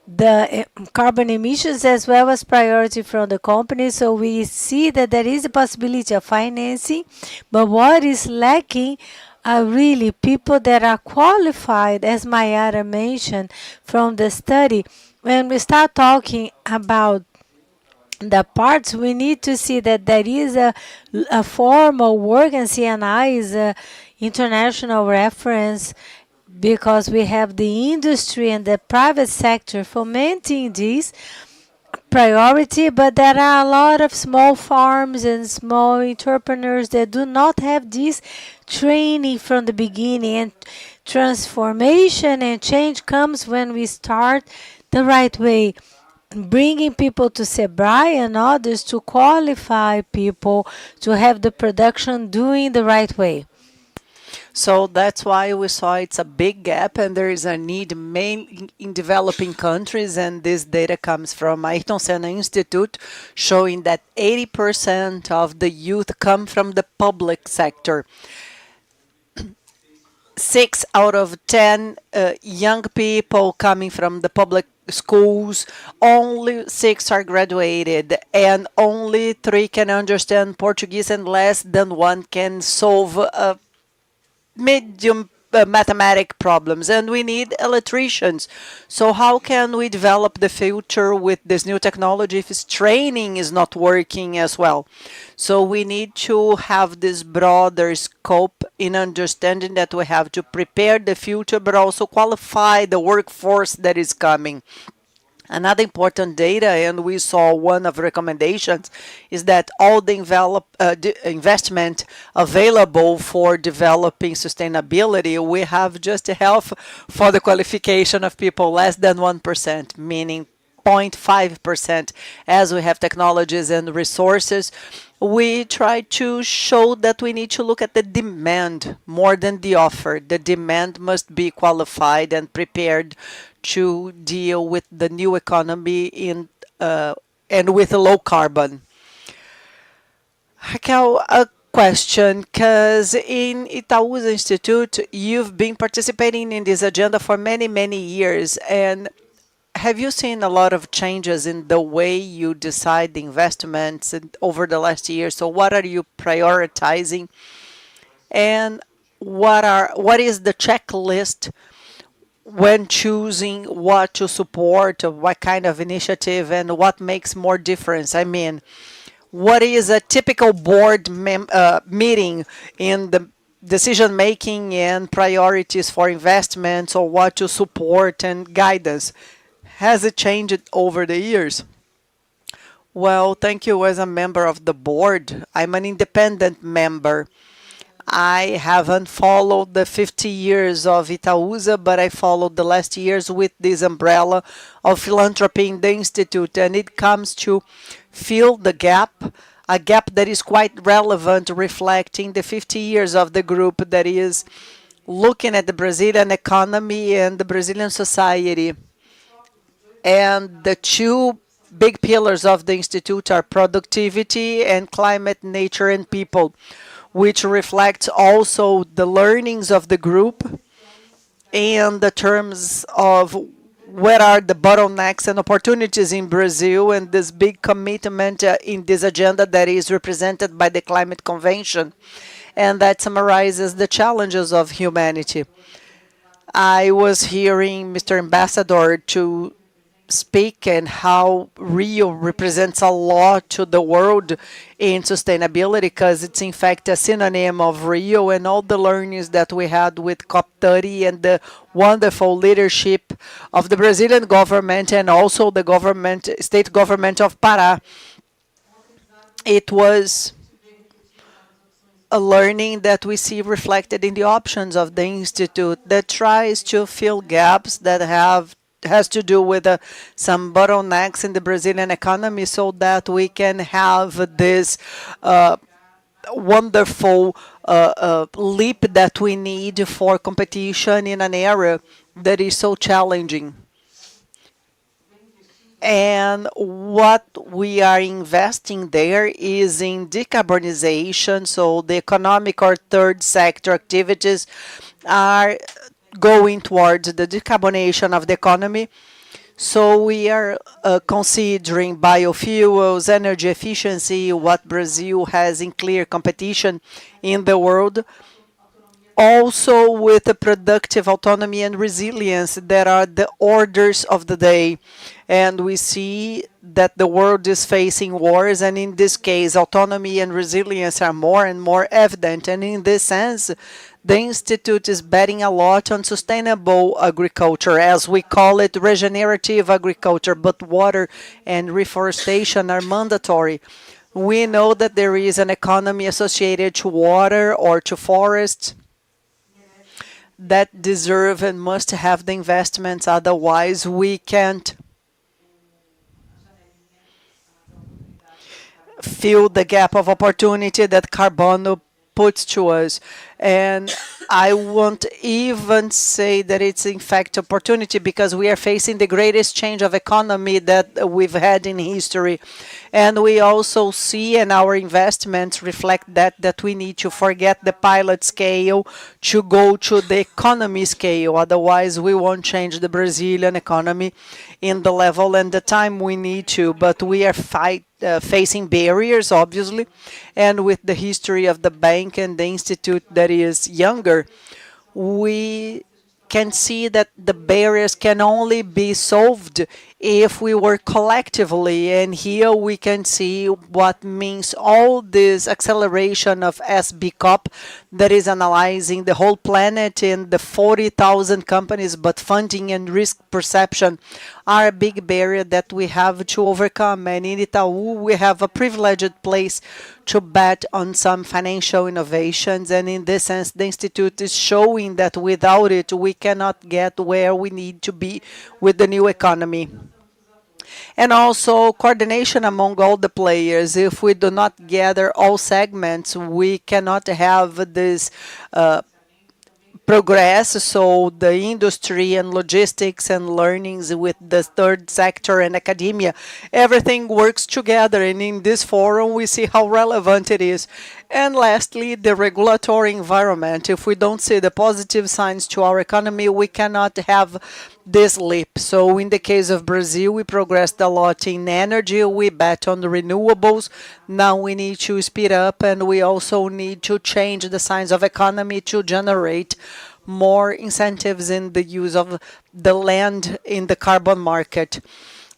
the carbon emissions as well as priority from the company. So we see that there is a possibility of financing, but what is lacking are really people that are qualified, as Mayara mentioned from the study. When we start talking about the parts, we need to see that there is a formal work, and CNI is a international reference because we have the industry and the private sector fomenting this priority, but there are a lot of small farms and small entrepreneurs that do not have this training from the beginning, and transformation and change comes when we start the right way, bringing people to Sebrae and others to qualify people to have the production doing the right way. So that's why we saw it's a big gap and there is a need mainly in developing countries. And this data comes from Ayrton Senna Institute, showing that 80% of the youth come from the public sector. 6 out of 10 young people coming from the public schools, only 6 are graduated, and only 3 can understand Portuguese, and less than 1 can solve medium mathematic problems, and we need electricians. So how can we develop the future with this new technology if its training is not working as well? So we need to have this broader scope in understanding that we have to prepare the future, but also qualify the workforce that is coming. Another important data, and we saw one of recommendations, is that all the investment available for developing sustainability, we have just half for the qualification of people, less than 1%, meaning 0.5%. As we have technologies and resources, we try to show that we need to look at the demand more than the offer. The demand must be qualified and prepared to deal with the new economy and with low carbon. Raquel, a question, because in Itaúsa Institute, you've been participating in this agenda for many, many years. And have you seen a lot of changes in the way you decide the investments over the last year? So what are you prioritizing? And what is the checklist when choosing what to support, or what kind of initiative, and what makes more difference? I mean, what is a typical board meeting in the decision making and priorities for investments, or what to support and guidance? Has it changed over the years? Well, thank you. As a member of the board, I'm an independent member. I haven't followed the 50 years of Itaúsa, but I followed the last years with this umbrella of philanthropy in the Institute, and it comes to fill the gap, a gap that is quite relevant, reflecting the 50 years of the group that is looking at the Brazilian economy and the Brazilian society. And the two big pillars of the Institute are productivity and climate, nature, and people. which reflects also the learnings of the group in the terms of what are the bottlenecks and opportunities in Brazil, and this big commitment in this agenda that is represented by the Climate Convention, and that summarizes the challenges of humanity. I was hearing Mr. Ambassador to speak and how Rio represents a lot to the world in sustainability, because it's in fact a synonym of Rio and all the learnings that we had with COP30 and the wonderful leadership of the Brazilian government and also the government, state government of Pará. It was a learning that we see reflected in the options of the Institute that tries to fill gaps that has to do with some bottlenecks in the Brazilian economy so that we can have this wonderful leap that we need for competition in an area that is so challenging. And what we are investing there is in decarbonization. So the economic or third sector activities are going towards the decarbonation of the economy. So we are considering biofuels, energy efficiency, what Brazil has in clear competition in the world. Also with the productive autonomy and resilience that are the orders of the day. And we see that the world is facing wars, and in this case, autonomy and resilience are more and more evident. And in this sense, the Institute is betting a lot on sustainable agriculture, as we call it, regenerative agriculture, but water and reforestation are mandatory. We know that there is an economy associated to water or to forests that deserve and must have the investments, otherwise we can't fill the gap of opportunity that Carbono puts to us. And I won't even say that it's in fact opportunity, because we are facing the greatest change of economy that we've had in history. And we also see, and our investments reflect that we need to forget the pilot scale to go to the economy scale. Otherwise, we won't change the Brazilian economy in the level and the time we need to. But we are facing barriers, obviously, and with the history of the bank and the institute that is younger, we can see that the barriers can only be solved if we work collectively. And here we can see what means all this acceleration of SBCOP that is analyzing the whole planet and the 40,000 companies, but funding and risk perception are a big barrier that we have to overcome. And in Itaú, we have a privileged place to bet on some financial innovations. And in this sense, the Institute is showing that without it, we cannot get where we need to be with the new economy. And also coordination among all the players. If we do not gather all segments, we cannot have this progress. So the industry and logistics and learnings with the third sector and academia, everything works together. And in this forum, we see how relevant it is. And lastly, the regulatory environment. If we don't see the positive signs to our economy, we cannot have this leap. So in the case of Brazil, we progressed a lot in energy. We bet on the renewables. Now we need to speed up, and we also need to change the signs of economy to generate more incentives in the use of the land in the carbon market.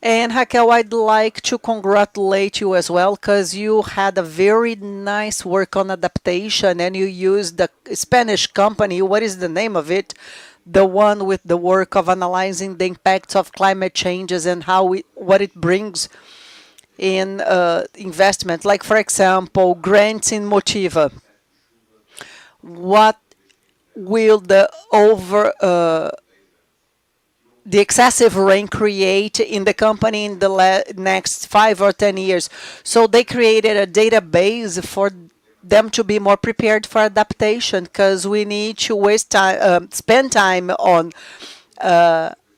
And Raquel, I'd like to congratulate you as well, because you had a very nice work on adaptation, and you used the Spanish company. What is the name of it? The one with the work of analyzing the impacts of climate changes and what it brings in investment. Like, for example, grants in Motiva. What will the excessive rain create in the company in the next 5 or 10 years? So they created a database for them to be more prepared for adaptation, because we need to spend time on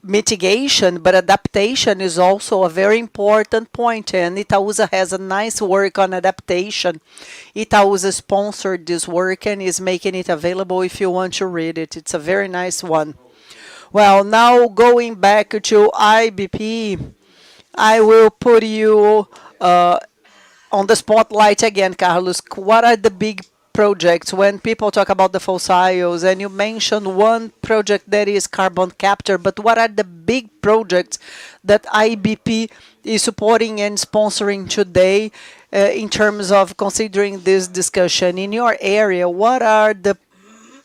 mitigation, but adaptation is also a very important point, and Itaúsa has a nice work on adaptation. Itaúsa sponsored this work and is making it available if you want to read it. It's a very nice one. Well, now going back to IBP, I will put you on the spotlight again, Carlos. What are the big projects when people talk about the fossils? And you mentioned one project that is carbon capture, but what are the big projects that IBP is supporting and sponsoring today in terms of considering this discussion? In your area, what are the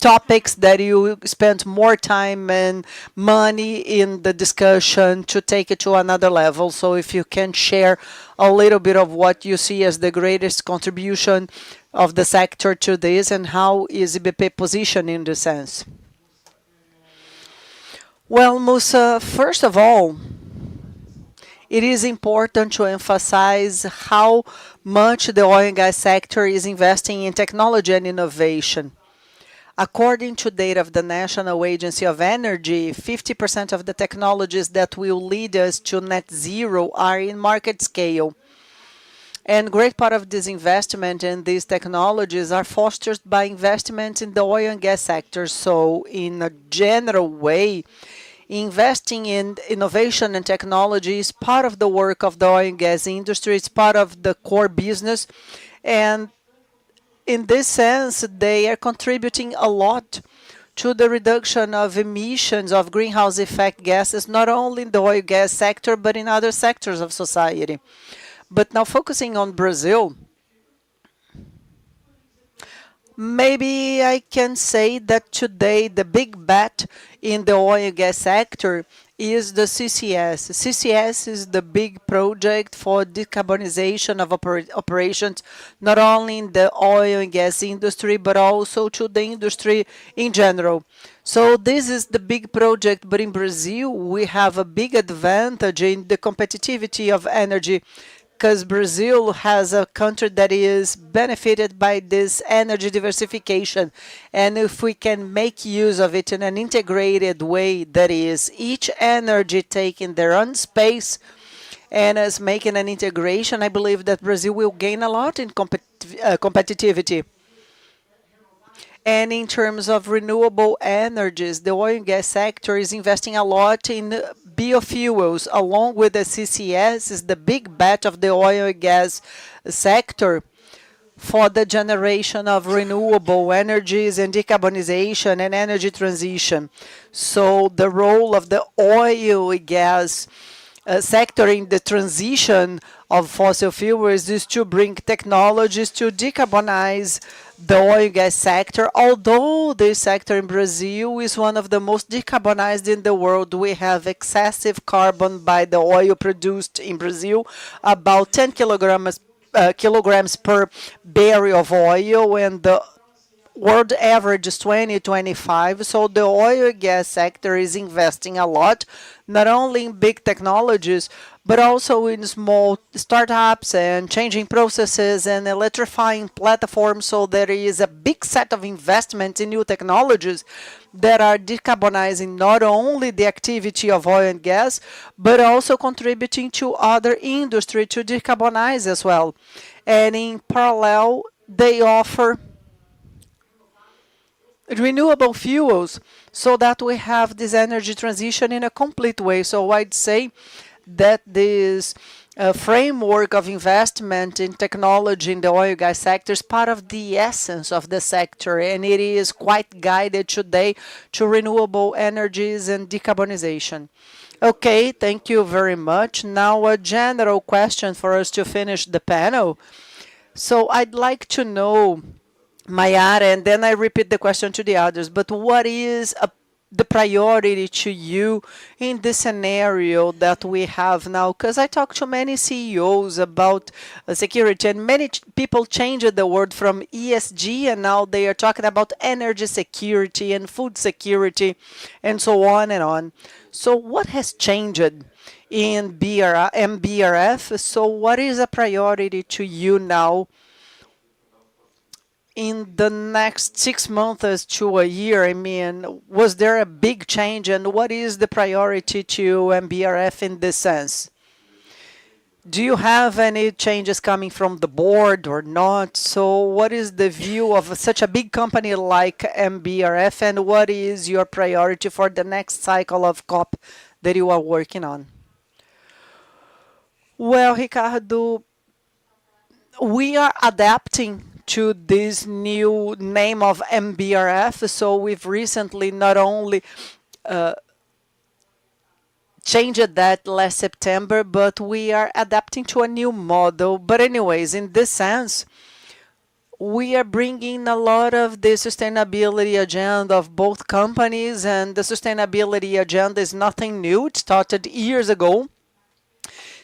topics that you spend more time and money in the discussion to take it to another level? So if you can share a little bit of what you see as the greatest contribution of the sector to this, and how is IBP positioned in this sense? Well, Musa, first of all, it is important to emphasize how much the oil and gas sector is investing in technology and innovation. According to data of the National Agency of Energy, 50% of the technologies that will lead us to net zero are in market scale. And great part of this investment in these technologies are fostered by investment in the oil and gas sector. So in a general way, investing in innovation and technology is part of the work of the oil and gas industry. It's part of the core business. And in this sense, they are contributing a lot to the reduction of emissions of greenhouse effect gases, not only in the oil and gas sector, but in other sectors of society. But now focusing on Brazil, maybe I can say that today the big bet in the oil and gas sector is the CCS. CCS is the big project for decarbonization of operations, not only in the oil and gas industry, but also to the industry in general. So this is the big project, but in Brazil, we have a big advantage in the competitivity of energy, because Brazil has a country that is benefited by this energy diversification. And if we can make use of it in an integrated way, that is, each energy taking their own space and as making an integration, I believe that Brazil will gain a lot in competitivity. And in terms of renewable energies, the oil and gas sector is investing a lot in biofuels, along with the CCS is the big bet of the oil and gas sector for the generation of renewable energies and decarbonization and energy transition. So the role of the oil and gas sector in the transition of fossil fuels is to bring technologies to decarbonize the oil and gas sector. Although this sector in Brazil is one of the most decarbonized in the world, we have excessive carbon by the oil produced in Brazil, about 10 kilograms per barrel of oil, and the world average is 2025. So the oil and gas sector is investing a lot, not only in big technologies, but also in small startups and changing processes and electrifying platforms. So there is a big set of investments in new technologies that are decarbonizing not only the activity of oil and gas, but also contributing to other industry to decarbonize as well. And in parallel, they offer renewable fuels so that we have this energy transition in a complete way. So I'd say that this framework of investment in technology in the oil and gas sector is part of the essence of the sector, and it is quite guided today to renewable energies and decarbonization. Okay, thank you very much. Now a general question for us to finish the panel. So I'd like to know, Mayara, and then I repeat the question to the others, but what is the priority to you in this scenario that we have now? Because I talk to many CEOs about security, and many people changed the word from ESG, and now they are talking about energy security and food security, and so on and on. So what has changed in MBRF? So what is a priority to you now in the next 6 months to a year? I mean, was there a big change, and what is the priority to MBRF in this sense? Do you have any changes coming from the board or not? So what is the view of such a big company like MBRF, and what is your priority for the next cycle of COP that you are working on? Well, Ricardo, we are adapting to this new name of MBRF. So we've recently not only changed that last September, but we are adapting to a new model. But anyways, in this sense, we are bringing a lot of the sustainability agenda of both companies, and the sustainability agenda is nothing new. It started years ago,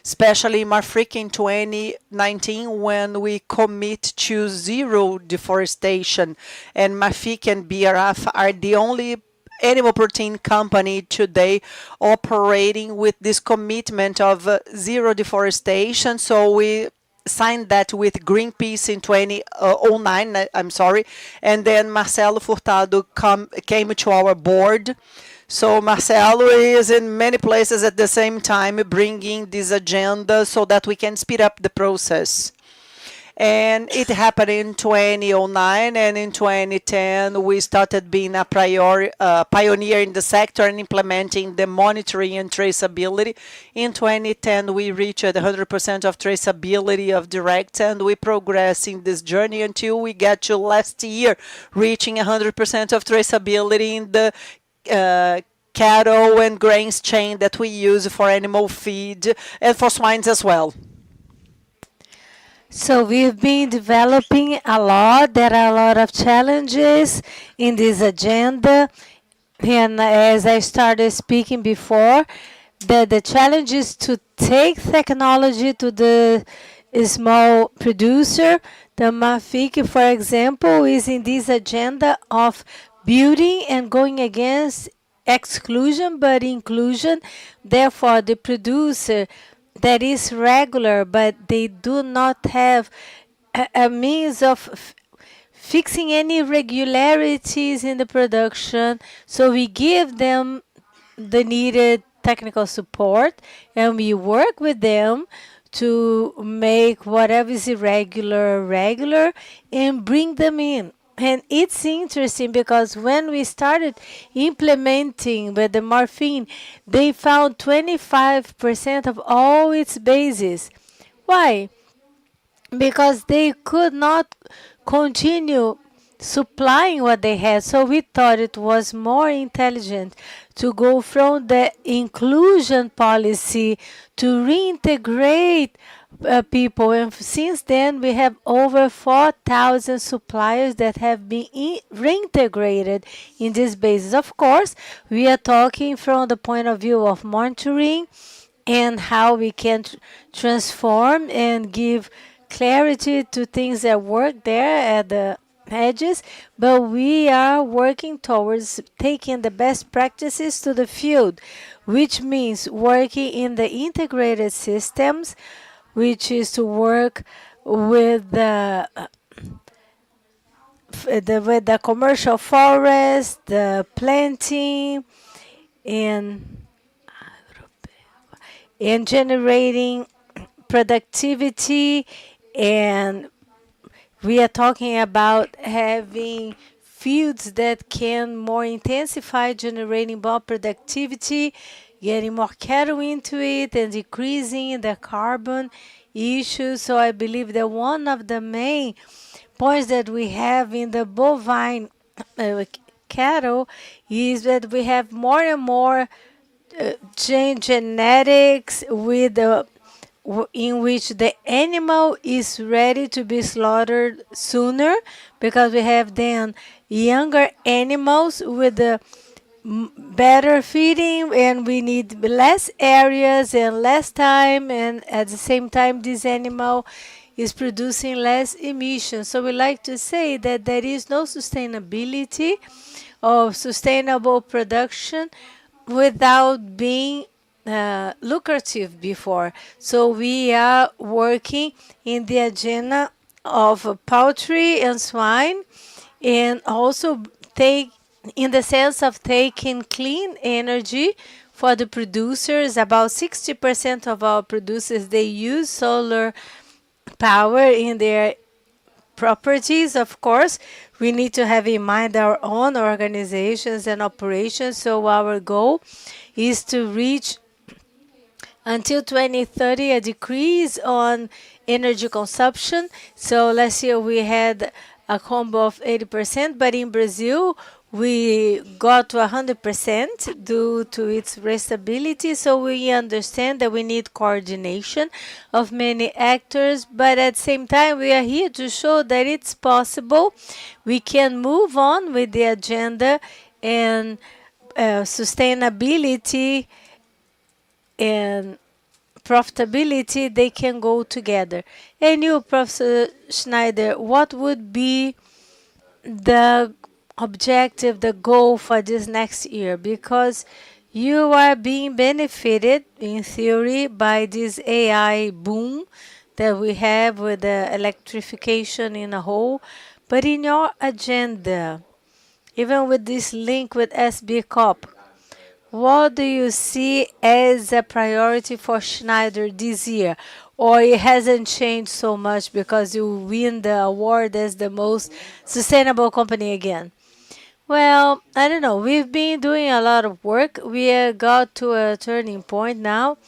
especially in Marfrig in 2019 when we commit to zero deforestation. And Marfrig and BRF are the only animal protein company today operating with this commitment of zero deforestation. So we signed that with Greenpeace in 2009, I'm sorry, and then Marcelo Furtado came to our board. So Marcelo is in many places at the same time bringing this agenda so that we can speed up the process. And it happened in 2009, and in 2010 we started being a pioneer in the sector and implementing the monitoring and traceability. In 2010 we reached 100% of traceability of direct, and we progress in this journey until we get to last year reaching 100% of traceability in the cattle and grains chain that we use for animal feed and for swines as well. So we've been developing a lot. There are a lot of challenges in this agenda. And as I started speaking before, the challenge is to take technology to the small producer. The Mafik, for example, is in this agenda of building and going against exclusion but inclusion. Therefore, the producer that is regular, but they do not have a means of fixing any irregularities in the production. So we give them the needed technical support, and we work with them to make whatever is irregular regular and bring them in. And it's interesting because when we started implementing with the morphine, they found 25% of all its bases. Why? Because they could not continue supplying what they had. So we thought it was more intelligent to go from the inclusion policy to reintegrate people. And since then, we have over 4,000 suppliers that have been reintegrated in this basis. Of course, we are talking from the point of view of monitoring and how we can transform and give clarity to things that work there at the edges, but we are working towards taking the best practices to the field, which means working in the integrated systems, which is to work with with the commercial forest, the planting, and generating productivity. And we are talking about having fields that can more intensify generating more productivity, getting more cattle into it, and decreasing the carbon issues. So I believe that one of the main points that we have in the bovine cattle is that we have more and more genetics with in which the animal is ready to be slaughtered sooner, because we have then younger animals with the better feeding, and we need less areas and less time, and at the same time this animal is producing less emissions. So we like to say that there is no sustainability or sustainable production without being lucrative before. So we are working in the agenda of poultry and swine, and also take in the sense of taking clean energy for the producers. About 60% of our producers, they use solar power in their properties. Of course, we need to have in mind our own organizations and operations. So our goal is to reach until 2030 a decrease on energy consumption. So last year we had a combo of 80%, but in Brazil we got to 100% due to its restability. So we understand that we need coordination of many actors, but at the same time we are here to show that it's possible. We can move on with the agenda, and sustainability and profitability, they can go together. And you, Professor Schneider, what would be the objective, the goal for this next year? Because you are being benefited, in theory, by this AI boom that we have with the electrification in a whole. But in your agenda, even with this link with SBCOP, what do you see as a priority for Schneider this year? Or it hasn't changed so much because you win the award as the most sustainable company again? Well, I don't know. We've been doing a lot of work. We got to a turning point now,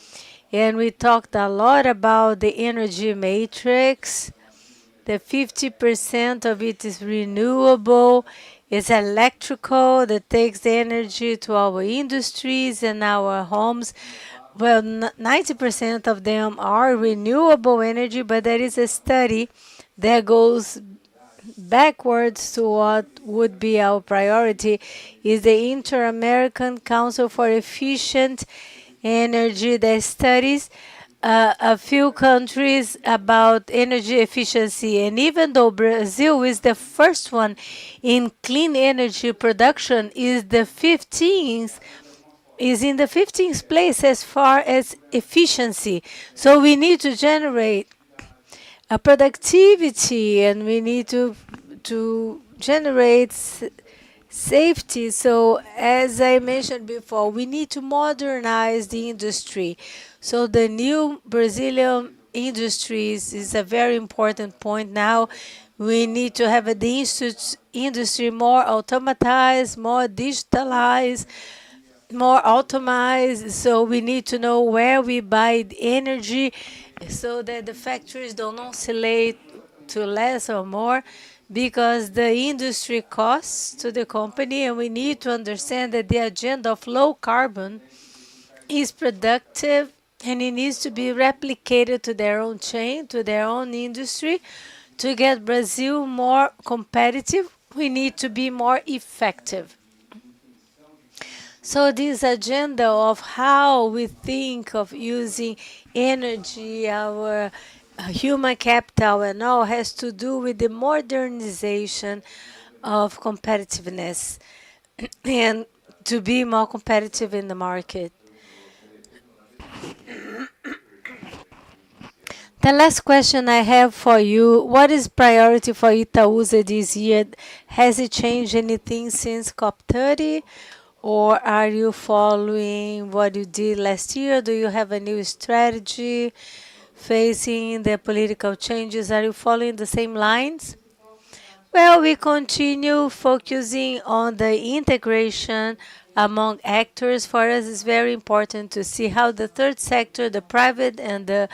and we talked a lot about the energy matrix. The 50% of it is renewable, it's electrical, that takes the energy to our industries and our homes. Well, 90% of them are renewable energy, but there is a study that goes backwards to what would be our priority is the Inter-American Council for Efficient Energy that studies a few countries about energy efficiency. And even though Brazil is the first one in clean energy production, is in the 15th place as far as efficiency. So we need to generate a productivity, and we need to generate safety. So as I mentioned before, we need to modernize the industry. So the new Brazilian industries is a very important point now. We need to have the industry more automatized, more digitalized, more optimized. So we need to know where we buy the energy so that the factories don't oscillate to less or more, because the industry costs to the company, and we need to understand that the agenda of low carbon is productive, and it needs to be replicated to their own chain, to their own industry. To get Brazil more competitive, we need to be more effective. So this agenda of how we think of using energy, our human capital and all, has to do with the modernization of competitiveness and to be more competitive in the market. The last question I have for you, what is priority for Itaúsa this year? Has it changed anything since COP30? Or are you following what you did last year? Do you have a new strategy facing the political changes? Are you following the same lines? Well, we continue focusing on the integration among actors. For us, it's very important to see how the third sector, the private and the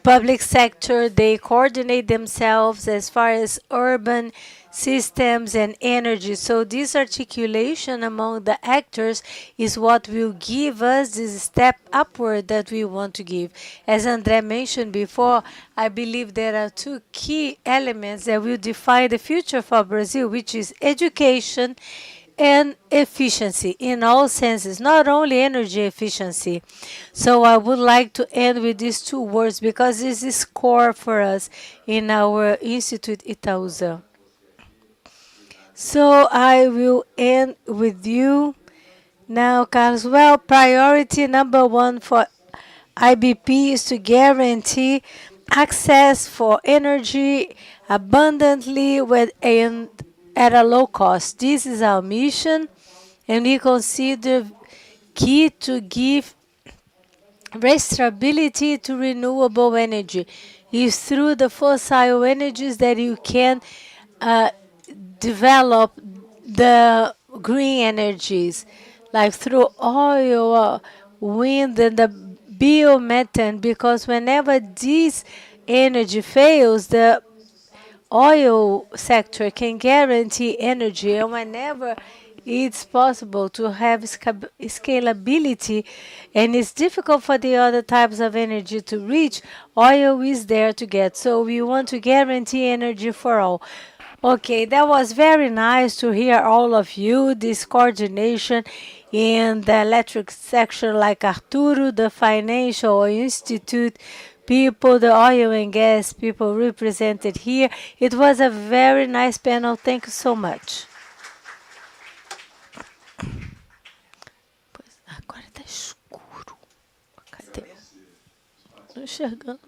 public sector, they coordinate themselves as far as urban systems and energy. So this articulation among the actors is what will give us this step upward that we want to give. As André mentioned before, I believe there are two key elements that will define the future for Brazil, which is education and efficiency in all senses, not only energy efficiency. So I would like to end with these two words because this is core for us in our Institute Itaúsa. So I will end with you now, Carlos. Well, priority number one for IBP is to guarantee access for energy abundantly and at a low cost. This is our mission, and we consider key to give stability to renewable energy. It's through the fossil energies that you can uh, develop the green energies, like through oil, wind, and the biomethane, because whenever this energy fails, the oil sector can guarantee energy, and whenever it's possible to have scalability and it's difficult for the other types of energy to reach, oil is there to get. So we want to guarantee energy for all. Okay, that was very nice to hear all of you, this coordination in the electric section, like Arturo, the financial institute people, the oil and gas people represented here. It was a very nice panel. Thank you so much. Agora tá escuro. Cadê? Não enxergando.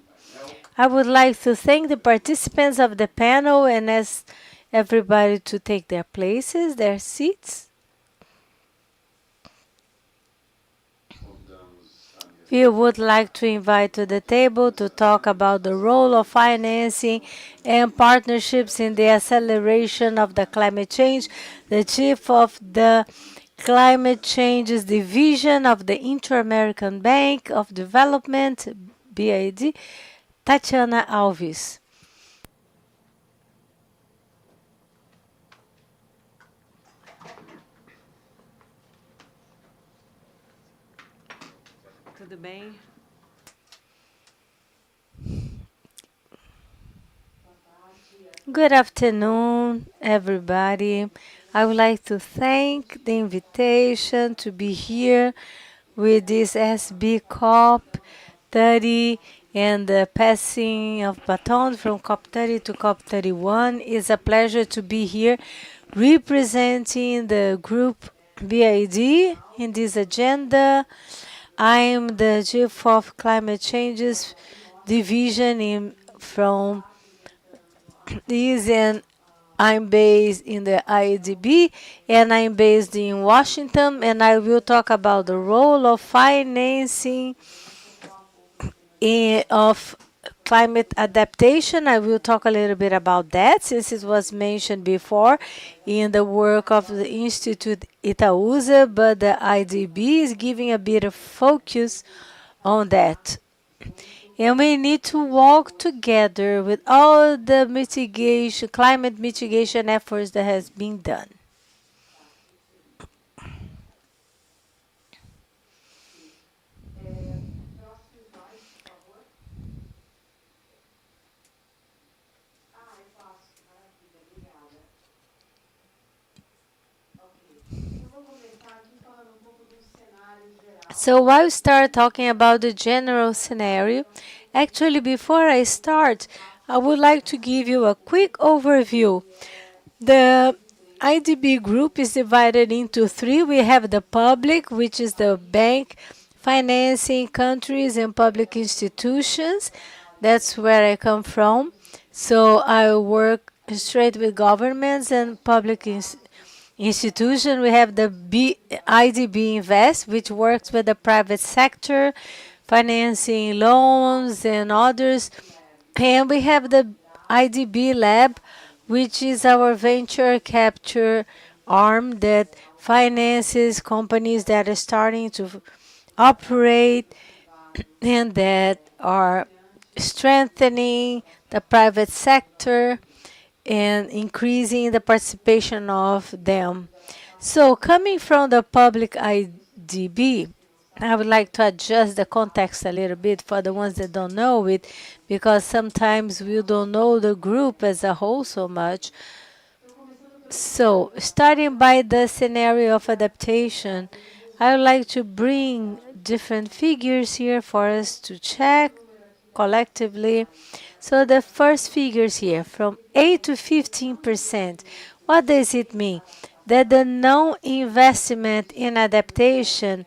I would like to thank the participants of the panel and ask everybody to take their places, their seats. We would like to invite to the table to talk about the role of financing and partnerships in the acceleration of the climate change, the chief of the Climate Changes Division of the Inter-American Bank of Development, BID, Tatiana Alves. Tudo bem? Good afternoon, everybody. I would like to thank the invitation to be here with this SB COP 30 and the passing of baton from COP 30 to COP 31. It's a pleasure to be here representing the group BID in this agenda. I'm the chief of climate changes division from this, and I'm based in the IDB, and I'm based in Washington, and I will talk about the role of financing of climate adaptation. I will talk a little bit about that since it was mentioned before in the work of the Institute Itaúsa, but the IDB is giving a bit of focus on that. And we need to walk together with all the mitigation, climate mitigation efforts that has been done. So I'll start talking about the general scenario. Actually, before I start, I would like to give you a quick overview. The IDB group is divided into three. We have the public, which is the bank financing countries and public institutions. That's where I come from. So I work straight with governments and public institution. We have the IDB Invest, which works with the private sector, financing loans and others. And we have the IDB Lab, which is our venture capture arm that finances companies that are starting to operate and that are strengthening the private sector and increasing the participation of them. So coming from the public IDB, I would like to adjust the context a little bit for the ones that don't know it, because sometimes we don't know the group as a whole so much. So starting by the scenario of adaptation, I would like to bring different figures here for us to check collectively. So the first figures here, from 8 to 15%. What does it mean? That the non-investment in adaptation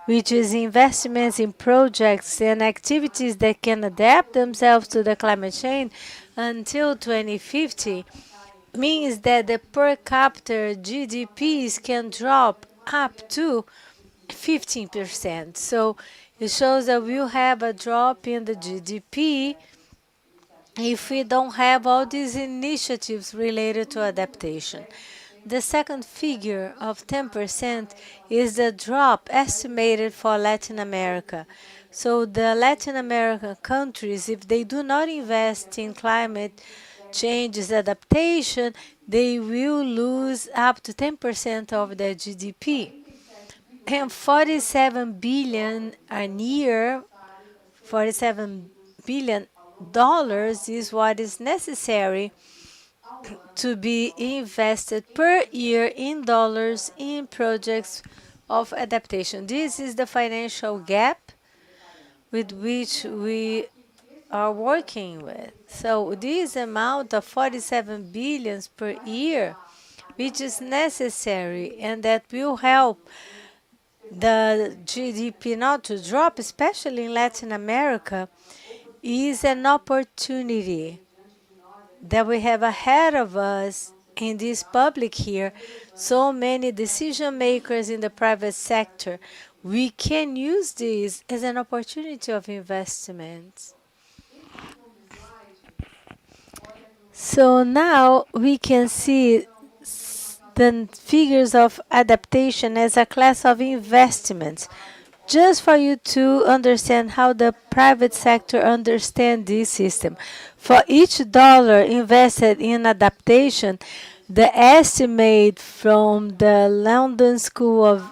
which is investments in projects and activities that can adapt themselves to the climate change until 2050, means that the per capita GDPs can drop up to 15%. So it shows that we'll have a drop in the GDP if we don't have all these initiatives related to adaptation. The second figure of 10% is the drop estimated for Latin America. So the Latin American countries, if they do not invest in climate changes adaptation, they will lose up to 10% of their GDP. And 47 billion a year, 47 billion dollars is what is necessary to be invested per year in dollars in projects of adaptation. This is the financial gap with which we are working with. So this amount of 47 billions per year, which is necessary and that will help the GDP not to drop, especially in Latin America, is an opportunity that we have ahead of us in this public here. So many decision makers in the private sector, we can use this as an opportunity of investment. So now we can see the figures of adaptation as a class of investments, just for you to understand how the private sector understands this system. For each dollar invested in adaptation, the estimate from the London School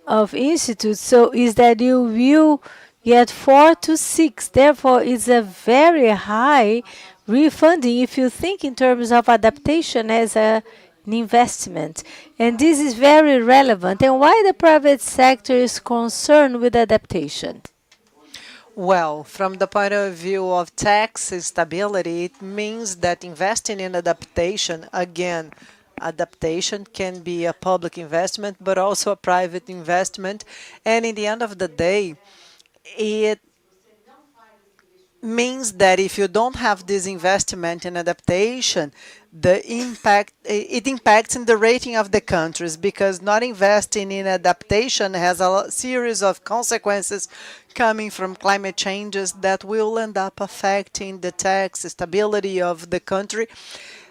of Institutes so is that you will get 4 to 6. Therefore, it's a very high refunding if you think in terms of adaptation as an investment. And this is very relevant. And why the private sector is concerned with adaptation? Well, from the point of view of tax stability, it means that investing in adaptation, again, adaptation can be a public investment, but also a private investment. And in the end of the day, it means that if you don't have this investment in adaptation, it impacts in the rating of the countries, because not investing in adaptation has a series of consequences coming from climate changes that will end up affecting the tax stability of the country,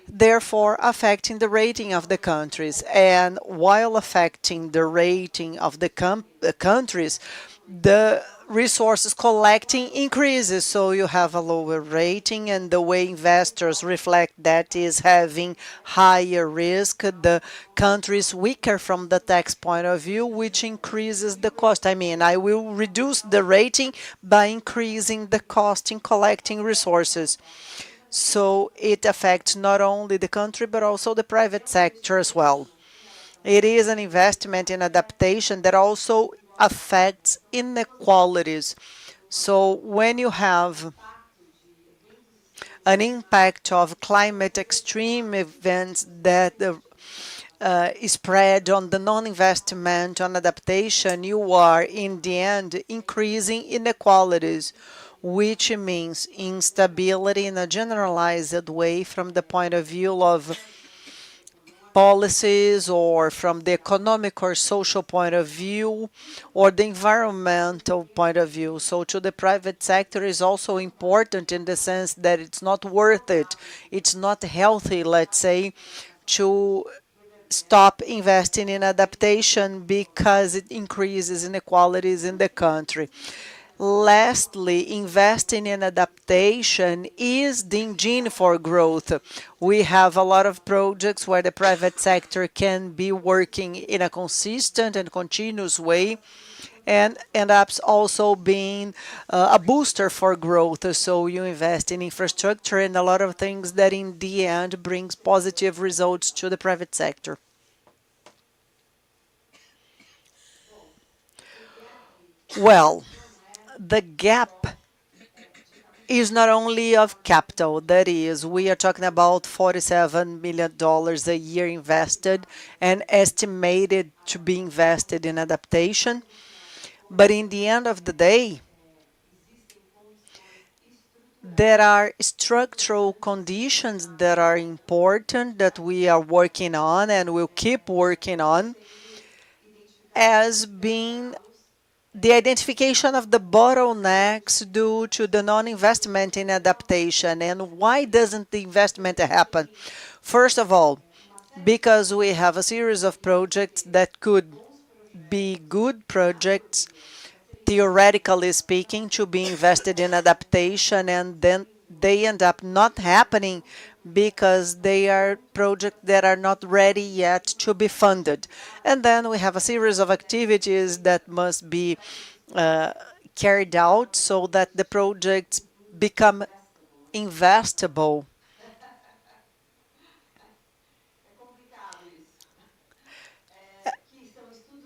therefore affecting the rating of the countries. And while affecting the rating of the countries, the resources collecting increases, so you have a lower rating, and the way investors reflect that is having higher risk. The country is weaker from the tax point of view, which increases the cost. I mean, I will reduce the rating by increasing the cost in collecting resources. So it affects not only the country, but also the private sector as well. It is an investment in adaptation that also affects inequalities. So when you have an impact of climate extreme events that spread on the non-investment on adaptation, you are in the end increasing inequalities, which means instability in a generalized way from the point of view of policies, or from the economic or social point of view, or the environmental point of view. So to the private sector is also important in the sense that it's not worth it. It's not healthy, let's say, to stop investing in adaptation because it increases inequalities in the country. Lastly, investing in adaptation is the engine for growth. We have a lot of projects where the private sector can be working in a consistent and continuous way, and end up also being a booster for growth. So you invest in infrastructure and a lot of things that in the end brings positive results to the private sector. Well, the gap is not only of capital. That is, we are talking about $47 million a year invested and estimated to be invested in adaptation. But in the end of the day, there are structural conditions that are important that we are working on and will keep working on, as being the identification of the bottlenecks due to the non-investment in adaptation. And why doesn't the investment happen? First of all, because we have a series of projects that could be good projects, theoretically speaking, to be invested in adaptation, and then they end up not happening because they are projects that are not ready yet to be funded. And then we have a series of activities that must be carried out so that the projects become investable.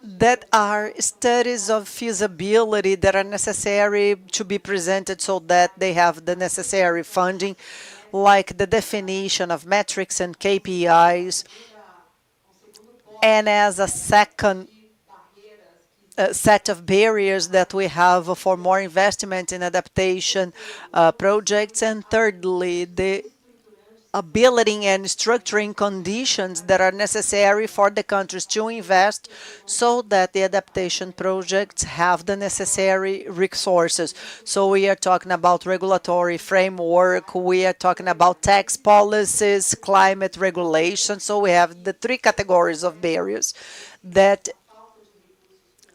That are studies of feasibility that are necessary to be presented so that they have the necessary funding, like the definition of metrics and KPIs. And as a second set of barriers that we have for more investment in adaptation projects. And thirdly, the ability and structuring conditions that are necessary for the countries to invest so that the adaptation projects have the necessary resources. So we are talking about regulatory framework, we are talking about tax policies, climate regulation. So we have the three categories of barriers that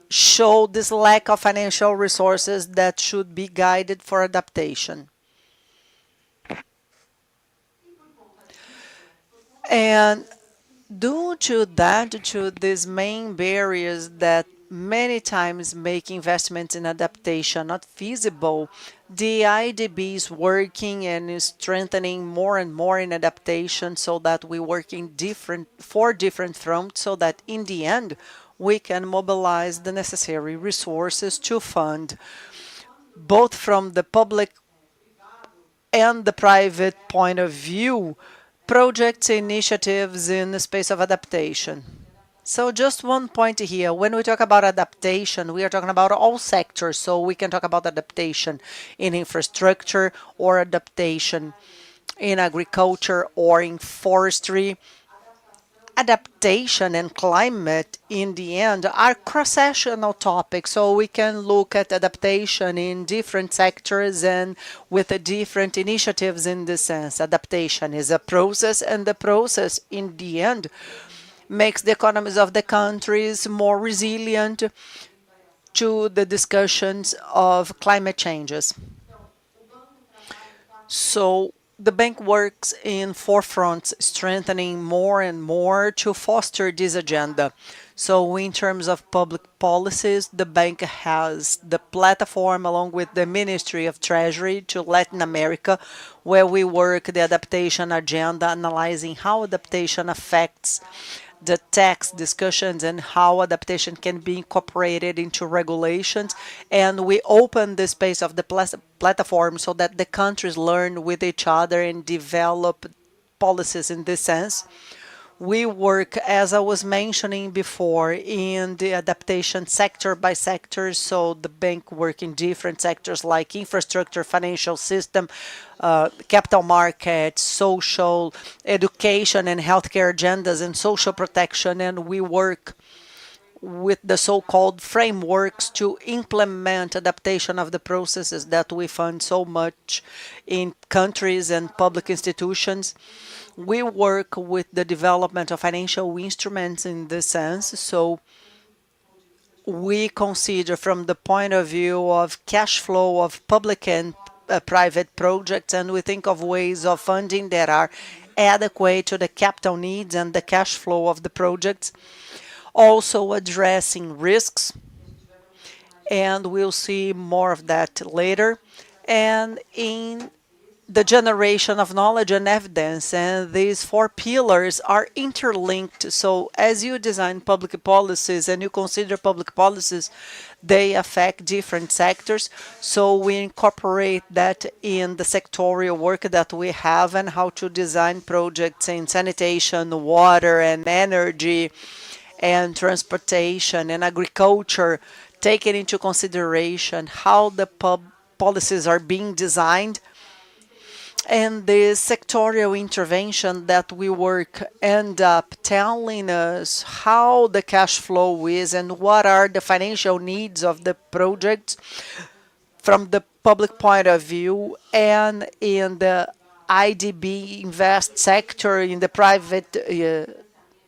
show this lack of financial resources that should be guided for adaptation. And due to that, to these main barriers that many times make investments in adaptation not feasible, the IDB is working and is strengthening more and more in adaptation so that we work in four different fronts so that in the end we can mobilize the necessary resources to fund both from the public and the private point of view projects, initiatives in the space of adaptation. So just one point here, when we talk about adaptation, we are talking about all sectors. So we can talk about adaptation in infrastructure or adaptation in agriculture or in forestry. Adaptation and climate, in the end, are cross-sectional topics, so we can look at adaptation in different sectors and with different initiatives in this sense. Adaptation is a process, and the process, in the end, makes the economies of the countries more resilient to the discussions of climate changes. So the bank works in four fronts, strengthening more and more to foster this agenda. So in terms of public policies, the bank has the platform along with the Ministry of Treasury to Latin America, where we work the adaptation agenda, analyzing how adaptation affects the tax discussions and how adaptation can be incorporated into regulations. And we open the space of the platform so that the countries learn with each other and develop policies in this sense. We work, as I was mentioning before, in the adaptation sector by sector. So the bank work in different sectors like infrastructure, financial system, capital markets, social, education and healthcare agendas, and social protection. And we work with the so-called frameworks to implement adaptation of the processes that we fund so much in countries and public institutions. We work with the development of financial instruments in this sense. So we consider from the point of view of cash flow of public and private projects, and we think of ways of funding that are adequate to the capital needs and the cash flow of the projects. Also addressing risks, and we'll see more of that later. And in the generation of knowledge and evidence, and these four pillars are interlinked. So as you design public policies and you consider public policies, they affect different sectors. So we incorporate that in the sectorial work that we have and how to design projects in sanitation, water and energy, and transportation and agriculture, taking into consideration how the policies are being designed, and the sectorial intervention that we work end up telling us how the cash flow is and what are the financial needs of the project from the public point of view, and in the IDB invest sector in the private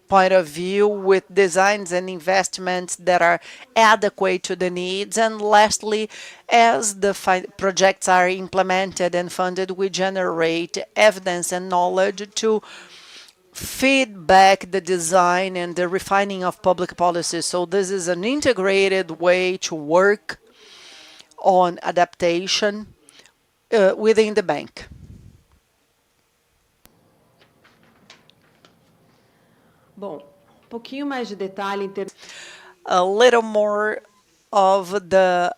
point of view, with designs and investments that are adequate to the needs. And lastly, as the projects are implemented and funded, we generate evidence and knowledge to feed back the design and the refining of public policy. So this is an integrated way to work on adaptation within the bank. Bom, pouquinho mais de detalhe em termos. A little more of the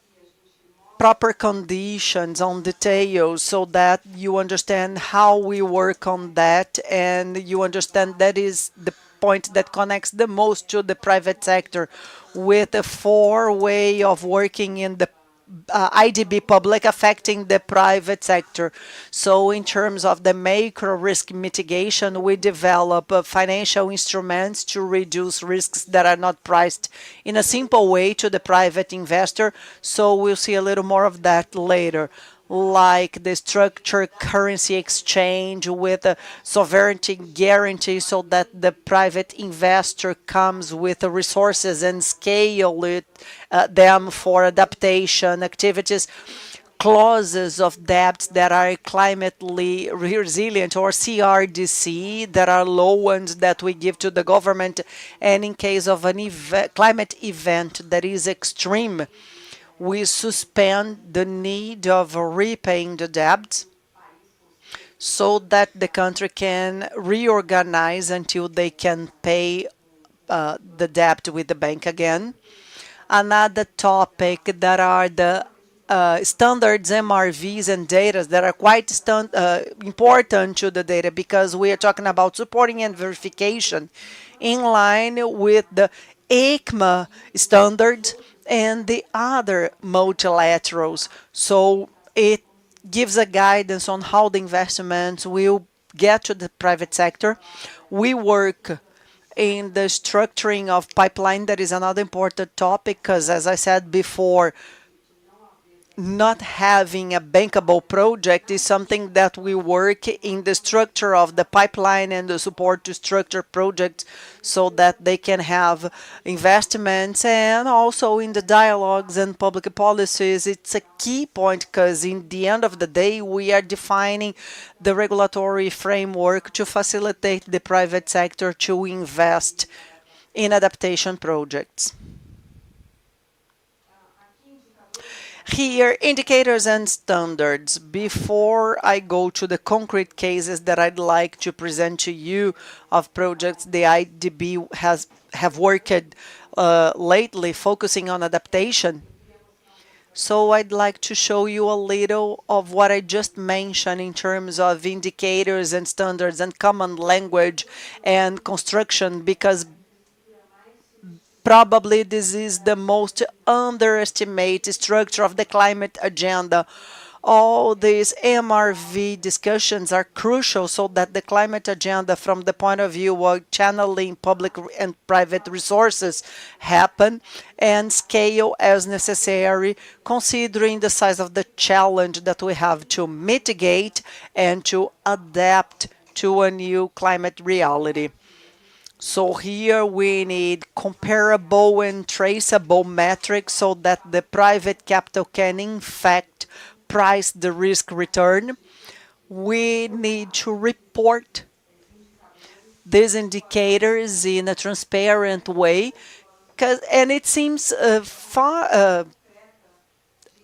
proper conditions on details so that you understand how we work on that, and you understand that is the point that connects the most to the private sector, with a four-way of working in the IDB public affecting the private sector. So in terms of the macro risk mitigation, we develop financial instruments to reduce risks that are not priced in a simple way to the private investor. So we'll see a little more of that later, like the structured currency exchange with a sovereignty guarantee, so that the private investor comes with the resources and scale them for adaptation activities, clauses of debts that are climately resilient, or CRDC, that are loans that we give to the government, and in case of an climate event that is extreme, we suspend the need of repaying the debt so that the country can reorganize until they can pay the debt with the bank again. Another topic that are the standards, MRVs, and data that are quite important to the data, because we are talking about supporting and verification in line with the ECMA standards and the other multilaterals. So it gives a guidance on how the investments will get to the private sector. We work in the structuring of pipeline. That is another important topic, because as I said before, not having a bankable project is something that we work in the structure of the pipeline and the support to structure projects so that they can have investments, and also in the dialogues and public policies. It's a key point, because in the end of the day, we are defining the regulatory framework to facilitate the private sector to invest in adaptation projects. Here, indicators and standards. Before I go to the concrete cases that I'd like to present to you of projects the IDB have worked lately, focusing on adaptation. So I'd like to show you a little of what I just mentioned in terms of indicators and standards and common language and construction, because probably this is the most underestimated structure of the climate agenda. All these MRV discussions are crucial so that the climate agenda, from the point of view of channeling public and private resources, happen and scale as necessary, considering the size of the challenge that we have to mitigate and to adapt to a new climate reality. So here we need comparable and traceable metrics so that the private capital can in fact price the risk return. We need to report these indicators in a transparent way, and it seems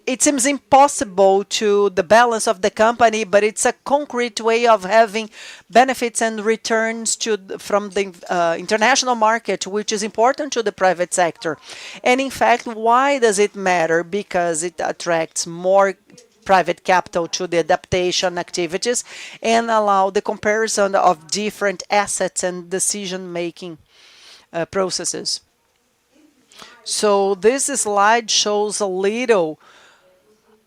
it seems impossible to the balance of the company, but it's a concrete way of having benefits and returns from the international market, which is important to the private sector. And in fact, why does it matter? Because it attracts more private capital to the adaptation activities and allow the comparison of different assets and decision-making processes. So this slide shows a little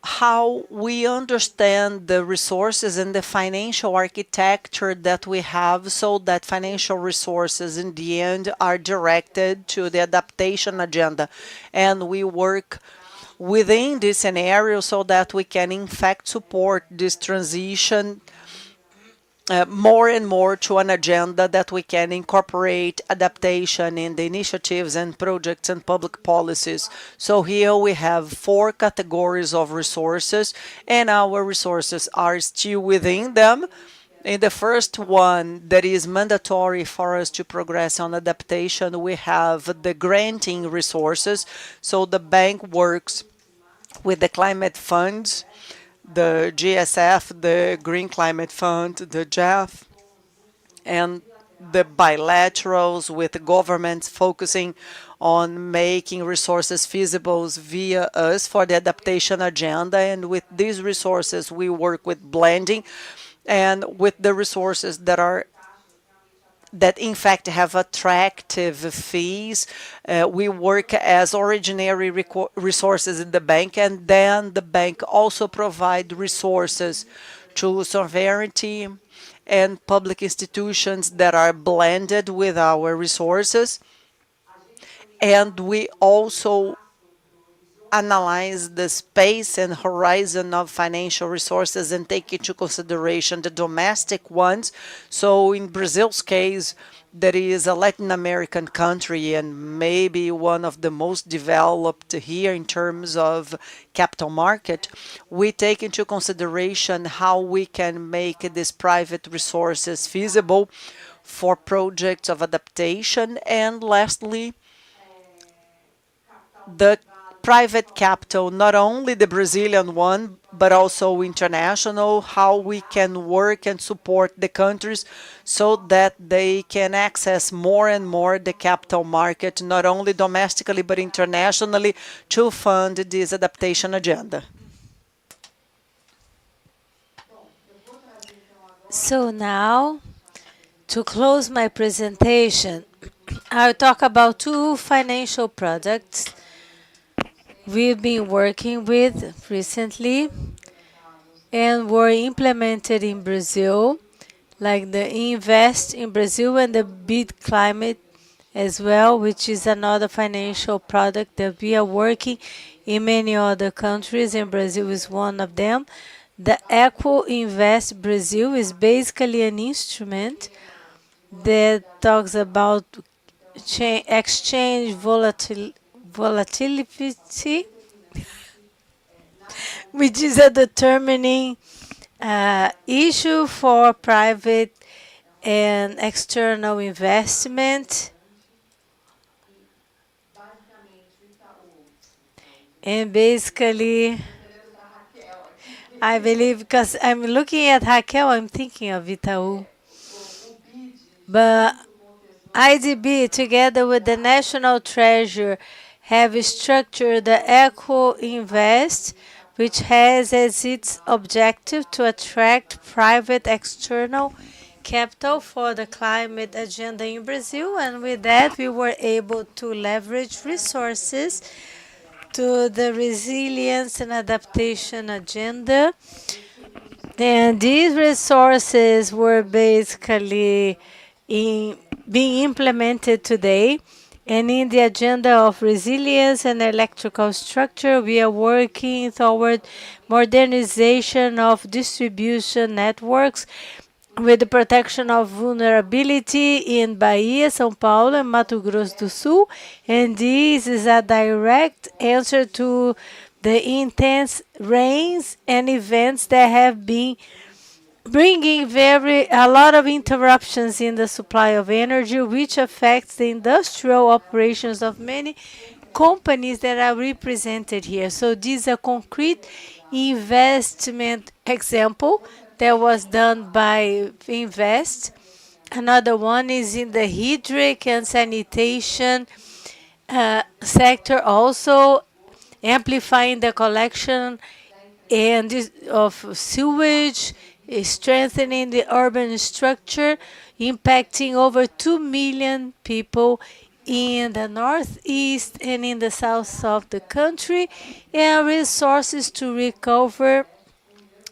how we understand the resources and the financial architecture that we have, so that financial resources in the end are directed to the adaptation agenda. And we work within this scenario so that we can in fact support this transition more and more to an agenda that we can incorporate adaptation in the initiatives and projects and public policies. So here we have 4 categories of resources, and our resources are still within them. In the first one, that is mandatory for us to progress on adaptation, we have the granting resources. So the bank works with the climate funds, the GSF, the Green Climate Fund, the JEF, and the bilaterals with governments focusing on making resources feasible via us for the adaptation agenda. And with these resources, we work with blending, and with the resources that in fact have attractive fees. We work as ordinary resources in the bank, and then the bank also provide resources to sovereignty and public institutions that are blended with our resources. And we also analyze the space and horizon of financial resources and take into consideration the domestic ones. So in Brazil's case, that is a Latin American country and maybe one of the most developed here in terms of capital market, we take into consideration how we can make these private resources feasible for projects of adaptation. And lastly, the private capital, not only the Brazilian one, but also international, how we can work and support the countries so that they can access more and more the capital market, not only domestically, but internationally, to fund this adaptation agenda. So now, to close my presentation, I'll talk about 2 financial products we've been working with recently and were implemented in Brazil, like the Invest in Brazil and the Bid Climate as well, which is another financial product that we are working in many other countries, and Brazil is one of them. The Eco Invest Brazil is basically an instrument that talks about exchange volatility, which is a determining issue for private and external investment. And basically, I believe, because I'm looking at Raquel, I'm thinking of Itaú. But IDB, together with the National Treasury, have structured the Eco Invest, which has as its objective to attract private external capital for the climate agenda in Brazil. And with that, we were able to leverage resources to the resilience and adaptation agenda. And these resources were basically being implemented today. And in the agenda of resilience and electrical structure, we are working toward modernization of distribution networks with the protection of vulnerability in Bahia, São Paulo, and Mato Grosso do Sul. And this is a direct answer to the intense rains and events that have been bringing a lot of interruptions in the supply of energy, which affects the industrial operations of many companies that are represented here. So this is a concrete investment example that was done by Invest. Another one is in the hydric and sanitation sector, also amplifying the collection and of sewage, strengthening the urban structure, impacting over 2 million people in the northeast and in the south of the country, and resources to recover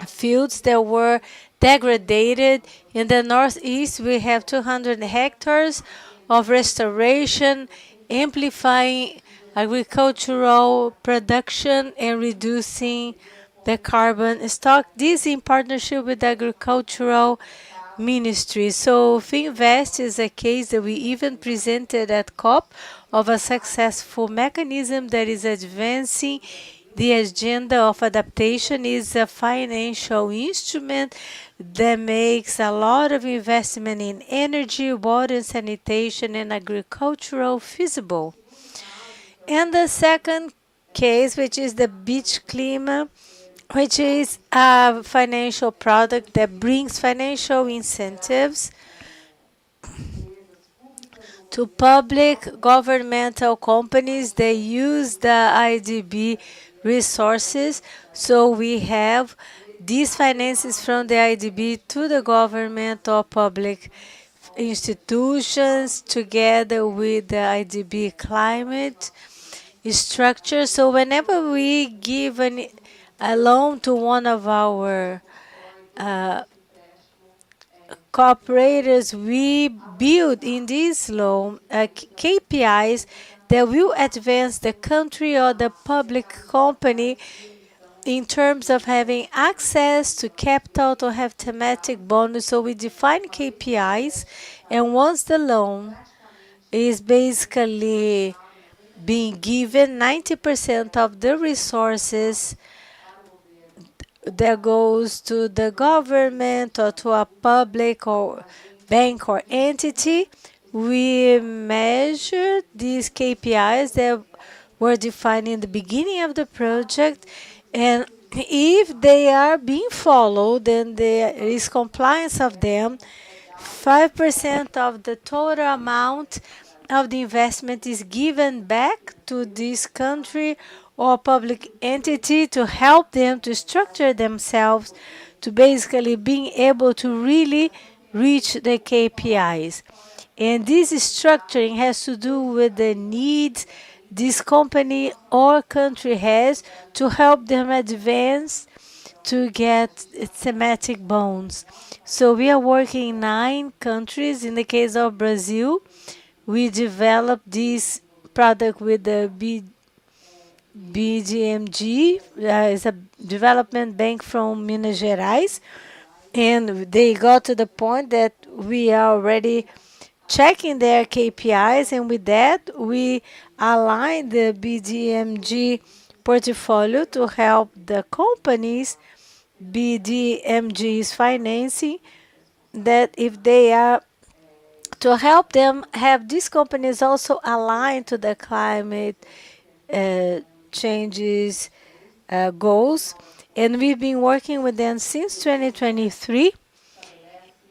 fields that were degraded. In the northeast, we have 200 hectares of restoration, amplifying agricultural production and reducing the carbon stock. This in partnership with the agricultural ministry. So Finvest is a case that we even presented at COP of a successful mechanism that is advancing the agenda of adaptation. Is a financial instrument that makes a lot of investment in energy, water, sanitation, and agricultural feasible. And the second case, which is the Beach Klima, which is a financial product that brings financial incentives to public governmental companies that use the IDB resources. So we have these finances from the IDB to the government or public institutions together with the IDB climate structure. So whenever we give a loan to one of our cooperators, we build in this loan KPIs that will advance the country or the public company in terms of having access to capital to have thematic bonus. So we define KPIs, and once the loan is basically being given, 90% of the resources that goes to the government or to a public or bank or entity. We measure these KPIs that were defined in the beginning of the project, and if they are being followed and there is compliance of them, 5% of the total amount of the investment is given back to this country or public entity to help them to structure themselves to basically being able to really reach the KPIs. And this structuring has to do with the needs this company or country has to help them advance to get thematic bonds. So we are working in 9 countries. In the case of Brazil, we developed this product with the BDMG, is a development bank from Minas Gerais, and they got to the point that we are already checking their KPIs, and with that we align the BDMG portfolio to help the companies BDMG's financing, that if they are to help them have these companies also aligned to the climate changes goals. And we've been working with them since 2023,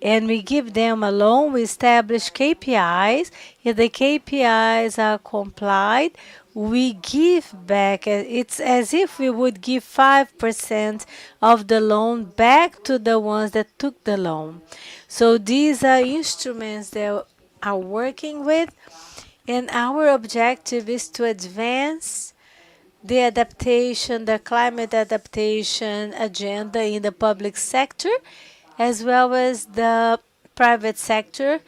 and we give them a loan. We establish KPIs. If the KPIs are complied, we give back. It's as if we would give 5% of the loan back to the ones that took the loan. So these are instruments that are working with, and our objective is to advance the adaptation, the climate adaptation agenda in the public sector, as well as the private sector,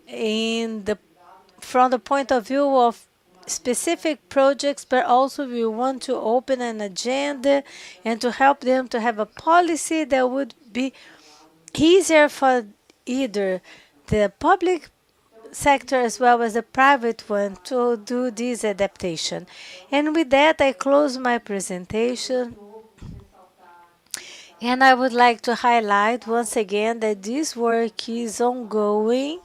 from the point of view of specific projects, but also we want to open an agenda and to help them to have a policy that would be easier for either the public sector as well as the private one to do this adaptation. And with that, I close my presentation. And I would like to highlight once again that this work is ongoing.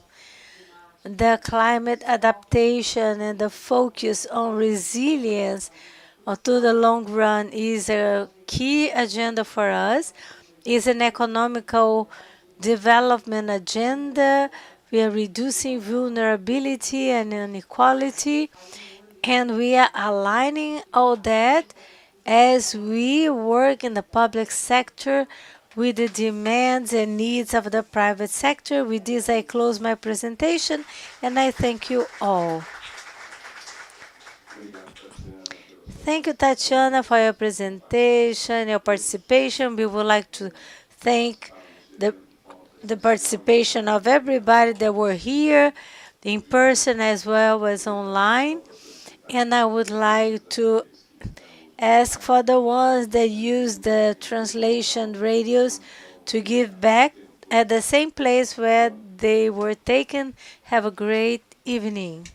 The climate adaptation and the focus on resilience to the long run is a key agenda for us. It's an economical development agenda. We are reducing vulnerability and inequality, and we are aligning all that as we work in the public sector with the demands and needs of the private sector. With this, I close my presentation, and I thank you all. Thank you, Tatiana, for your presentation, your participation. We would like to thank the participation of everybody that were here in person as well as online. And I would like to ask for the ones that use the translation radios to give back at the same place where they were taken. Have a great evening.